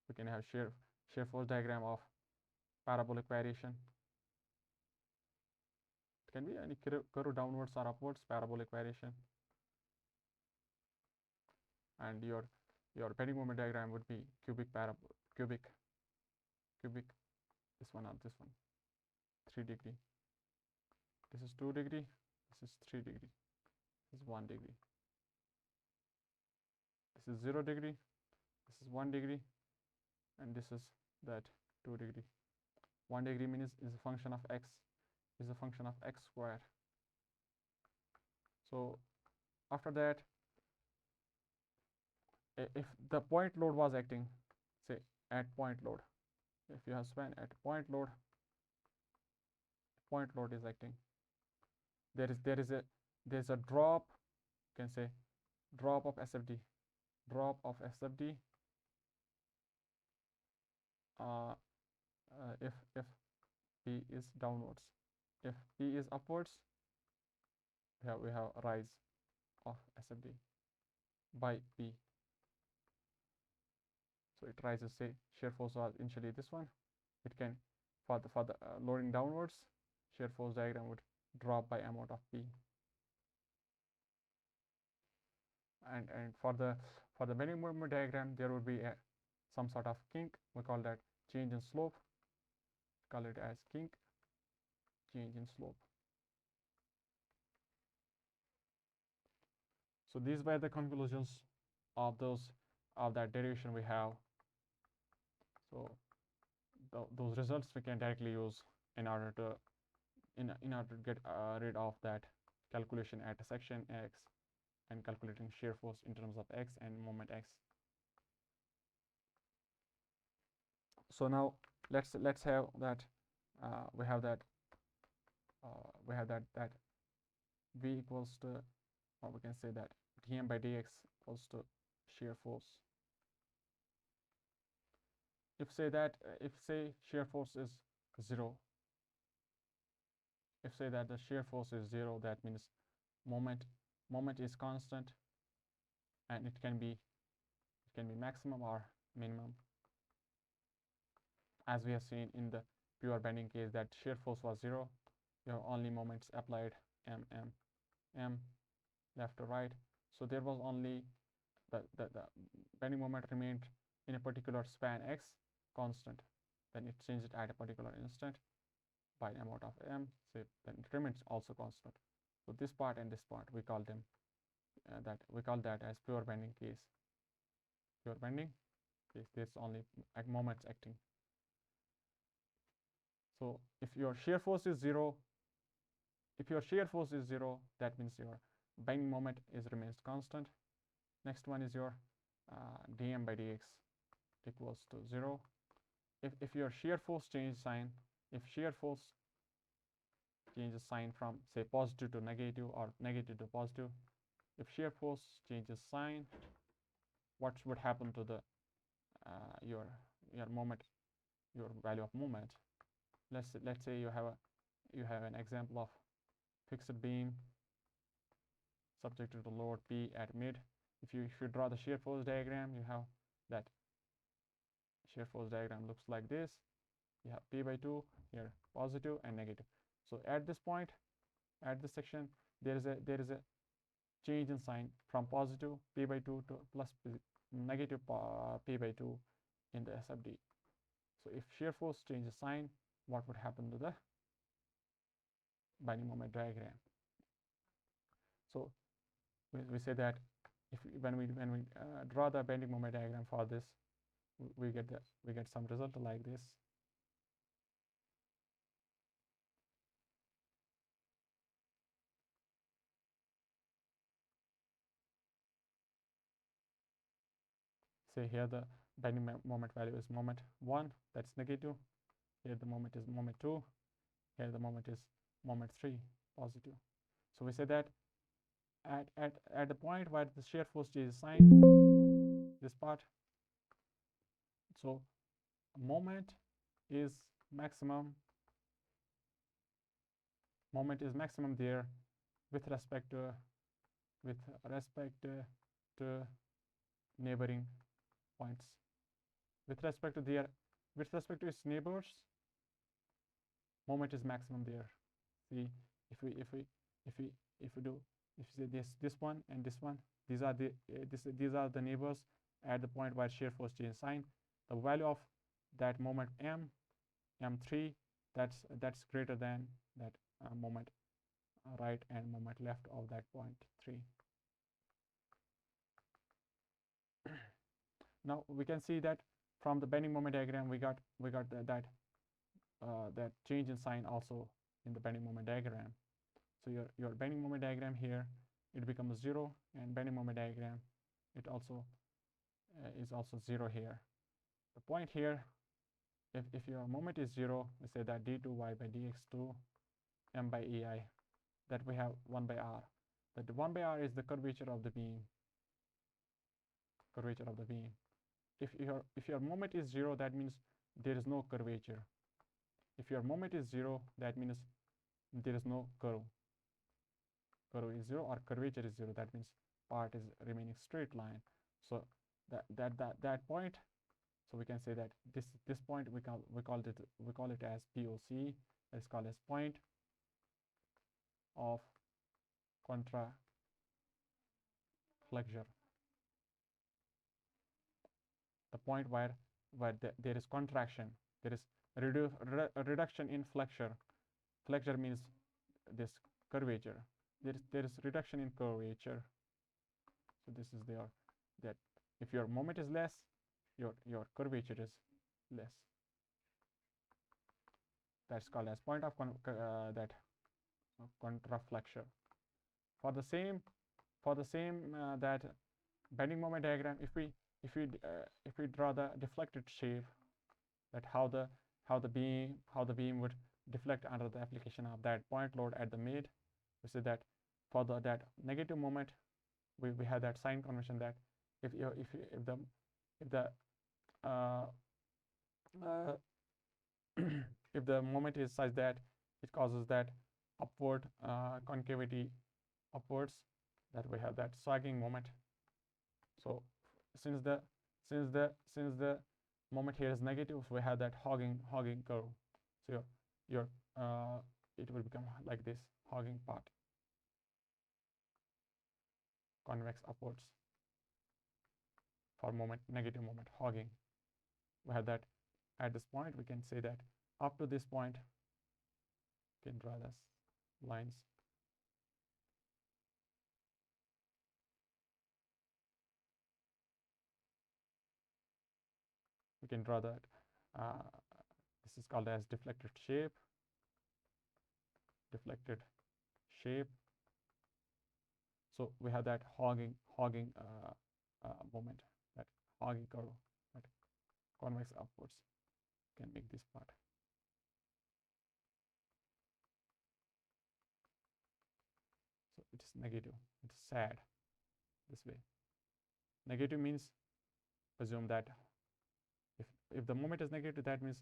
we can have shear force diagram of parabolic variation. It can be any curve downwards or upwards, parabolic variation. And your bending moment diagram would be cubic, this one or this one, 3 degree. This is 2 degree, this is 3 degree, this is 1 degree. This is 0 degree, This is 1 degree, and this is that 2 degree. 1 degree means is a function of x, is a function of x squared. So after that, if the point load was acting, say at point load, if you have span at point load is acting, there is a drop, you can say drop of SFD, if P is downwards. If P is upwards, we have a rise of SFD by P. So it rises, say shear force was initially this one, it can for the loading downwards, shear force diagram would drop by amount of P. And for the bending moment diagram, there would be some sort of kink. We call that change in slope. Call it as kink, change in slope. So these were the conclusions of that derivation we have. So those results we can directly use in order to get rid of that calculation at section X and calculating shear force in terms of X and moment X. So now let's have that we have that V equals to, or we can say that dm by dx equals to shear force. If say shear force is 0, if say that the shear force is 0, that means moment is constant, and it can be maximum or minimum. As we have seen in the pure bending case, that shear force was 0, you have only moments applied m left to right, so there was only the bending moment remained in a particular span x constant, then it changed it at a particular instant by amount of m, say then it remains also constant. So this part and this part we call them that as pure bending case. Pure bending case, there's only moments acting. So if your shear force is 0, that means your bending moment remains constant. Next one is your dm by dx equals to 0. If your shear force changes sign, if shear force changes sign from say positive to negative or negative to positive, if shear force changes sign, what would happen to the your moment, your value of moment? Let's say you have an example of fixed beam subjected to load P at mid. If you draw the shear force diagram, you have that shear force diagram looks like this. You have P by 2 here, positive and negative. So at this point, at this section, there is a change in sign from positive P by 2 to plus negative P by 2 in the SFD. So if shear force changes sign, what would happen to the bending moment diagram? So we say that when we draw the bending moment diagram for this, we get some result like this. Say here the bending moment value is moment 1, that's negative. Here the moment is moment 2. Here the moment is moment 3, positive. So we say that at the point where the shear force is sign, this part, so moment is maximum there with respect to neighboring points, with respect to its neighbors, moment is maximum there. See, if you say this one and this one, these are the neighbors at the point where shear force change sign. The value of that moment m3, that's greater than that moment right and moment left of that point 3. Now we can see that from the bending moment diagram we got that change in sign also in the bending moment diagram. So your bending moment diagram here, it becomes 0, and bending moment diagram, it also is also 0 here. The point here, if your moment is 0, we say that d2y by dx2 m by ei, that we have 1 by r. That 1 by r is the curvature of the beam. If your moment is 0, that means there is no curvature. If your moment is 0, that means there is no curve. Curve is 0 or curvature is 0. That means part is remaining straight line. So that point, so we can say that this point we call it as POC. Let's call as point of contraflexure. The point where there is contraction, there is reduction in flexure. Flexure means this curvature. There is reduction in curvature. So this is there, that if your moment is less, your curvature is less. That's called as point of contraflexure. For the same that bending moment diagram, if we draw the deflected shape, that how the beam would deflect under the application of that point load at the mid, we say that for that negative moment, we have that sign convention that if if the moment is such that it causes that upward concavity upwards, that we have that sagging moment. So since the moment here is negative, so we have that hogging curve. So your it will become like this, hogging part, convex upwards for moment, negative moment, hogging. We have that at this point. We can say that up to this point, we can draw this lines. We can draw that. This is called as deflected shape. Deflected shape. So we have that hogging moment, that hogging curve, that convex upwards. Can make this part. So it is negative. It's sad this way. Negative means assume that if the moment is negative, that means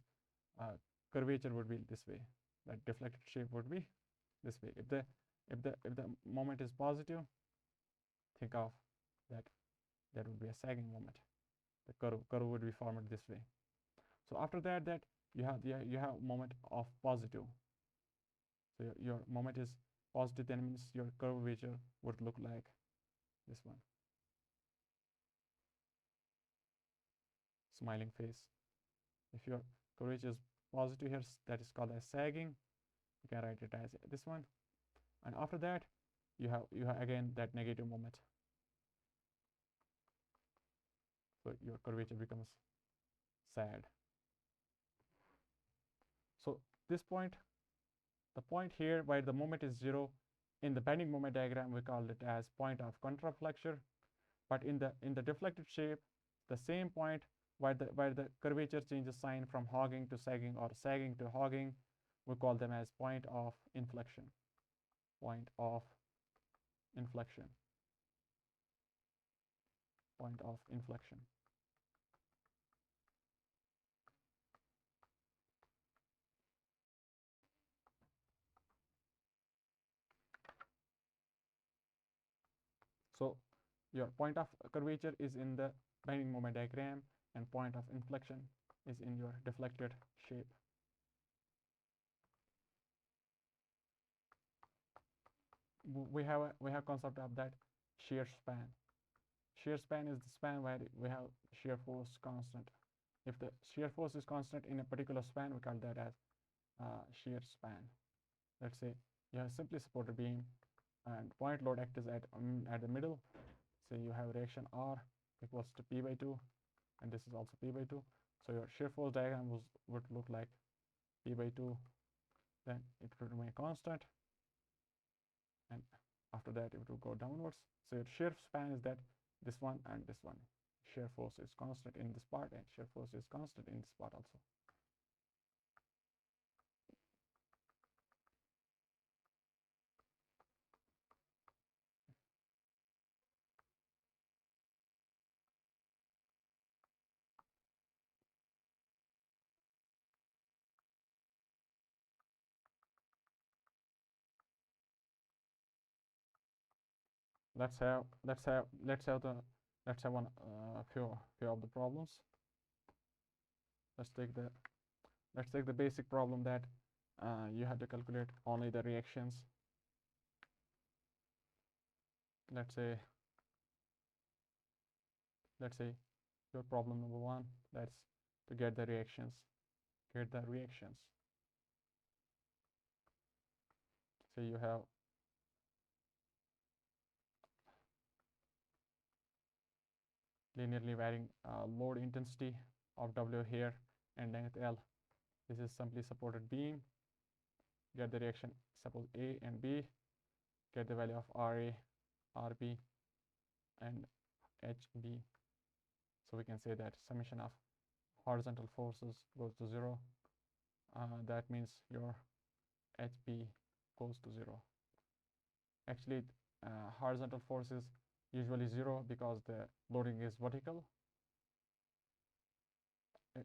curvature would be this way. That deflected shape would be this way. If the moment is positive, think of that would be a sagging moment. The curve would be formed this way. So after that you have moment of positive. So your moment is positive, then means your curvature would look like this one. Smiling face. If your curvature is positive here, that is called as sagging. You can write it as this one. And after that, you have again that negative moment. So your curvature becomes sad. So this point, the point here where the moment is 0, in the bending moment diagram we call it as point of contraflexure. But in the deflected shape, the same point where the curvature changes sign from hogging to sagging or sagging to hogging, we call them as point of inflection. Point of inflection. Point of inflection. So your point of curvature is in the bending moment diagram, and point of inflection is in your deflected shape. We have concept of that shear span. Shear span is the span where we have shear force constant. If the shear force is constant in a particular span, we call that as shear span. Let's say you have simply supported beam and point load acts at the middle. So you have reaction R equals to P by 2, and this is also P by 2. So your shear force diagram would look like P by 2, then it would remain constant, and after that it will go downwards. So your shear span is that this one and this one. Shear force is constant in this part, and shear force is constant in this part also. Let's have one few of the problems. Let's take the basic problem that you have to calculate only the reactions. Let's say your problem number 1, that's to get the reactions. So you have linearly varying load intensity of W here and length L. This is simply supported beam. Get the reaction, suppose A and B. Get the value of RA, RB, and HB. So we can say that summation of horizontal forces goes to 0. That means your HB goes to 0. Actually, horizontal force is usually 0 because the loading is vertical.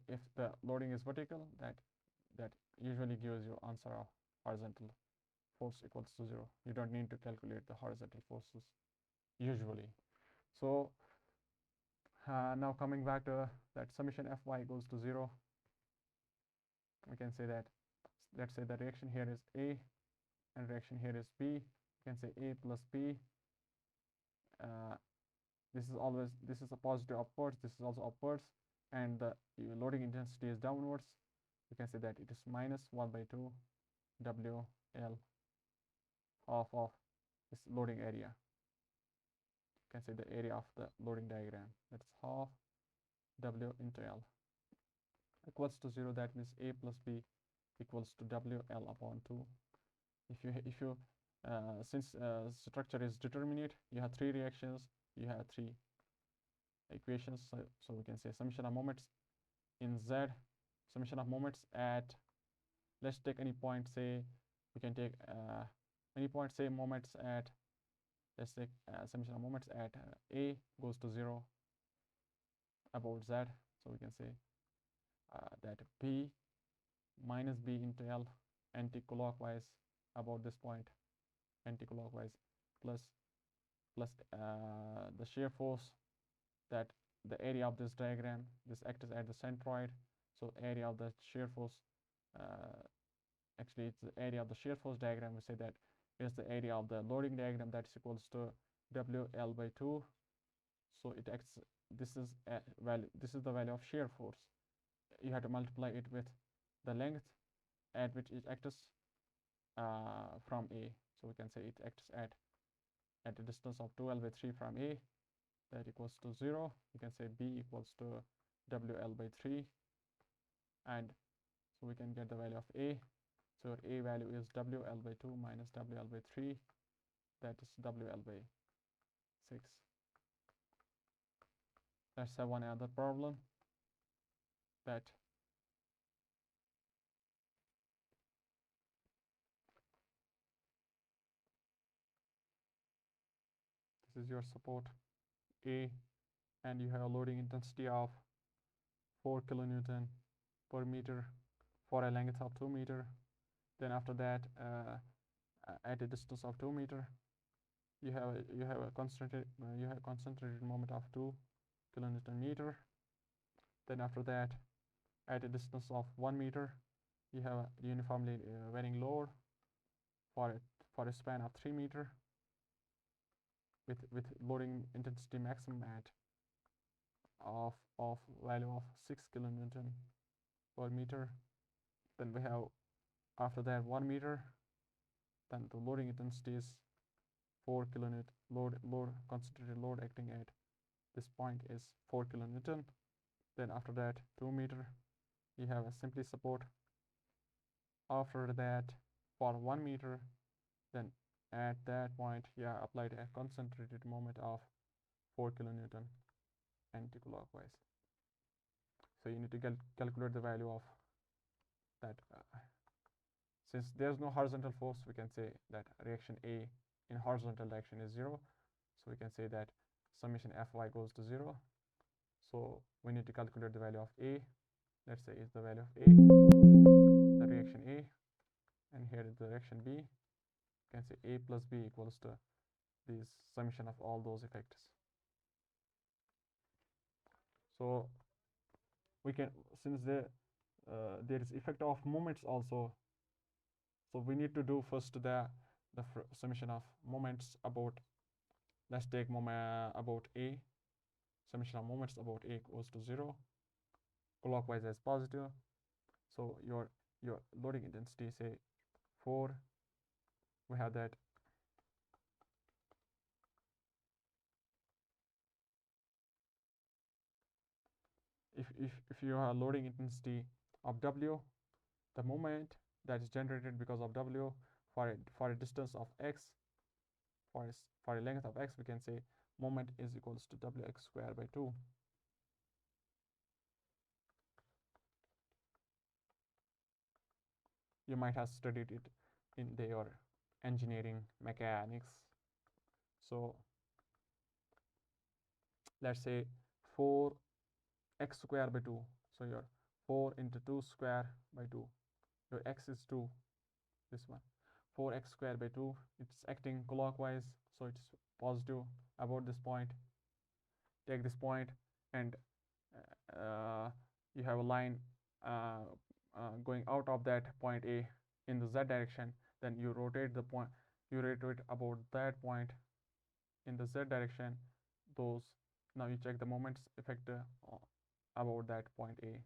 If the loading is vertical, that usually gives you answer of horizontal force equals to 0. You don't need to calculate the horizontal forces usually. So now coming back to that summation Fy goes to 0, we can say that, let's say the reaction here is A and reaction here is B. You can say A plus B. This is a positive upwards, this is also upwards, and the loading intensity is downwards. You can say that it is minus 1 by 2 W L half of this loading area. You can say the area of the loading diagram, that's half W into L equals to 0. That means A plus B equals to WL upon 2. If you since structure is determinate, you have 3 reactions, you have 3 equations. So we can say summation of moments in Z, summation of moments at, let's take any point, say we can take any point, say moments at, let's take summation of moments at A goes to 0 about Z. So we can say that P minus B into L anti-clockwise about this point, anti-clockwise, plus the shear force, that the area of this diagram, this acts at the centroid. So area of the shear force, actually it's the area of the shear force diagram. We say that is the area of the loading diagram, that's equals to WL by 2. So it acts, this is the value of shear force. You have to multiply it with the length at which it acts from A. So we can say it acts at a distance of 2L by 3 from A, that equals to 0. You can say B equals to WL by 3, and so we can get the value of A. So A value is WL by 2 minus WL by 3, that is WL by 6. Let's have one other problem, that this is your support A, and you have a loading intensity of 4 kilonewton per meter for a length of 2 meter. Then after that, at a distance of 2 meter, you have a concentrated moment of 2 kilonewton meter. Then after that, at a distance of 1 meter, you have a uniformly varying load for a span of 3 meter with loading intensity maximum at of value of 6 kilonewton per meter. Then we have after that 1 meter, then the loading intensity is 4 kilonewton, concentrated load acting at this point is 4 kilonewton. Then after that 2 meter, you have a simply support. After that, for 1 meter, then at that point, yeah, applied a concentrated moment of 4 kilonewton anti-clockwise. So you need to calculate the value of that. Since there's no horizontal force, we can say that reaction A in horizontal direction is 0. So we can say that summation Fy goes to 0. So we need to calculate the value of A. Let's say is the value of A, the reaction A, and here is the reaction B. You can say A plus B equals to this summation of all those effects. So we can, since there is effect of moments also, so we need to do first the summation of moments about, let's take moment about A. Summation of moments about A goes to 0, clockwise as positive. So your loading intensity, say 4, we have that if you have loading intensity of W, the moment that is generated because of W for a distance of x, for a length of x, we can say moment is equals to Wx squared by 2. You might have studied it in your engineering mechanics. So let's say 4x squared by 2. So your 4 into 2 square by 2. Your x is 2, this one. 4x squared by 2, it's acting clockwise, so it's positive about this point. Take this point, and you have a line going out of that point A in the z direction. Then you rotate the point, you rotate about that point in the z direction. Those, now you check the moments effect about that point A.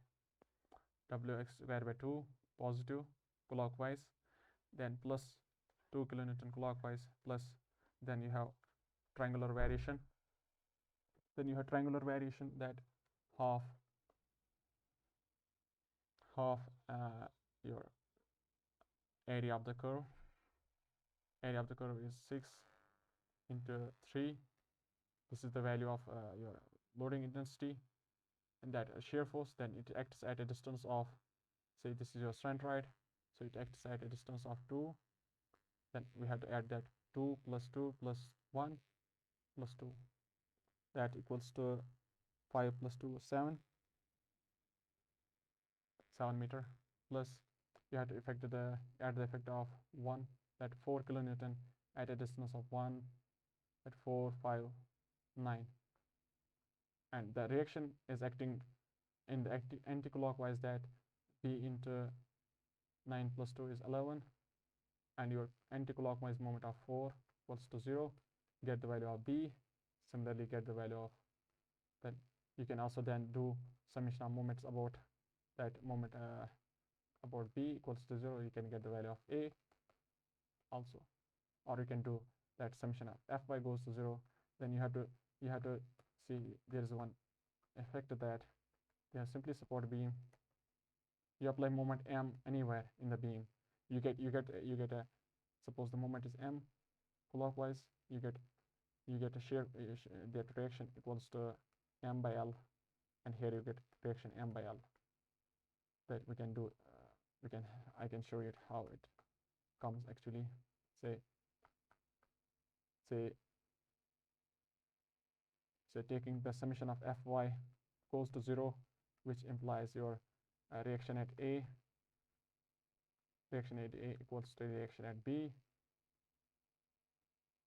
Wx squared by 2 positive clockwise, then plus 2 kilonewton clockwise, plus then you have triangular variation. Then you have triangular variation, that half your area of the curve. Area of the curve is 6 into 3. This is the value of your loading intensity, and that shear force. Then it acts at a distance of, say this is your centroid, so it acts at a distance of 2. Then we have to add that 2 plus 2 plus 1 plus 2, that equals to 5 plus 2 7 meter, plus you have to add the effect of 1, that 4 kilonewton at a distance of 1, at 4 5 9, and the reaction is acting in the anti-clockwise, that B into 9 plus 2 is 11, and your anti-clockwise moment of 4 equals to 0. Get the value of B. Similarly, get the value of, then you can also then do summation of moments about that moment about B equals to 0. You can get the value of A also, or you can do that summation of Fy goes to 0. Then you have to see there is one effect that you have simply support beam. You apply moment M anywhere in the beam, you get a, suppose the moment is M clockwise, you get a shear, that reaction equals to M by L, and here you get reaction M by L. That we can do, I can show you how it comes actually. Say taking the summation of Fy goes to 0, which implies your reaction at A equals to reaction at B,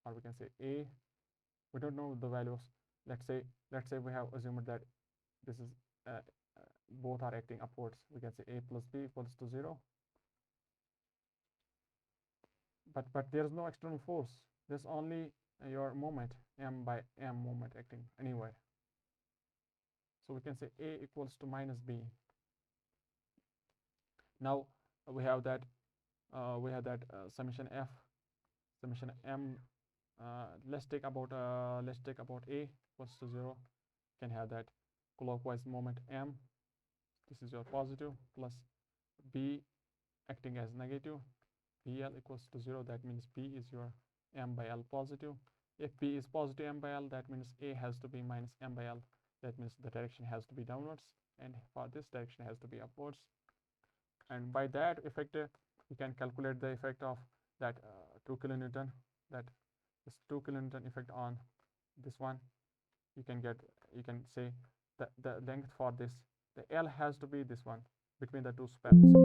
or we can say A. We don't know the values. Let's say we have assumed that this is both are acting upwards. We can say A plus B equals to 0. But there's no external force. There's only your moment, M by M moment acting anywhere. So we can say A equals to minus B. Now we have that summation F, summation M. Let's take about A equals to 0. Can have that clockwise moment m, this is your positive, plus b acting as negative, bl equals to 0, that means b is your m by l positive. If b is positive m by l, that means a has to be minus m by l, that means the direction has to be downwards, and for this direction has to be upwards. And by that effect you can calculate the effect of that 2 kilonewton, that this 2 kilonewton effect on this one. You can say that the length for this, the L has to be this one between the two spans.